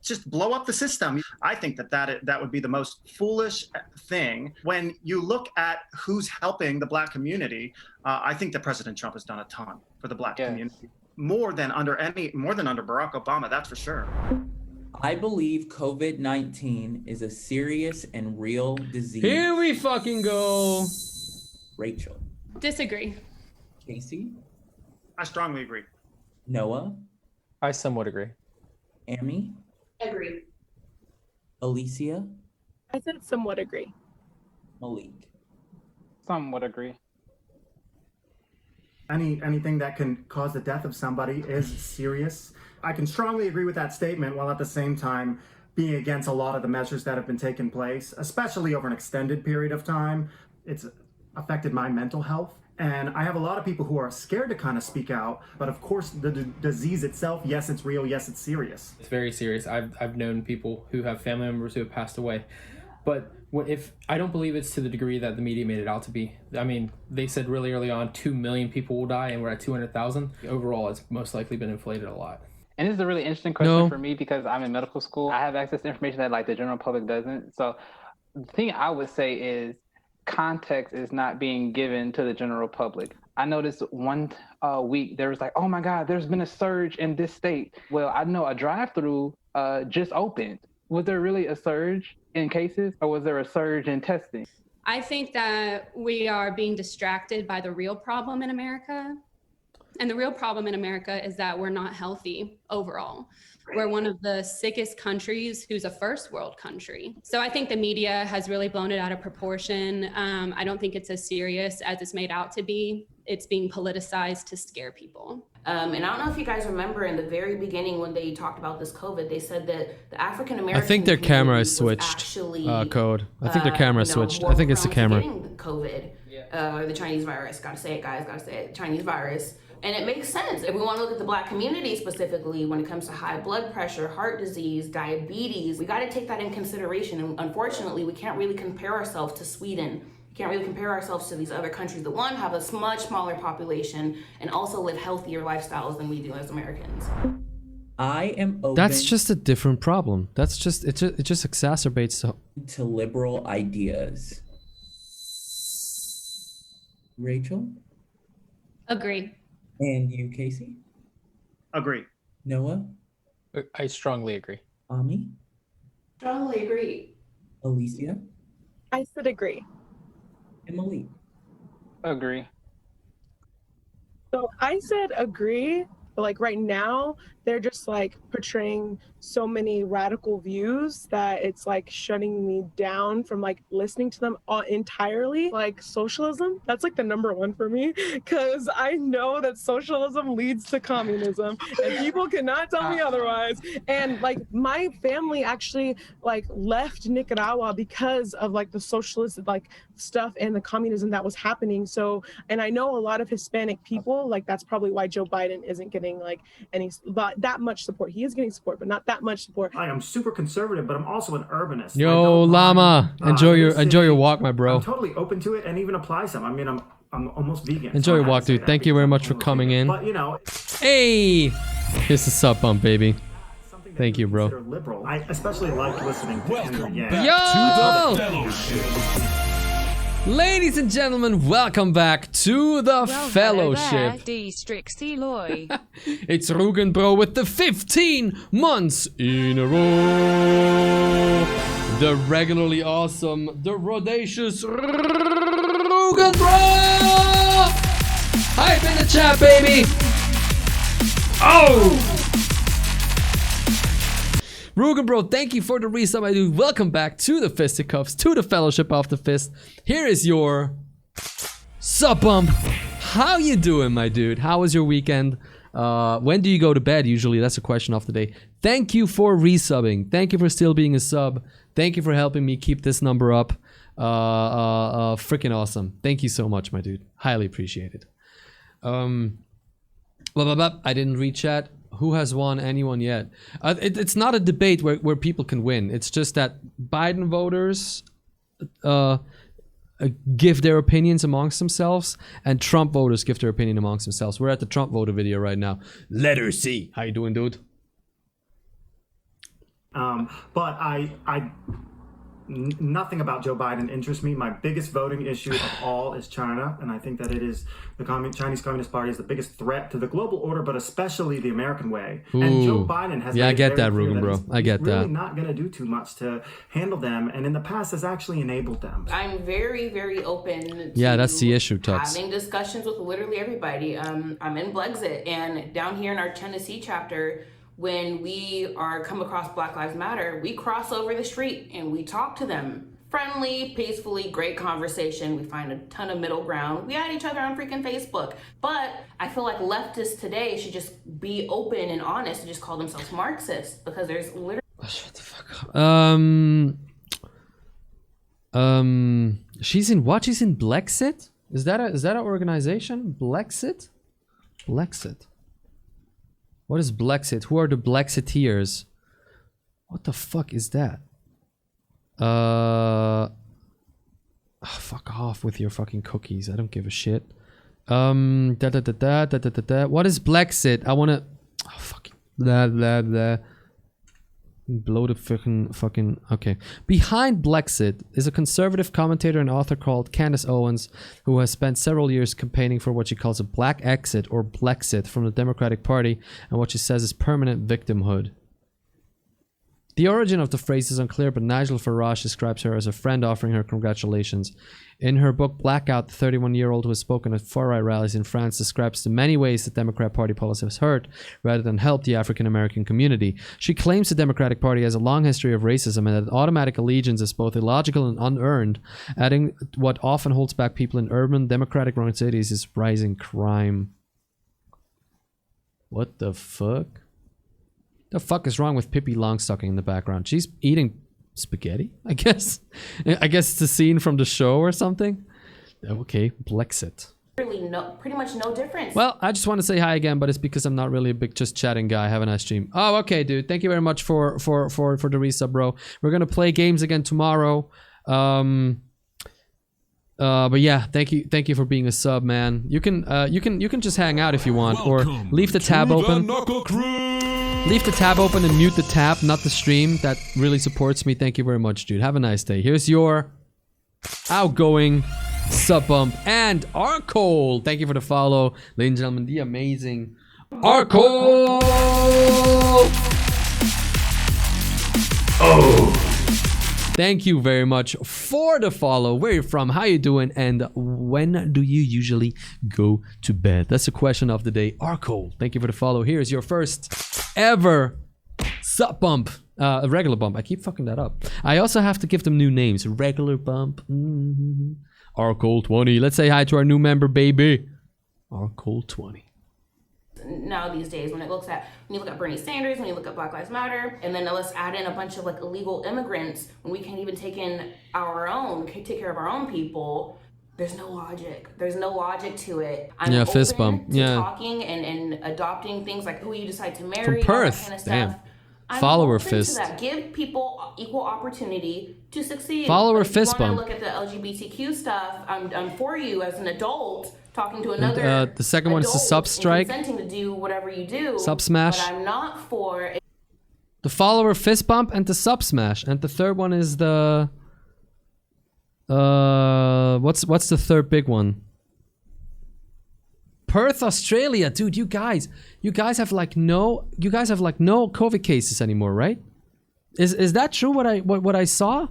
just blow up the system. I think that would be the most foolish thing. When you look at who's helping the Black community, I think that President Trump has done a ton for the Black community. More than under Barack Obama, that's for sure. I believe COVID-19 is a serious and real disease. Here we fucking go. Rachel. Disagree. Casey. I strongly agree. Noah. I somewhat agree. Amy. Agree. Alicia. I said somewhat agree. Malik. Somewhat agree. Anything that can cause the death of somebody is serious. I can strongly agree with that statement, while at the same time being against a lot of the measures that have been taking place, especially over an extended period of time. It's affected my mental health. And I have a lot of people who are scared to kind of speak out. But of course, the disease itself, yes, it's real. Yes, it's serious. It's very serious. I've known people who have family members who have passed away. But if I don't believe it's to the degree that the media made it out to be. I mean, they said really early on 2 million people will die, and we're at 200,000. Overall, it's most likely been inflated a lot. And this is a really interesting question for me because I'm in medical school. I have access to information that like the general public doesn't. So the thing I would say is context is not being given to the general public. I noticed one week there was like, oh my God, there's been a surge in this state. Well, I know a drive-through just opened. Was there really a surge in cases, or was there a surge in testing? I think that we are being distracted by the real problem in America. And the real problem in America is that we're not healthy overall. We're one of the sickest countries who's a first world country. So I think the media has really blown it out of proportion. I don't think it's as serious as it's made out to be. It's being politicized to scare people. And I don't know if you guys remember in the very beginning when they talked about this COVID, they said that the African American I think their camera is switched. Code. I think their camera is switched. I think it's the camera. COVID, or the Chinese virus. Gotta say it, guys. Gotta say it. Chinese virus. And it makes sense if we want to look at the Black community specifically when it comes to high blood pressure, heart disease, diabetes. We got to take that in consideration. And unfortunately, we can't really compare ourselves to Sweden. We can't really compare ourselves to these other countries that, one, have a much smaller population and also live healthier lifestyles than we do as Americans. I am open. That's just a different problem. That's just it just exacerbates to liberal ideas. Rachel? Agree. And you, Casey? Agree. Noah? I strongly agree. Ami? Strongly agree. Alicia? I said agree. And Malik? Agree. So I said agree, But like right now, they're just like portraying so many radical views that it's like shutting me down from like listening to them all entirely. Like socialism, that's like the number one for me, because I know that socialism leads to communism and people cannot tell me otherwise. And like my family actually like left Nicaragua because of like the socialist like stuff and the communism that was happening. So, and I know a lot of Hispanic people, like that's probably why Joe Biden isn't getting like any, but that much support. He is getting support, but not that much support. I'm super conservative, but I'm also an urbanist. Yo, Llama, enjoy your walk, my bro. I'm totally open to it and even apply some. I mean, I'm almost vegan. Enjoy your walk, dude. Thank you very much for coming in. But you know, hey, here's the sub bump, baby. Thank you, bro. Liberal. I especially like listening to Henry Yang. Yo! Ladies and gentlemen, welcome back to the Fellowship. It's Rugen Bro with the 15 months in a row. The regularly awesome, the rodacious Rugen Bro! Hype in the chat, baby! Oh! Rugen Bro, thank you for the resub, my dude. Welcome back to the Fisticuffs, to the Fellowship of the Fist. Here is your sub bump. How you doing, my dude? How was your weekend? When do you go to bed? Usually, that's a question of the day. Thank you for resubbing. Thank you for still being a sub. Thank you for helping me keep this number up. Freaking awesome. Thank you so much, my dude. Highly appreciated. I didn't read chat. Who has won? Anyone yet? It's not a debate where people can win. It's just that Biden voters give their opinions amongst themselves, and Trump voters give their opinion amongst themselves. We're at the Trump voter video right now. Letter C. How you doing, dude? But nothing about Joe Biden interests me. My biggest voting issue of all is China, and I think that it is the Chinese Communist Party is the biggest threat to the global order, but especially the American way. Ooh. And Joe Biden has I get that, Rugen Bro. I get that. He's really not going to do too much to handle them, and in the past has actually enabled them. I'm very, very open to that's the issue, Tux. having discussions with literally everybody. I'm in Blexit, and down here in our Tennessee chapter, when we come across Black Lives Matter, we cross over the street and we talk to them. Friendly, peacefully, great conversation. We find a ton of middle ground. We add each other on freaking Facebook. But I feel like leftists today should just be open and honest and just call themselves Marxists, because there's literally... Shut the fuck up. She's in what? She's in Blexit? Is that an organization? Blexit? Blexit. What is Blexit? Who are the Blexiteers? What the fuck is that? Fuck off with your fucking cookies. I don't give a shit. What is Blexit? I wanna... Oh, fucking... Blah, blah, blah. Blow the fucking... Okay. Behind Blexit is a conservative commentator and author called Candace Owens, who has spent several years campaigning for what she calls a black exit or Blexit from the Democratic Party, and what she says is permanent victimhood. The origin of the phrase is unclear, but Nigel Farage describes her as a friend offering her congratulations. In her book Blackout, the 31-year-old who has spoken at far-right rallies in France describes the many ways the Democrat Party policy has hurt rather than helped the African-American community. She claims the Democratic Party has a long history of racism and that automatic allegiance is both illogical and unearned, adding what often holds back people in urban, Democratic-run cities is rising crime. What the fuck? The fuck is wrong with Pippi Longstocking in the background? She's eating spaghetti, I guess. I guess it's a scene from the show or something. Okay, Blexit. pretty much no difference. Well, I just want to say hi again, but it's because I'm not really a big just chatting guy. Have a nice stream. Oh, okay, dude. Thank you very much for the resub, bro. We're gonna play games again tomorrow. But yeah, thank you for being a sub, man. You can just hang out if you want, or leave the tab open. Leave the tab open and mute the tab, not the stream. That really supports me. Thank you very much, dude. Have a nice day. Here's your outgoing sub bump and Arcole. Thank you for the follow, ladies and gentlemen. The amazing Arcole. Oh. Thank you very much for the follow. Where you from? How you doing? And when do you usually go to bed? That's the question of the day. Arco, thank you for the follow. Here's your first ever sub bump. A regular bump. I keep fucking that up. I also have to give them new names. Regular bump. Arco 20. Let's say hi to our new member, baby. Arco 20. Now these days, when you look at Bernie Sanders, when you look at Black Lives Matter, and then let's add in a bunch of like illegal immigrants when we can't even take care of our own people. There's no logic. There's no logic to it. I'm open fist bump. to talking and adopting things like who you decide to marry, From Perth. all that kind of Damn. stuff. I'm Follower open to fist. that. Give people equal opportunity to succeed. Follower But if fist you want bump. to look at the LGBTQ stuff, I'm for you as an adult talking to another. The second one is the sub strike. Consenting to do whatever you do. Sub smash. But I'm not for. The follower fist bump and the sub smash. And the third one is the what's the third big one? Perth, Australia. Dude, you guys have like no COVID cases anymore, right? Is that true what I saw?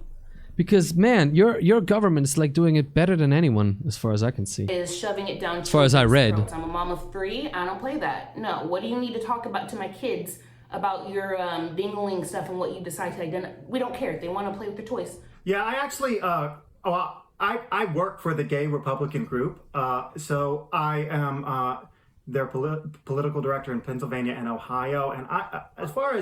Because man, your government is like doing it better than anyone as far as I can see. Is shoving it down. As far as I read. Throats. I'm a mom of 3. I don't play that. No. What do you need to talk about to my kids about your dingling stuff and what you decide to identify? We don't care. If they want to play with their toys. Yeah, I actually, I work for the gay Republican group, so I am their political director in Pennsylvania and Ohio. And as far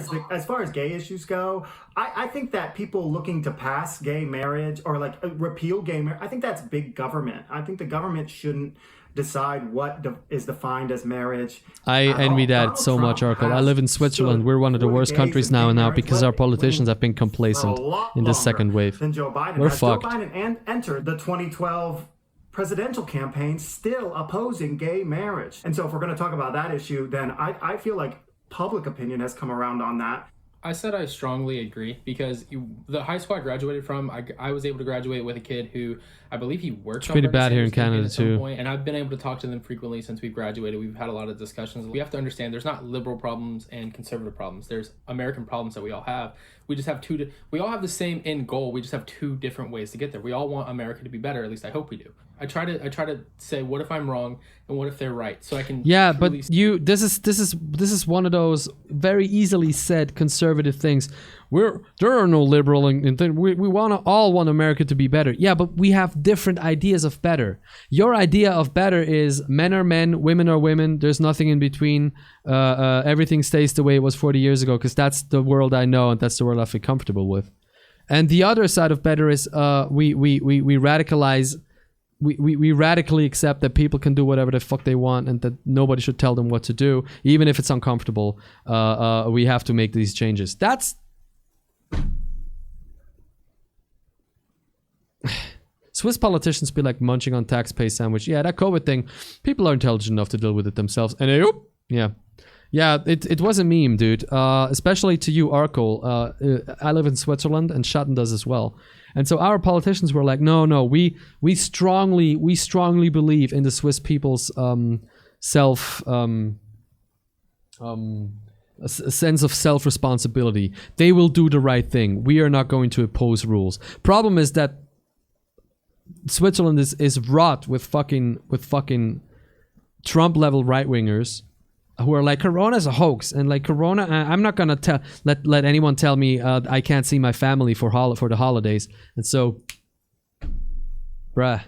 as gay issues go, I think that people looking to pass gay marriage or like repeal gay marriage, I think that's big government. I think the government shouldn't decide what is defined as marriage. I envy that so much, Arkle. I live in Switzerland. We're one of the worst countries now because our politicians have been complacent in this second wave. Than Joe Biden. We're fucked. Joe Biden entered the 2012 presidential campaign still opposing gay marriage. And so if we're going to talk about that issue, then I feel like public opinion has come around on that. I said I strongly agree because the high school I graduated from, I was able to graduate with a kid who I believe he works. It's pretty bad here in Canada too. And I've been able to talk to them frequently since we've graduated. We've had a lot of discussions. We have to understand there's not liberal problems and conservative problems. There's American problems that we all have. We just have we all have the same end goal. We just have 2 different ways to get there. We all want America to be better. At least I hope we do. I try to say what if I'm wrong and what if they're right, so I can. Yeah, but this is one of those very easily said conservative things. There are no liberal and we all want America to be better. Yeah, but we have different ideas of better. Your idea of better is men are men, women are women. There's nothing in between. Everything stays the way it was 40 years ago because that's the world I know and that's the world I feel comfortable with. And the other side of better is we radicalize. We radically accept that people can do whatever the fuck they want and that nobody should tell them what to do, even if it's uncomfortable. We have to make these changes. That's Swiss politicians be like munching on tax-pay sandwich. Yeah, that COVID thing, people are intelligent enough to deal with it themselves. And it was a meme, dude. Especially to you, Arkle. I live in Switzerland, and Schatten does as well. And so our politicians were like, no, we strongly believe in the Swiss people's a sense of self-responsibility. They will do the right thing. We are not going to impose rules. Problem is that Switzerland is wrought with fucking Trump-level right-wingers who are like, Corona's a hoax, and like Corona, I'm not gonna let anyone tell me I can't see my family for the holidays. And so, bruh,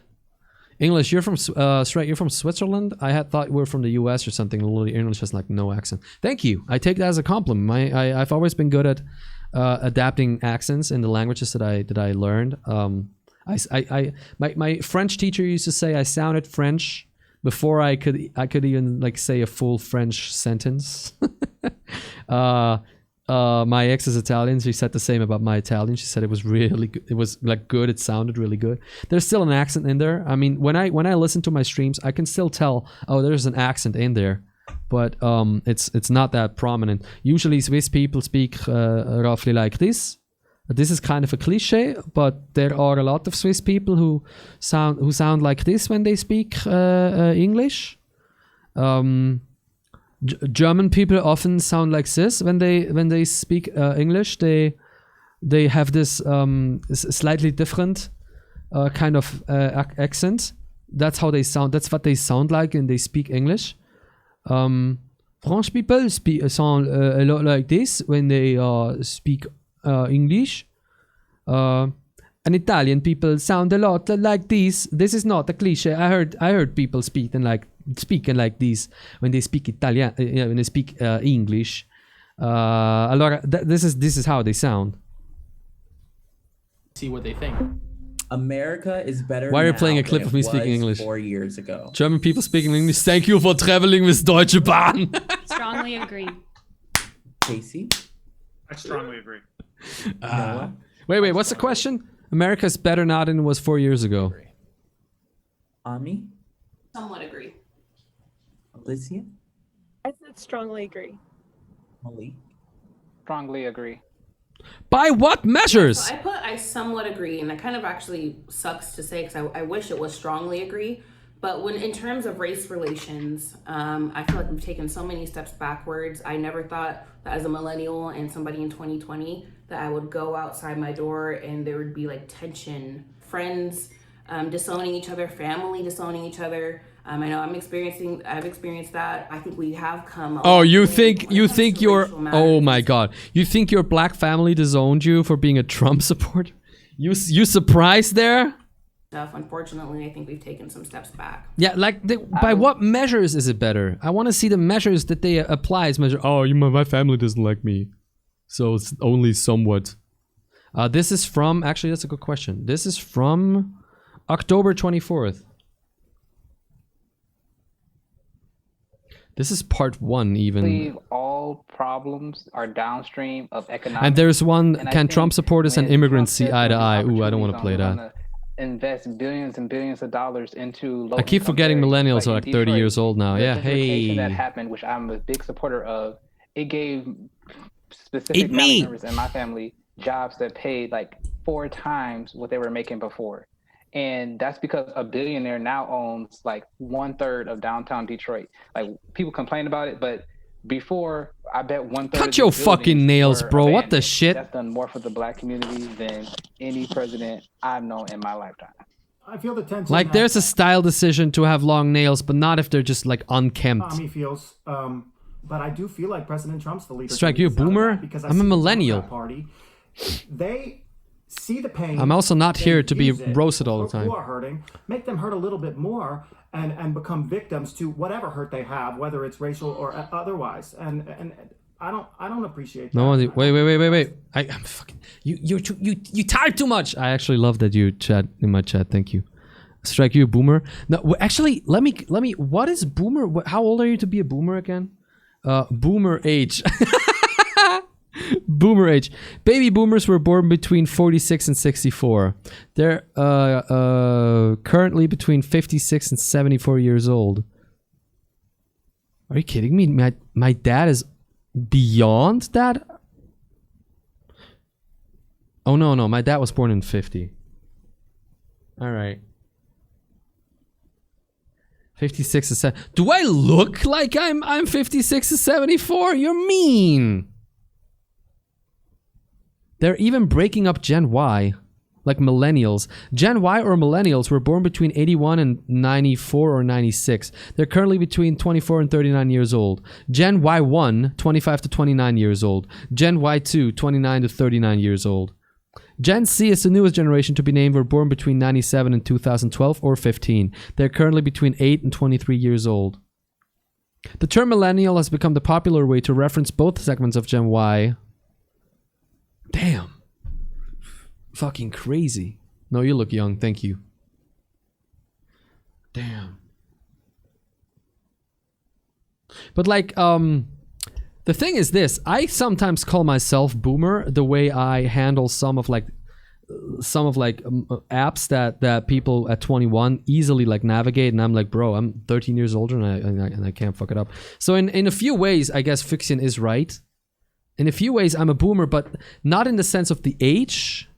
English, you're from you're from Switzerland. I had thought we were from the U.S. or something. Literally, English has like no accent. Thank you. I take that as a compliment. I've always been good at adapting accents in the languages that I learned. My French teacher used to say I sounded French before I could even like say a full French sentence. My ex is Italian. She said the same about my Italian. She said it was really good. It was like good. It sounded really good. There's still an accent in there. I mean, when I listen to my streams, I can still tell, oh, there's an accent in there, but it's not that prominent. Usually Swiss people speak roughly like this. This is kind of a cliche, but there are a lot of Swiss people who sound like this when they speak English. German people often sound like this when they speak English. They they have this slightly different kind of accent. That's how they sound. That's what they sound like, and they speak English. French people sound a lot like this when they speak English. And Italian people sound a lot like this. This is not a cliche. I heard people speaking like this when they speak Italian. When they speak English. A lot of, this is how they sound. See what they think. America is better. Why are you now playing a than clip it of me speaking was English? 4 years ago. German people speaking English. Thank you for traveling with Deutsche Bahn. Strongly agree. Casey? I strongly agree. Wait. What's the question? America's better now than it was 4 years ago. Ami? Somewhat agree. Alicia? I said strongly agree. Malik? Strongly agree. By what measures? So I somewhat agree, and that kind of actually sucks to say because I wish it was strongly agree. But when in terms of race relations, I feel like we've taken so many steps backwards. I never thought that as a millennial and somebody in 2020 that I would go outside my door and there would be like tension, friends disowning each other, family disowning each other. I know I've experienced that. I think we have come. Oh, you think you're? Oh my God! You think your black family disowned you for being a Trump supporter? You surprised there? Unfortunately, I think we've taken some steps back. Yeah, like by what measures is it better? I want to see the measures that they apply as measure. Oh, my family doesn't like me, so it's only somewhat. This is from actually that's a good question. This is from October 24th. This is part 1 even. I believe all problems are downstream of economics. And there's one, and can Trump supporters and immigrants see eye to eye? Ooh, I don't want to play that. Invest billions and billions of dollars into low I keep forgetting millennials are like 30 Detroit, years old now. the Yeah, gentrification that hey. happened, which I'm a big supporter of, it gave specific family members in my family jobs that paid like 4 times what they were making before. And that's because a billionaire now owns like 1/3 of downtown Detroit. Like people complain about it, but before I bet 1/3. Cut your fucking nails, bro. What the shit? That's done more for the black community than any president I've known in my lifetime. I feel the tension. Like there's a style decision to have long nails, but not if they're just like unkempt. Tommy feels, but I do feel like President Trump's the leader. Strike, you a boomer? Because I'm a millennial. Party. They see the pain. I'm also not they here to be use it. roasted all the time. Who are hurting, make them hurt a little bit more, and become victims to whatever hurt they have, whether it's racial or otherwise. And I don't appreciate that. No one. Wait. I'm fucking. You type too much. I actually love that you chat in my chat. Thank you. Strike, you a boomer? No, actually, let me. What is boomer? How old are you to be a boomer again? Boomer age. Boomer age. Baby boomers were born between 46 and 64. They're currently between 56 and 74 years old. Are you kidding me? My dad is beyond that? Oh no, my dad was born in 50. All right. 56 to 7. Do I look like I'm 56 to 74? You're mean. They're even breaking up Gen Y, like millennials. Gen Y or millennials were born between 81 and 94 or 96. They're currently between 24 and 39 years old. Gen Y1, 25 to 29 years old. Gen Y2, 29 to 39 years old. Gen Z is the newest generation to be named, were born between 97 and 2012 or 15. They're currently between 8 and 23 years old. The term millennial has become the popular way to reference both segments of Gen Y. Damn. Fucking crazy. No, you look young. Thank you. Damn. But like, the thing is this. I sometimes call myself boomer the way I handle some of apps that people at 21 easily like navigate, and I'm like, bro, I'm 13 years older and I can't fuck it up. So in a few ways, I guess Fixian is right. In a few ways, I'm a boomer, but not in the sense of the age,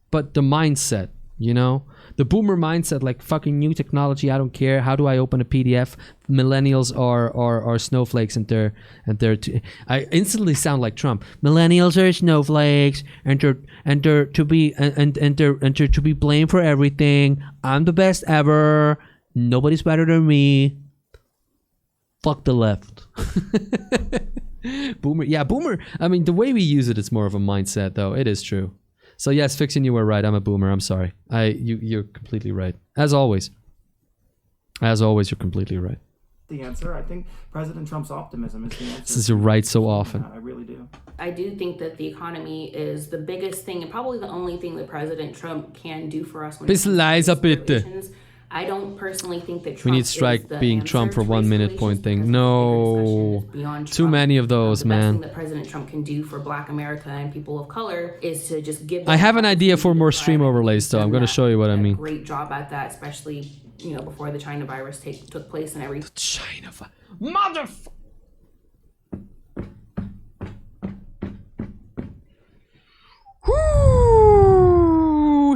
but the mindset, you know? The boomer mindset, like fucking new technology, I don't care. How do I open a PDF? Millennials are snowflakes, and they're I instantly sound like Trump. Millennials are snowflakes, and they're to be blamed for everything. I'm the best ever. Nobody's better than me. Fuck the left. Boomer, yeah, boomer. I mean, the way we use it, it's more of a mindset, though. It is true. So yes, Fixin', you were right. I'm a boomer. I'm sorry. You're completely right. As always. As always, you're completely right. The answer, I think President Trump's optimism is the answer. This is right so often. I really do. I do think that the economy is the biggest thing and probably the only thing that President Trump can do for us. When it comes to Bisschen leiser, bitte. relations. I don't personally think that Trump We need is strike the being answer Trump for to 1 race minute relations point thing. because No. beyond Too Trump. many of those, The best thing man. that President Trump can do for Black America and people of color is to just give them I have an idea for more stream overlays, though. I'm going to show you what I mean. great job at that, especially before the China virus took place and everything. China virus, motherfucker.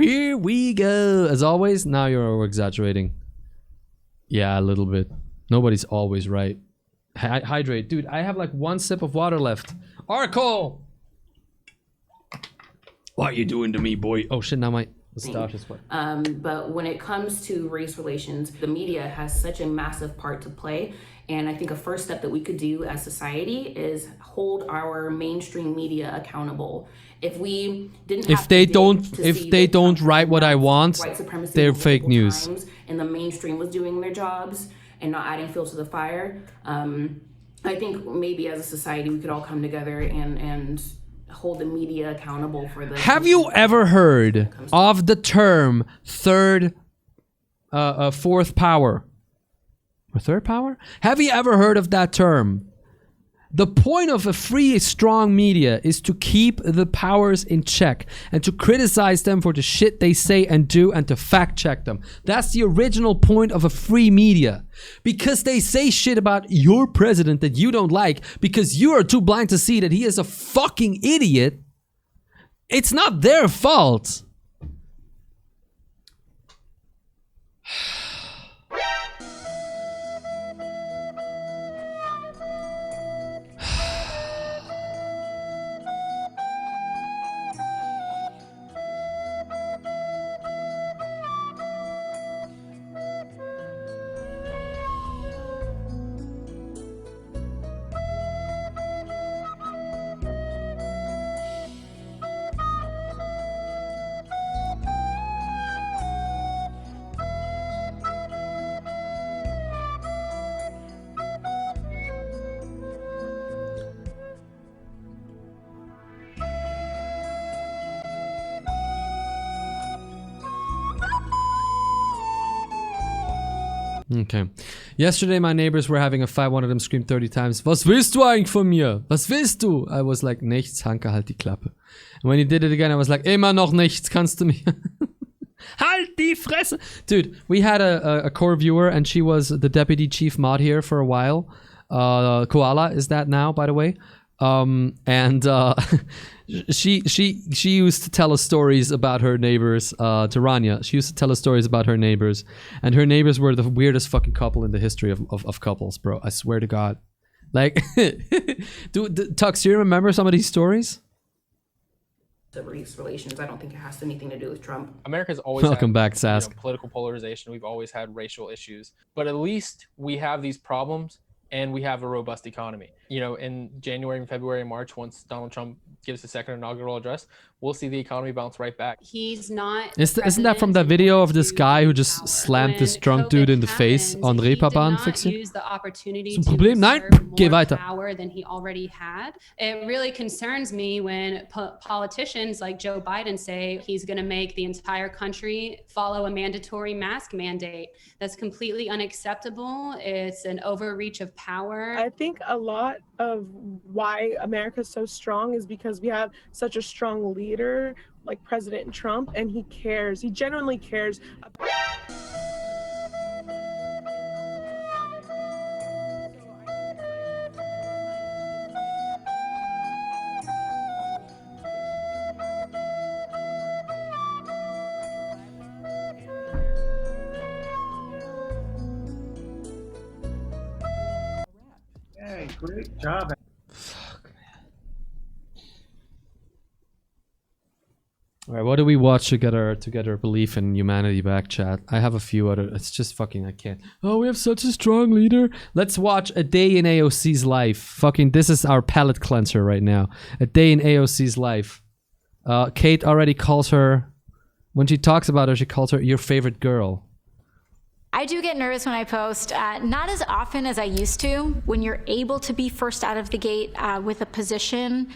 Here we go. As always, now you're over exaggerating. Yeah, a little bit. Nobody's always right. Hydrate, dude. I have like 1 sip of water left. Oracle. What are you doing to me, boy? Oh shit! Now my moustache is wet. But when it comes to race relations, the media has such a massive part to play. And I think a first step that we could do as society is hold our mainstream media accountable. If we didn't, If they don't write what I want, white supremacy they're fake news. times, and the mainstream was doing their jobs and not adding fuel to the fire, I think maybe as a society we could all come together and hold the media accountable for the. Have you ever heard of the term fourth power? Or third power? Have you ever heard of that term? The point of a free, strong media is to keep the powers in check and to criticize them for the shit they say and do and to fact check them. That's the original point of a free media. Because they say shit about your president that you don't like because you are too blind to see that he is a fucking idiot. It's not their fault. Okay. Yesterday, my neighbors were having a fight. One of them screamed 30 times, "Was willst du eigentlich von mir? Was willst du?" I was like, "Nichts, Hanke, halt die Klappe." And when he did it again, I was like, "Immer noch nichts, kannst du mir..." Halt die Fresse! Dude, we had a core viewer, and she was the deputy chief mod here for a while. Koala is that now, by the way. She used to tell us stories about her neighbors, Taranya. She used to tell us stories about her neighbors, and her neighbors were the weirdest fucking couple in the history of couples, bro. I swear to God. Like, Tux, do you remember some of these stories? To race relations, I don't think it has anything to do with Trump. America's always Welcome had, back, Sask. Political polarization. We've always had racial issues, but at least we have these problems and we have a robust economy. In January and February and March, once Donald Trump gives his second inaugural address, we'll see the economy bounce right back. He's not. Isn't that from that video of this guy who just slammed this drunk dude in the face on Reeperbahn? Use the opportunity Ist ein to Problem? Nein, geh more weiter. power than he already had. It really concerns me when politicians like Joe Biden say he's going to make the entire country follow a mandatory mask mandate. That's completely unacceptable. It's an overreach of power. I think a lot of why America is so strong is because we have such a strong leader like President Trump, and he cares. He genuinely cares. Great job. All right, what do we watch to get our belief in humanity back, chat? I have a few other. It's just fucking. I can't. Oh, we have such a strong leader. Let's watch A Day in AOC's Life. Fucking, this is our palate cleanser right now. A Day in AOC's Life. Kate already calls her, when she talks about her, she calls her your favorite girl. I do get nervous when I post, not as often as I used to. When you're able to be first out of the gate with a position,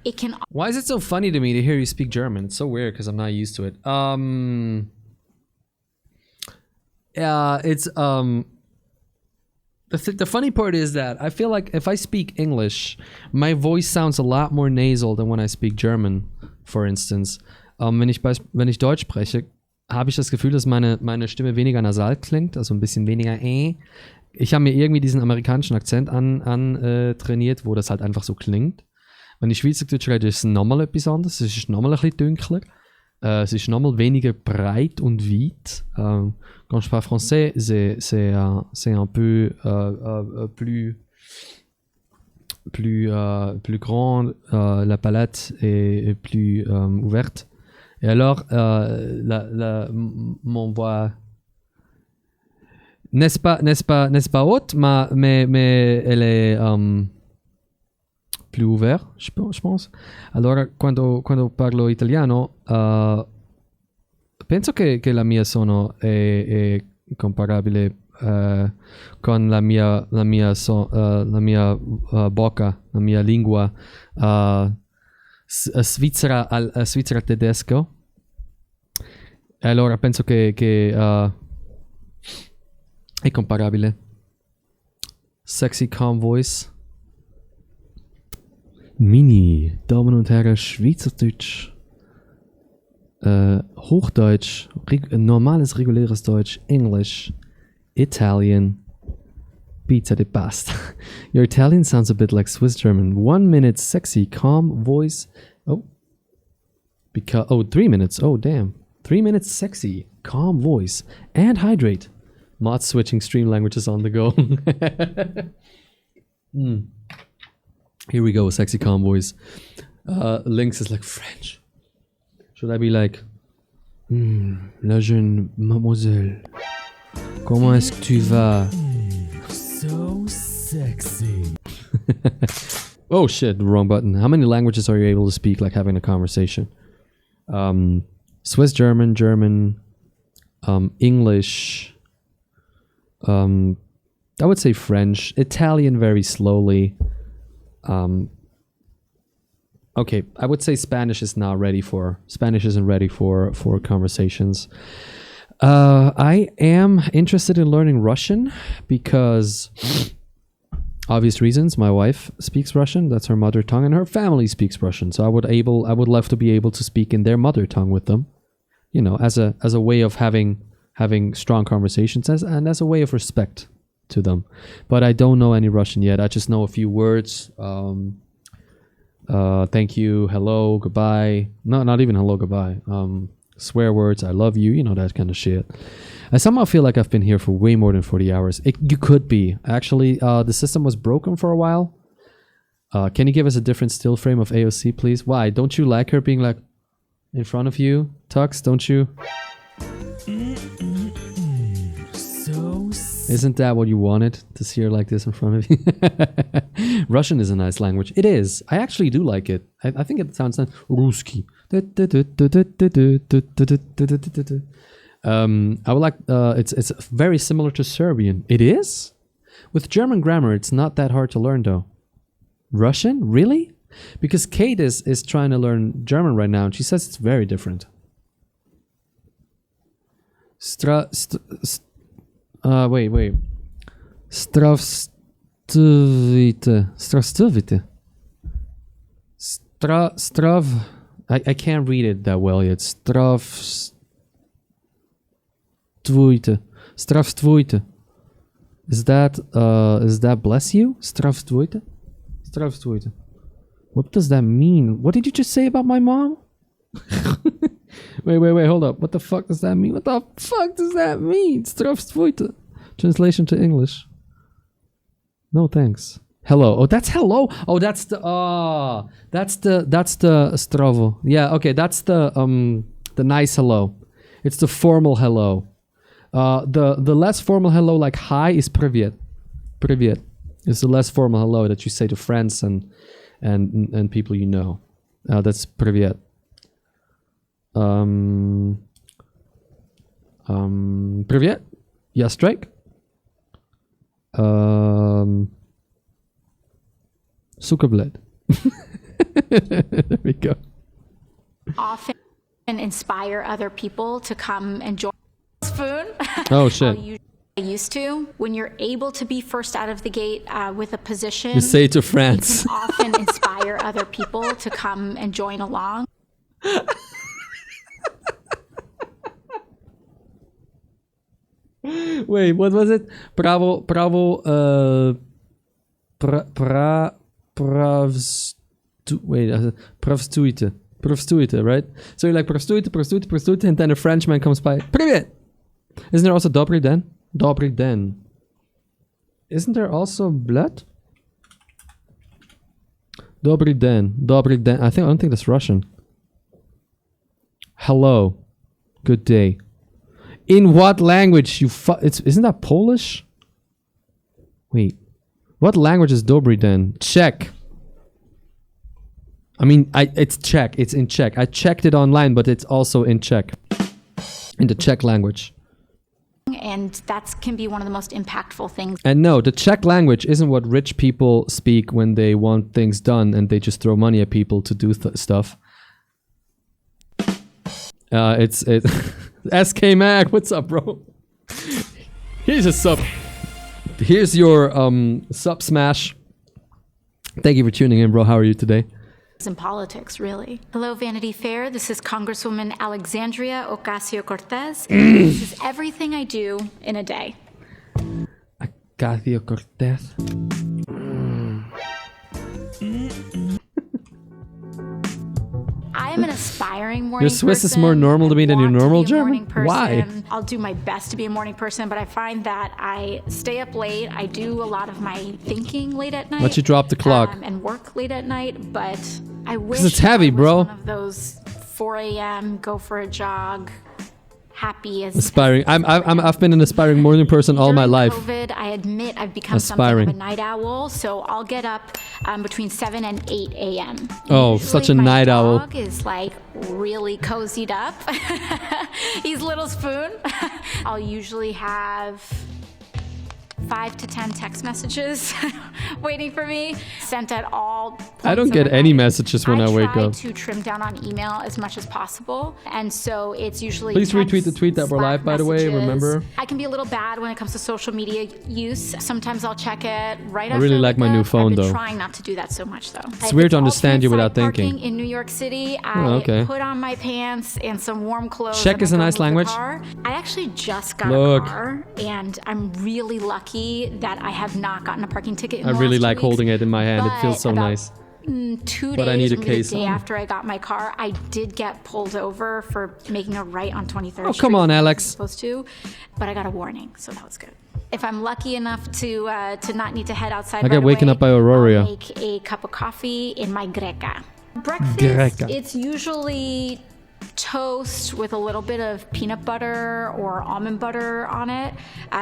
it can... Why is it so funny to me to hear you speak German? It's so weird because I'm not used to it. It's the funny part is that I feel like if I speak English, my voice sounds a lot more nasal than when I speak German, for instance. Wenn ich Deutsch spreche, habe ich das Gefühl, dass meine Stimme weniger nasal klingt, also ein bisschen weniger Ich habe mir irgendwie diesen amerikanischen Akzent trainiert, wo das halt einfach so klingt. Wenn ich Schweizerdeutsch rede, ist es nochmal etwas anderes. Es ist nochmal ein bisschen dunkler. Es ist nochmal weniger breit und weit. Quand je parle français, c'est un peu plus grand. La palette est plus ouverte. Et alors, mon voix n'est pas haute, mais elle est plus ouverte, je pense. Allora, quando parlo italiano, penso che la mia sono è comparabile con la mia bocca, la mia lingua svizzera tedesco. Allora penso che è comparabile. Sexy calm voice. Mini, Damen und Herren, Schweizerdeutsch, Hochdeutsch, normales, reguläres Deutsch, English, Italian, pizza de pasta. Your Italian sounds a bit like Swiss German. 1 minute, sexy, calm voice. 3 minutes. Oh, damn. 3 minutes, sexy, calm voice, and hydrate. Mod switching stream languages on the go. Here we go, sexy calm voice. Lynx is like French. Should I be like, la jeune mademoiselle, comment est-ce que tu vas? So sexy. Oh shit, wrong button. How many languages are you able to speak like having a conversation? Swiss German, English, I would say French, Italian very slowly. Okay, I would say Spanish isn't ready for conversations. I am interested in learning Russian because obvious reasons. My wife speaks Russian, that's her mother tongue, and her family speaks Russian. So I would love to be able to speak in their mother tongue with them, you know, as a way of having strong conversations and as a way of respect to them. But I don't know any Russian yet. I just know a few words. Thank you, hello, goodbye. No, not even hello, goodbye. Swear words, I love you, you know, that kind of shit. I somehow feel like I've been here for way more than 40 hours. You could be. Actually, the system was broken for a while. Can you give us a different still frame of AOC, please? Why? Don't you like her being like in front of you? Tux, don't you? Isn't that what you wanted, to see her like this in front of you? Russian is a nice language. It is. I actually do like it. I think it sounds nice. Ruski. I would like. It's very similar to Serbian. It is. With German grammar, it's not that hard to learn, though. Russian, really? Because Kate is trying to learn German right now, and she says it's very different. Wait. Stravstvite. I can't read it that well yet. Stravstvite. Is that bless you? Stravstvite? Stravstvite. What does that mean? What did you just say about my mom? Wait, hold up. What the fuck does that mean? What the fuck does that mean? Stravstvite. Translation to English. No thanks. Hello. Oh, that's hello. Oh, that's the Stravo. Yeah, okay, that's the nice hello. It's the formal hello. The less formal hello, like hi, is привет. Привет. It's the less formal hello that you say to friends and people you know. That's привет. Привет. Я Strike. Сука, блядь. There we go. Often inspire other people to come and join spoon. Oh shit. I used to. When you're able to be first out of the gate with a position, You say to friends. you can often inspire other people to come and join along. Wait, what was it? Pravstuite, right? So you're like pravstuite, and then a Frenchman comes by. Привет! Isn't there also Dobry Den? Dobry Den. Isn't there also blood? Dobry Den. I don't think that's Russian. Hello. Good day. In what language you isn't that Polish? Wait. What language is Dobry Den? Czech. I mean, it's Czech. It's in Czech. I checked it online, but it's also in Czech. In the Czech language. And that can be one of the most impactful things. And no, the Czech language isn't what rich people speak when they want things done and they just throw money at people to do stuff. It's SK Mag, what's up, bro? Here's a sub. Here's your sub smash. Thank you for tuning in, bro. How are you today? In politics, really. Hello, Vanity Fair. This is Congresswoman Alexandria Ocasio-Cortez. This is everything I do in a day. Ocasio-Cortez. I am an aspiring morning Your Swiss person. is more normal to me than your normal To be a morning German? person. Why? I'll do my best to be a morning person, but I find that I stay up late. I do a lot of my thinking late at night. But you drop the clock. And work late at night, but I wish it's heavy, I was bro. one of those 4 a.m. go for a jog, happy as Aspiring. I've been an aspiring morning person all my life. COVID, I admit I've become Aspiring. something of a night owl, so I'll get up between 7 and 8 a.m. Oh, Usually such a my night owl. dog is like really cozied up. He's Little Spoon. I'll usually have 5 to 10 text messages waiting for me, sent at all points I don't of get the any night. messages when I wake try up. to trim down on email as much as possible, and so it's usually Please retweet the texts, tweet that we're Slack live, by the way, messages. remember? I can be a little bad when it comes to social media use. Sometimes I'll check it right I after really like my new phone, I've been though. trying not to do that so much, though. It's weird to understand you without thinking. Parking in New York City, I Oh, okay. put on my pants and some warm clothes. Czech and is I a go nice move the language. car. I actually just got Look. a car, and I'm really lucky that I have not gotten a parking ticket in I the really last 2 like weeks. holding it in my hand. It feels But so about, nice. 2 But I days, need a maybe case the day on. after I got my car, I did get pulled over for making a right on 23rd Oh, Street. come on, I wasn't Alex. supposed to, but I got a warning, so that was good. If I'm lucky enough to not need to head outside, I got right waken away, up by Aurora. I'll make a cup of coffee in my greca. Breakfast, Greca. it's usually toast with a little bit of peanut butter or almond butter on it,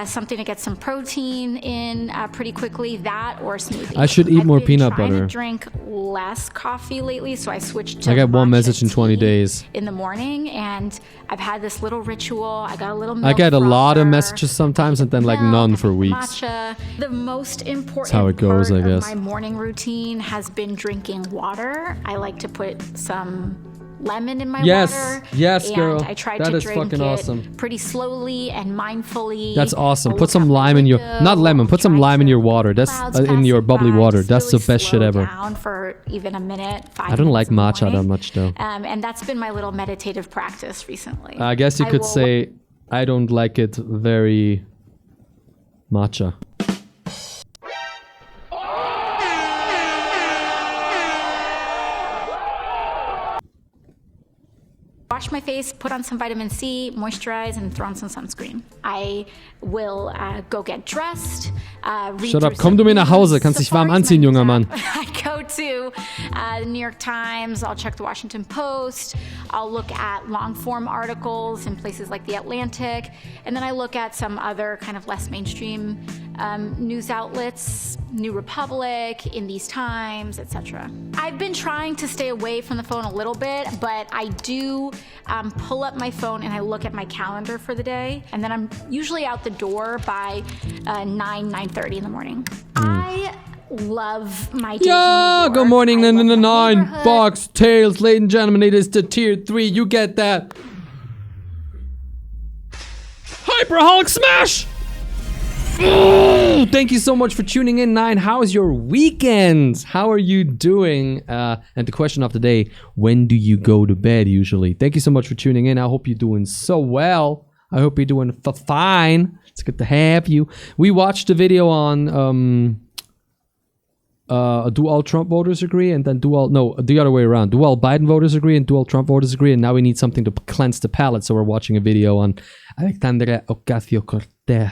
something to get some protein in pretty quickly. That or a smoothie. I should eat I've more been peanut trying butter. to drink less coffee lately, so I switched to I got one matcha message in 20 days. in the morning, and I've had this little ritual. I got a little milk I get a lot of frother, messages sometimes and then like none for weeks. matcha. The most important how it goes, part I guess. of my morning routine has been drinking water. I like to put some lemon in my Yes. water. Yes, and girl. I try That to is drink fucking it awesome. pretty slowly and mindfully. That's awesome. I'll Put look some out my lime in your window, not lemon. Put some lime in your water. That's clouds in your passing bubbly by, water. just That's the really best shit slow ever. down for even a minute, 5 I don't minutes like in the matcha that morning. much though. And that's been my little meditative practice recently. I guess you could will- say I don't like it very matcha. Wash my face, put on some vitamin C, moisturize, and throw on some sunscreen. I will go get dressed. Shut up, komm du mir nach Hause, kannst dich warm anziehen, junger Mann. I go to the New York Times, I'll check the Washington Post, I'll look at long-form articles in places like The Atlantic, and then I look at some other kind of less mainstream news outlets, New Republic, In These Times, etc. I've been trying to stay away from the phone a little bit, but I do pull up my phone and I look at my calendar for the day, and then I'm usually out the door by 9:30 in the morning. I love my days in New York. Good morning, 9 box tails, ladies and gentlemen. It is the tier 3. You get that. Hyper Hulk smash! Thank you so much for tuning in, 9. How's your weekend? How are you doing? And the question of the day, when do you go to bed usually? Thank you so much for tuning in. I hope you're doing so well. I hope you're doing fine. It's good to have you. We watched the video on do all Trump voters agree, and then the other way around. Do all Biden voters agree and do all Trump voters agree? And now we need something to cleanse the palate, so we're watching a video on Alexandria Ocasio-Cortez.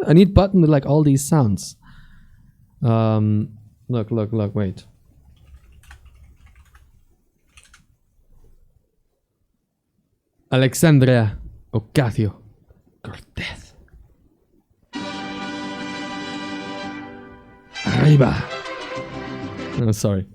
I need button with like all these sounds. Look, wait. Alexandria Ocasio-Cortez. Arriba. Oh, sorry.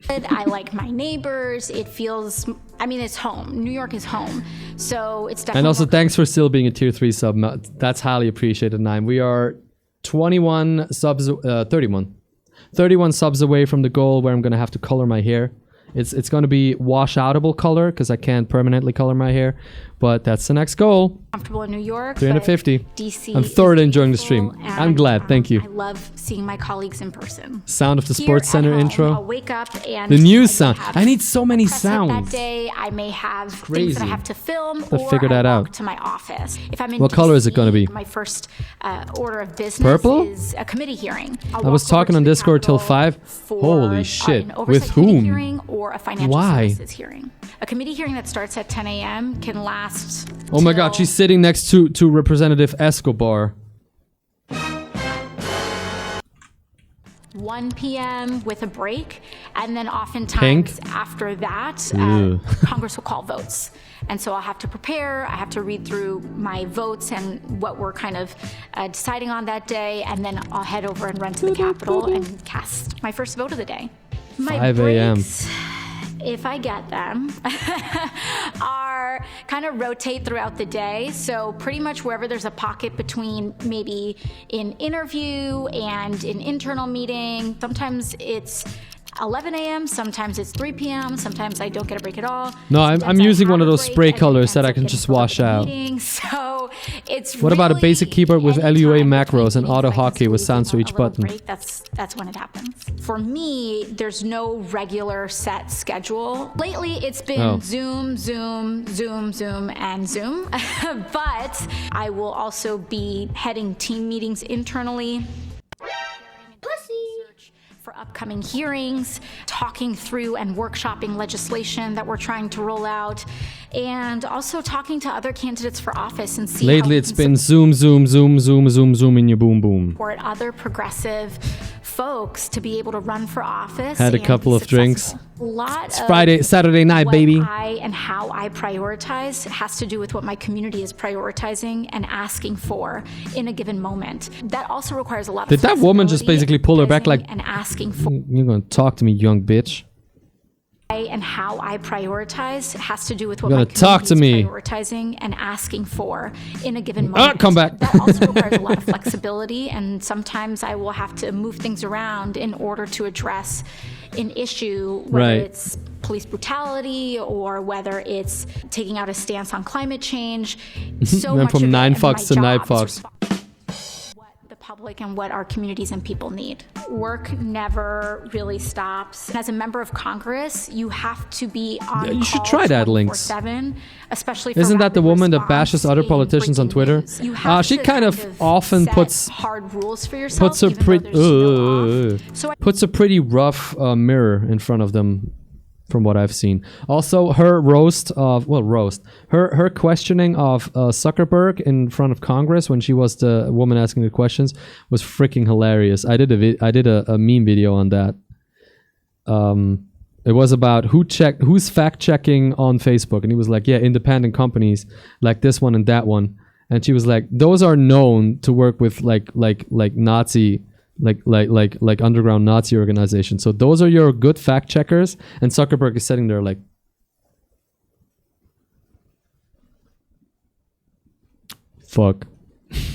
I like my neighbors. It feels, it's home. New York is home. So it's definitely. And also, thanks for still being a tier 3 sub. That's highly appreciated, 9. We are 21 subs, 31 subs away from the goal where I'm going to have to color my hair. It's going to be wash-outable color because I can't permanently color my hair. But that's the next goal. Comfortable in New York. 350. DC. I'm thoroughly enjoying the stream. I'm glad. Thank you. I love seeing my colleagues in person. Sound of the Sports Center intro. I'll wake up and the news sound. I need so many sounds. That day, I may have things that I have to film, or figure that out. To my office. If I'm in what DC, color is it going to be? My first order of business Purple? is a committee hearing. I was talking on Discord till 5. Holy shit! With whom? Hearing or a financial Why? services hearing. A committee hearing that starts at 10 a.m. can last. Oh my god, she's sitting next to Representative Escobar. 1 p.m. with a break, and then oftentimes Pink? after that, Congress will call votes. And so I'll have to prepare, I have to read through my votes and what we're kind of deciding on that day, and then I'll head over and run to the Capitol and cast my first vote of the day. My 5 a.m. breaks, if I get them, are kind of rotate throughout the day. So pretty much wherever there's a pocket between maybe an interview and an internal meeting. Sometimes it's 11 a.m., sometimes it's 3 p.m., sometimes I don't get a break at all. No, I'm using one of those spray colors that I can just wash out. So it's what about a basic keyboard with LUA macros and auto hotkey with sounds to each button? That's when it happens. For me, there's no regular set schedule. Lately, it's been Zoom, and Zoom. But I will also be heading team meetings internally. For upcoming hearings, talking through and workshopping legislation that we're trying to roll out, and also talking to other candidates for office and see Lately it's been zoom in your boom boom. Support other progressive folks to be able to run for office. Had a couple of drinks. It's Saturday night, baby. And how I prioritize has to do with what my community is prioritizing and asking for in a given moment. That also requires a lot of Did that woman just basically pull her back like, and asking for you're gonna talk to me, young bitch? And how I prioritize has to do with what you're my gonna talk to me. Prioritizing and asking for in a given moment. Come back. That also requires a lot of flexibility, and sometimes I will have to move things around in order to address an issue, whether it's police brutality or whether it's taking out a stance on climate change. So Went much from of 9 it Fox to Night Fox. What the public and what our communities and people need. Work never really stops. As a member of Congress, you have to be on Yeah, you should call try that, Lynx. 24/7, especially for Isn't that the rapid woman that response bashes other in politicians on breaking Twitter? news. You have She to kind of often set puts hard rules for yourself, puts a even though pretty there's no off. So puts a pretty rough mirror in front of them, from what I've seen. Also, her her questioning of Zuckerberg in front of Congress when she was the woman asking the questions was freaking hilarious. I did a meme video on that. It was about who's fact checking on Facebook, and he was like, yeah, independent companies like this one and that one, and she was like, those are known to work with like Nazi. Like underground Nazi organizations. So those are your good fact checkers, and Zuckerberg is sitting there like, fuck.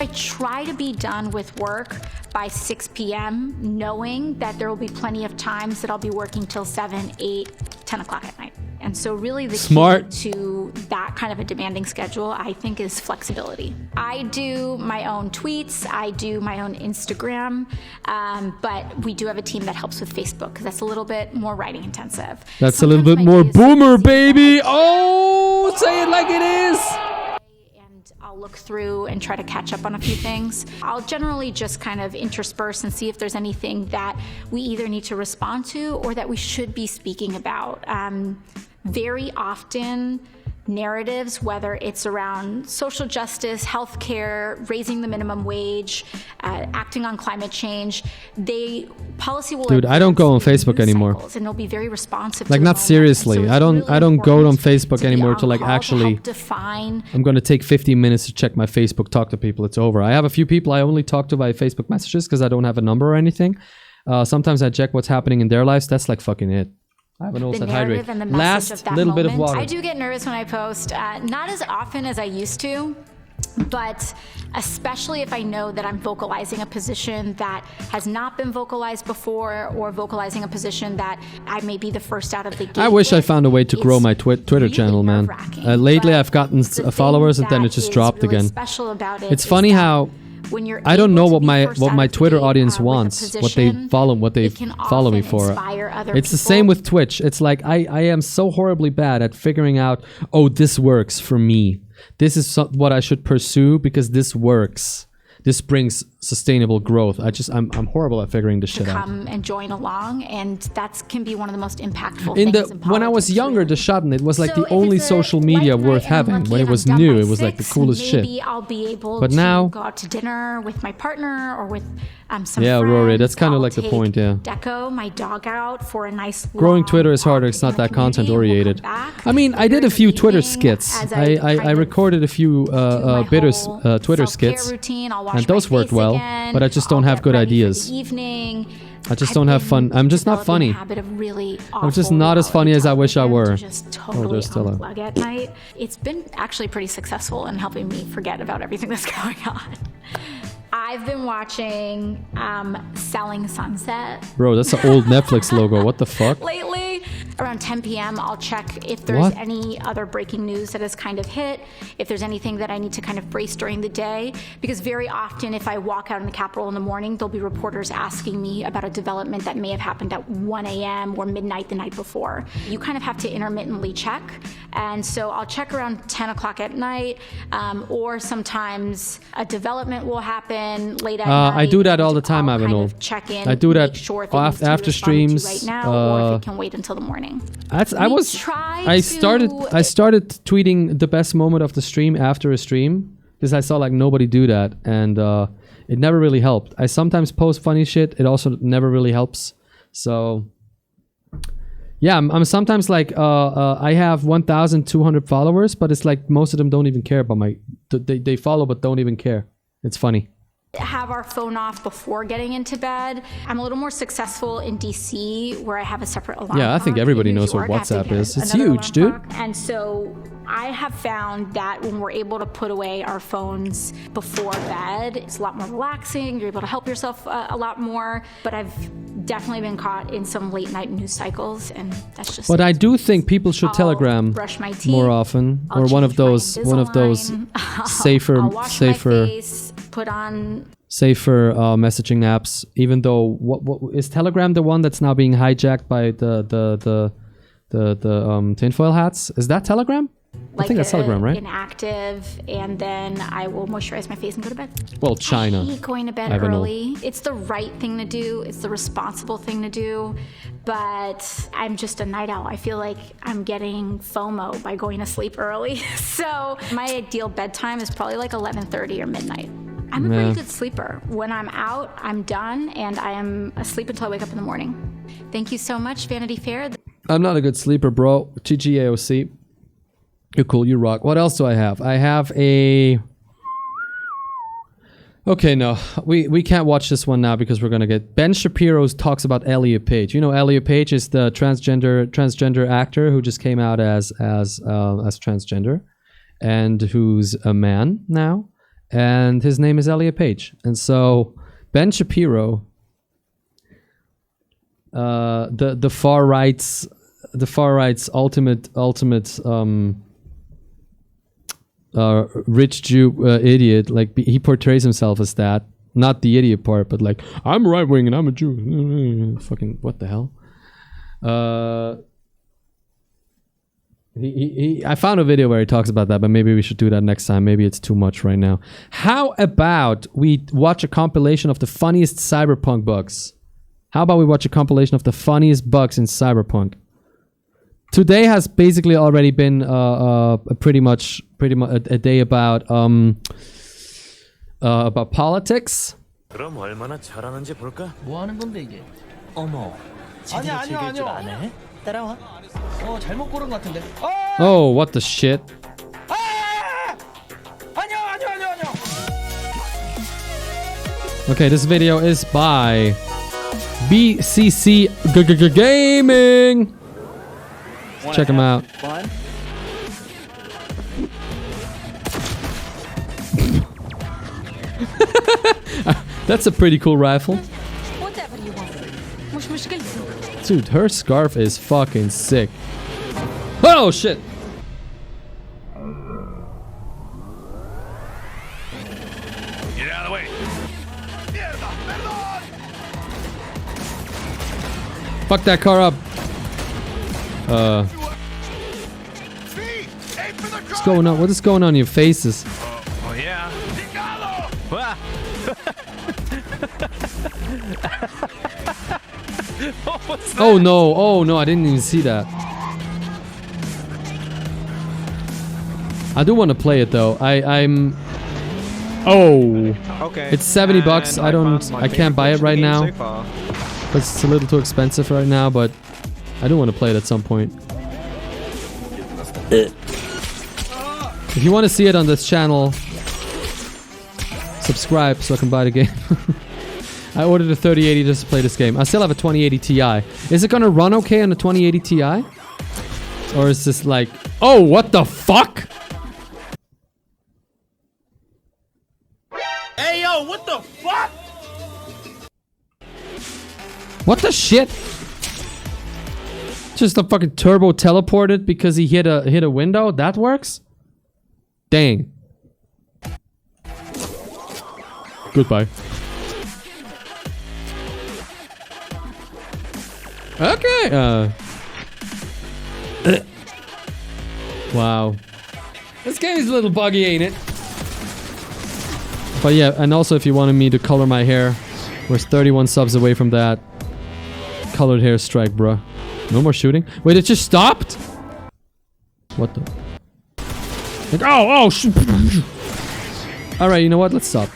I try to be done with work by 6 p.m. knowing that there will be plenty of times that I'll be working till 7, 8, 10 o'clock at night. And so really the Smart. key to that kind of a demanding schedule, I think, is flexibility. I do my own tweets, I do my own Instagram, but we do have a team that helps with Facebook because that's a little bit more writing intensive. That's a little bit more boomer, baby. Oh, say it like it is. I'll look through and try to catch up on a few things. I'll generally just kind of intersperse and see if there's anything that we either need to respond to or that we should be speaking about. Very often, narratives, whether it's around social justice, healthcare, raising the minimum wage, acting on climate change, policy will. Dude, I don't go on Facebook anymore. And they'll be very responsive. Like, to not seriously. I don't go on Facebook anymore to like on call to actually. help define. I'm gonna take 15 minutes to check my Facebook, talk to people. It's over. I have a few people I only talk to by Facebook messages because I don't have a number or anything. Sometimes I check what's happening in their lives. That's like fucking it. I haven't also The hydrate. narrative and the message Last of that little bit of moment. water. I do get nervous when I post, not as often as I used to, but especially if I know that I'm vocalizing a position that has not been vocalized before, or vocalizing a position that I may be the first out of the gate. I wish I found a way to grow my Twitter channel, man. Lately, I've gotten followers and then it just dropped again. Special about It's funny how when you're I don't know able what to be my first what out my of the Twitter gate, audience with a wants, what position, they it can follow me often for. inspire other It's the people. same with Twitch. It's like I am so horribly bad at figuring out, oh, this works for me. This is what I should pursue because this works. This brings sustainable growth. I'm horrible at figuring this shit out. Come and join along, and that can be one of the most impactful In things the in when I was younger, the Shotgun, it was like So the if only it's a social media worth having. When it was new, it was like the coolest shit. Maybe I'll be able But to now, go out to dinner with my partner or with some yeah, friends. Rory, that's kind of I'll like the take point, yeah. Deco, my dog, out for a nice Growing Twitter is harder. It's not that content oriented. I mean, I did a few Twitter skits. I recorded a few Twitter skits, routine. I'll wash and those my worked face well. again. But I just don't have good ideas. Evening. I just don't have fun. I'm just not developing a funny. habit of really I'm just awful not as funny as I wish I were. just Oh, totally there's still a. unplug at night. It's been actually pretty successful in helping me forget about everything that's going on. I've been watching Selling Sunset. Bro, that's an old Netflix logo. What the fuck? Lately, around 10 p.m., I'll check if there's What? any other breaking news that has kind of hit, if there's anything that I need to kind of brace during the day. Because very often, if I walk out in the Capitol in the morning, there'll be reporters asking me about a development that may have happened at 1 a.m. or midnight the night before. You kind of have to intermittently check. And so I'll check around 10 o'clock at night, or sometimes a development will happen late at night. I do that all the time, Avenol. Check in, I do that make sure if it needs to be after responded to streams. right now, or if it can wait until the morning. I started tweeting the best moment of the stream after a stream because I saw like nobody do that, and it never really helped. I sometimes post funny shit. It also never really helps. So yeah, I'm sometimes like I have 1,200 followers, but it's like most of them don't even care about they follow but don't even care. It's funny. Have our phone off before getting into bed. I'm a little more successful in DC, where I have a separate alarm Yeah, I think clock. everybody In New knows what York, I have to WhatsApp get is. It's another huge, alarm dude. clock. And so I have found that when we're able to put away our phones before bed, it's a lot more relaxing. You're able to help yourself a lot more. But I've definitely been caught in some late night news cycles, and that's just. But I do think people should Telegram brush my teeth, more often, I'll or one of change my those Invisalign, safer I'll wash my safer face, put on safer messaging apps. Even though what is Telegram the one that's now being hijacked by the tinfoil hats? Is that Telegram? I think that's Telegram, right? Inactive, and then I will moisturize my face and go to bed. Well, China. I hate going to bed early. It's the right thing to do. It's the responsible thing to do. But I'm just a night owl. I feel like I'm getting FOMO by going to sleep early. So my ideal bedtime is probably like 11:30 or midnight. I'm a pretty good sleeper. When I'm out, I'm done, and I am asleep until I wake up in the morning. Thank you so much, Vanity Fair. I'm not a good sleeper, bro. GGAOC. You're cool, you rock. What else do I have? I have a... Okay, no. We can't watch this one now because we're gonna get... Ben Shapiro talks about Elliot Page. You know Elliot Page is the transgender actor who just came out as transgender. And who's a man now. And his name is Elliot Page. And so, Ben Shapiro... the far right's ultimate rich Jew idiot, like he portrays himself as that, not the idiot part, but like I'm right wing and I'm a Jew. Fucking what the hell? I found a video where he talks about that, but maybe we should do that next time. Maybe it's too much right now. How about we watch a compilation of the funniest Cyberpunk bugs? How about we watch a compilation of the funniest bugs in Cyberpunk? Today has basically already been pretty much a day about politics. 그럼 얼마나 잘하는지 볼까? 뭐 하는 건데 이게? 어머. 아니야. 따라와. 잘못 고른 것 같은데. Oh, what the shit? 아니야. Okay, this video is by BCC Gaming. Check him out. That's a pretty cool rifle. Whatever you want. Dude, her scarf is fucking sick. Oh shit! Get out of the way. Fuck that car up. What's going on? What is going on in your faces? Oh yeah. Oh no, I didn't even see that. I do want to play it though. I'm Okay. It's 70 bucks. I can't buy it right now. It's a little too expensive right now, but I do want to play it at some point. If you want to see it on this channel, subscribe so I can buy the game. I ordered a 3080 just to play this game. I still have a 2080 Ti. Is it gonna run okay on the 2080 Ti? Or is this like... Oh, what the fuck? Hey yo, what the fuck? What the shit? Just a fucking turbo teleported because he hit a window? That works? Dang. Goodbye. Okay. Wow. This game is a little buggy, ain't it? But yeah, and also if you wanted me to color my hair, we're 31 subs away from that. Colored hair strike, bruh. No more shooting? Wait, it just stopped? What the? Like, oh, alright, you know what? Let's stop.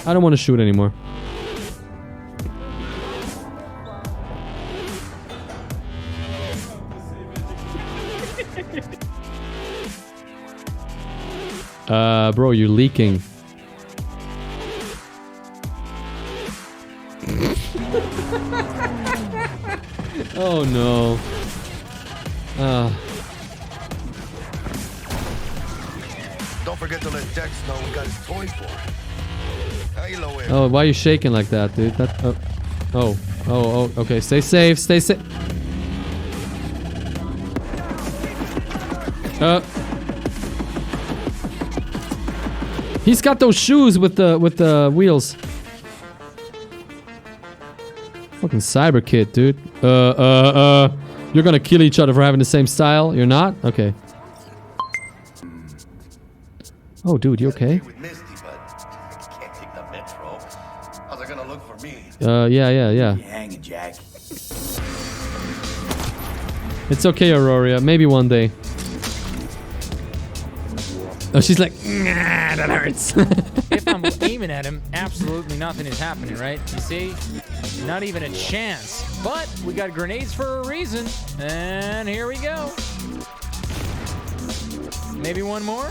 I don't want to shoot anymore. Bro, you're leaking. Oh no. Don't forget to let Dex know we got his toy for him. Oh, why are you shaking like that, dude? That. Oh. Okay. Stay safe. Stay safe. He's got those shoes with the wheels. Fucking cyber kid, dude. You're gonna kill each other for having the same style. You're not? Okay. Oh, dude, you okay? Yeah. Hanging, Jack. It's okay, Aurora. Maybe one day. Oh, she's like, nah, that hurts. If I'm aiming at him, absolutely nothing is happening, right? You see? Not even a chance. But we got grenades for a reason. And here we go. Maybe one more?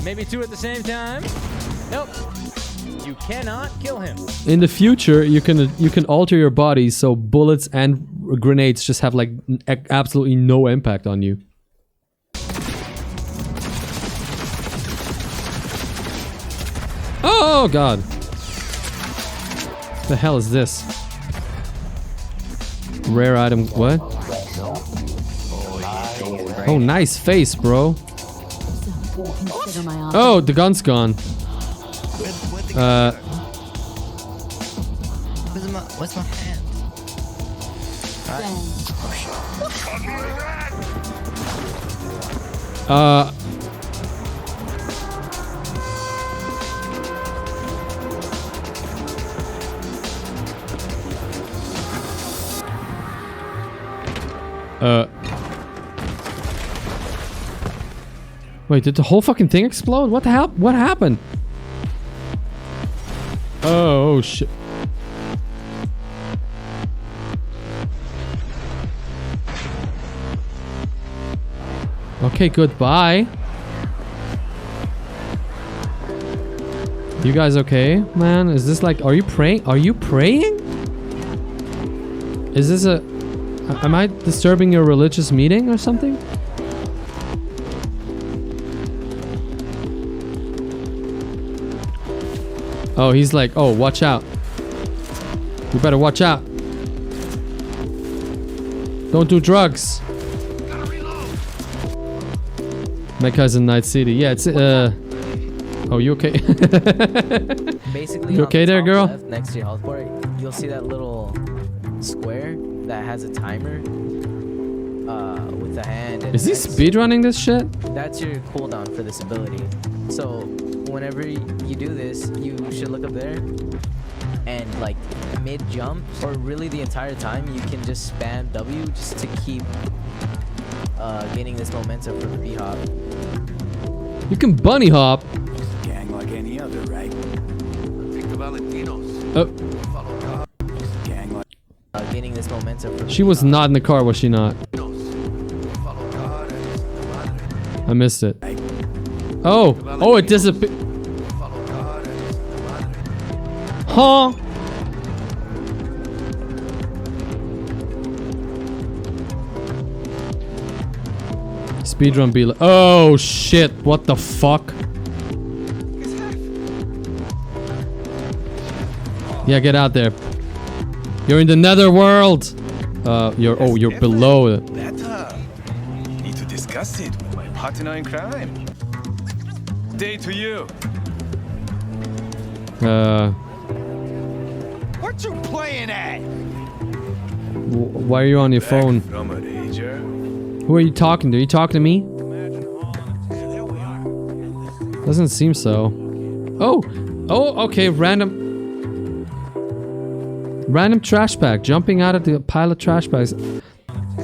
Maybe two at the same time? Nope. You cannot kill him. In the future, you can alter your body so bullets and grenades just have like absolutely no impact on you. Oh god. The hell is this? Rare item, what? Oh, nice face, bro. Oh, the gun's gone. What's my hand? Wait, did the whole fucking thing explode? What the hell? What happened? Oh shit. Okay, goodbye. You guys okay, man? Is this like, are you praying? Are you praying? Is this a... Am I disturbing your religious meeting or something? Oh, he's like, oh, watch out. You better watch out. Don't do drugs. My cousin Night City. Yeah, it's oh, you okay? Basically, you okay there, girl? Left, next to your health bar, you'll see that little square that has a timer with the hand. And Is he speedrunning this shit? That's your cooldown for this ability. So whenever you do this, you should look up there, and like mid jump or really the entire time, you can just spam W just to keep gaining this momentum for the B-hop. You can bunny hop. Gang like any other, right? Think the Valentinos. Gang like gaining this momentum for the She was not in the car, was she not? I missed it. Oh, oh, it disappeared. Huh? Speedrun be like, oh shit, what the fuck? Yeah, get out there. You're in the nether world. You're below it. Better. Need to discuss it with my partner in crime. Day to you. What you playing at? Why are you on your phone? From a danger. Who are you talking to? Are you talking to me? Doesn't seem so. Oh, okay. Random trash bag jumping out of the pile of trash bags.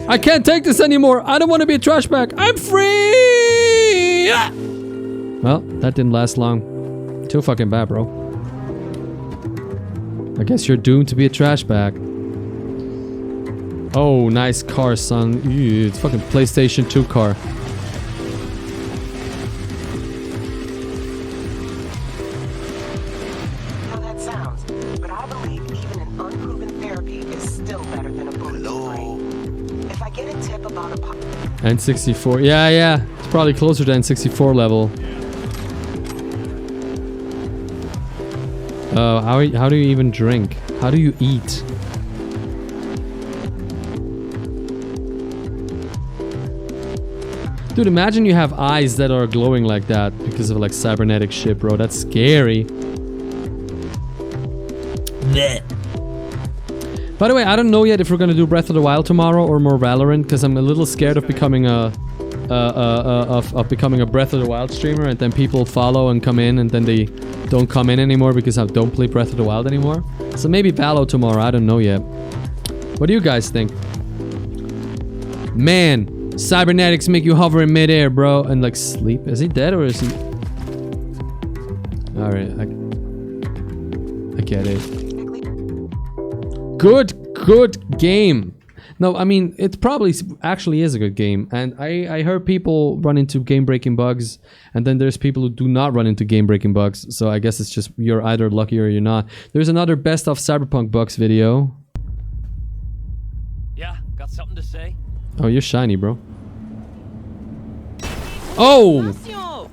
I can't take this anymore. I don't want to be a trash bag. I'm free. Ah! Well, that didn't last long. Too fucking bad, bro. I guess you're doomed to be a trash bag. Oh, nice car, son. Ew, it's fucking PlayStation 2 car. How that sounds, but I believe even an unproven therapy is still better than a bullet spray. If I get a tip about a N64. Yeah. It's probably closer to N64 level. How do you even drink? How do you eat? Dude, imagine you have eyes that are glowing like that because of like cybernetic shit, bro. That's scary. By the way, I don't know yet if we're gonna do Breath of the Wild tomorrow or more Valorant, because I'm a little scared of becoming a Breath of the Wild streamer, and then people follow and come in, and then they don't come in anymore because I don't play Breath of the Wild anymore. So maybe Valo tomorrow. I don't know yet. What do you guys think? Man, cybernetics make you hover in midair, bro, and like sleep. Is he dead or is he? All right, I get it. Good game. No, I mean, it probably actually is a good game. And I heard people run into game-breaking bugs, and then there's people who do not run into game-breaking bugs. So I guess it's just you're either lucky or you're not. There's another best of Cyberpunk bugs video. Yeah, got something to say? Oh, you're shiny, bro. Oh!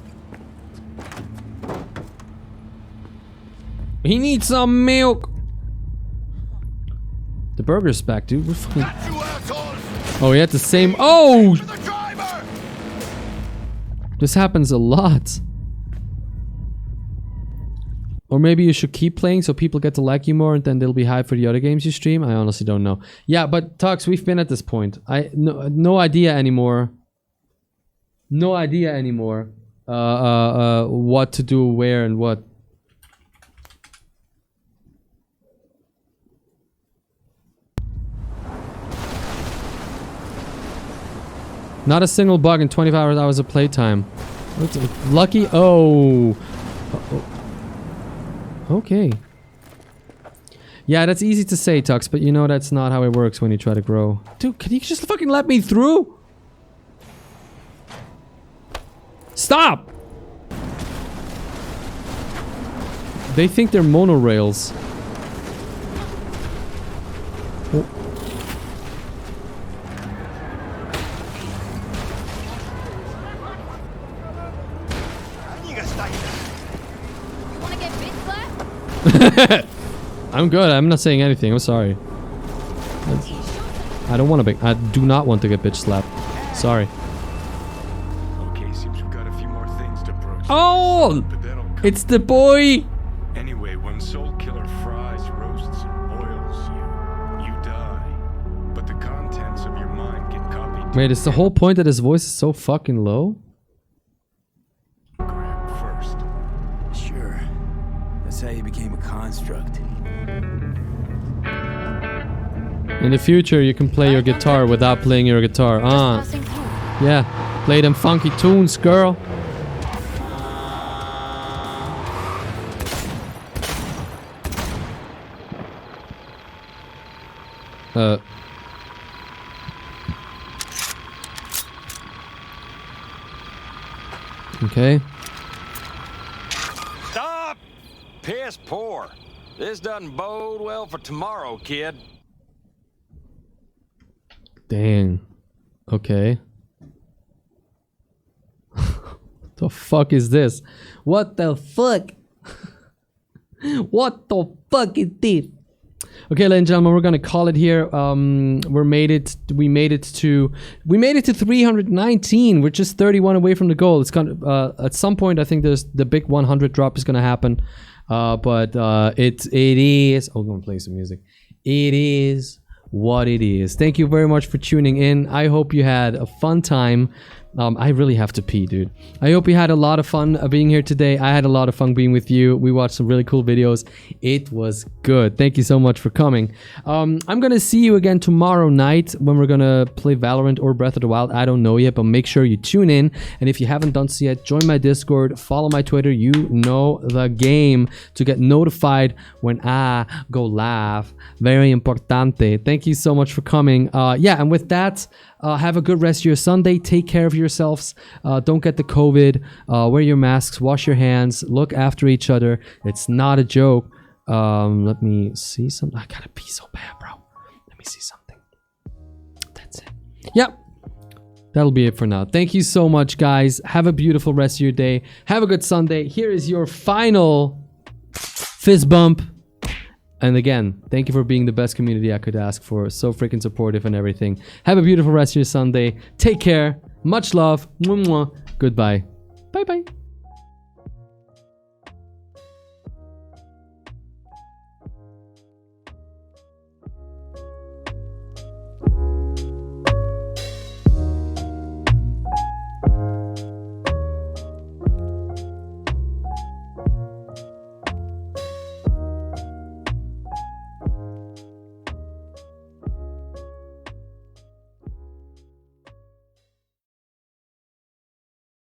He needs some milk. The burger's back, dude. We're fucking... Oh, he had the same... Oh! This happens a lot. Or maybe you should keep playing so people get to like you more and then they'll be hyped for the other games you stream. I honestly don't know. Yeah, but Tux, we've been at this point. No idea anymore. No idea anymore. What to do, where, and what. Not a single bug in 25 hours of playtime. Lucky. Oh. Okay. Yeah, that's easy to say, Tux, but you know that's not how it works when you try to grow. Dude, can you just fucking let me through? Stop! They think they're monorails. Oh. I'm good. I'm not saying anything. I'm sorry. I don't want to be. I do not want to get bitch slapped. Sorry. Okay, seems we've got a few more things to broach. Oh! It's the boy! Anyway, when Soul Killer fries, roasts, and boils you, you die. But the contents of your mind get copied. Wait, is the whole point that his voice is so fucking low? First. Sure. That's how you became a construct. In the future, you can play your guitar without playing your guitar. Yeah. Play them funky tunes, girl. Okay. Stop! Piss poor. This doesn't bode well for tomorrow, kid. Dang. Okay. What the fuck is this? What the fuck? What the fuck is this? Okay, ladies and gentlemen, we're gonna call it here. We made it to 319. We're just 31 away from the goal. It's gonna at some point I think there's the big 100 drop is gonna happen. But it is. I'm gonna play some music. It is what it is. Thank you very much for tuning in. I hope you had a fun time. I really have to pee, dude. I hope you had a lot of fun being here today. I had a lot of fun being with you. We watched some really cool videos. It was good. Thank you so much for coming. I'm gonna see you again tomorrow night when we're gonna play Valorant or Breath of the Wild. I don't know yet, but make sure you tune in. And if you haven't done so yet, join my Discord, follow my Twitter. You know the game to get notified when I go live. Very importante. Thank you so much for coming. Yeah, and with that, have a good rest of your Sunday. Take care of yourselves. Don't get the COVID. Wear your masks. Wash your hands. Look after each other. It's not a joke. Let me see something. I gotta pee so bad, bro. Let me see something. That's it. Yep. That'll be it for now. Thank you so much, guys. Have a beautiful rest of your day. Have a good Sunday. Here is your final fist bump And again, thank you for being the best community I could ask for. So freaking supportive and everything. Have a beautiful rest of your Sunday. Take care. Much love. Mwah, mwah. Goodbye. Bye bye.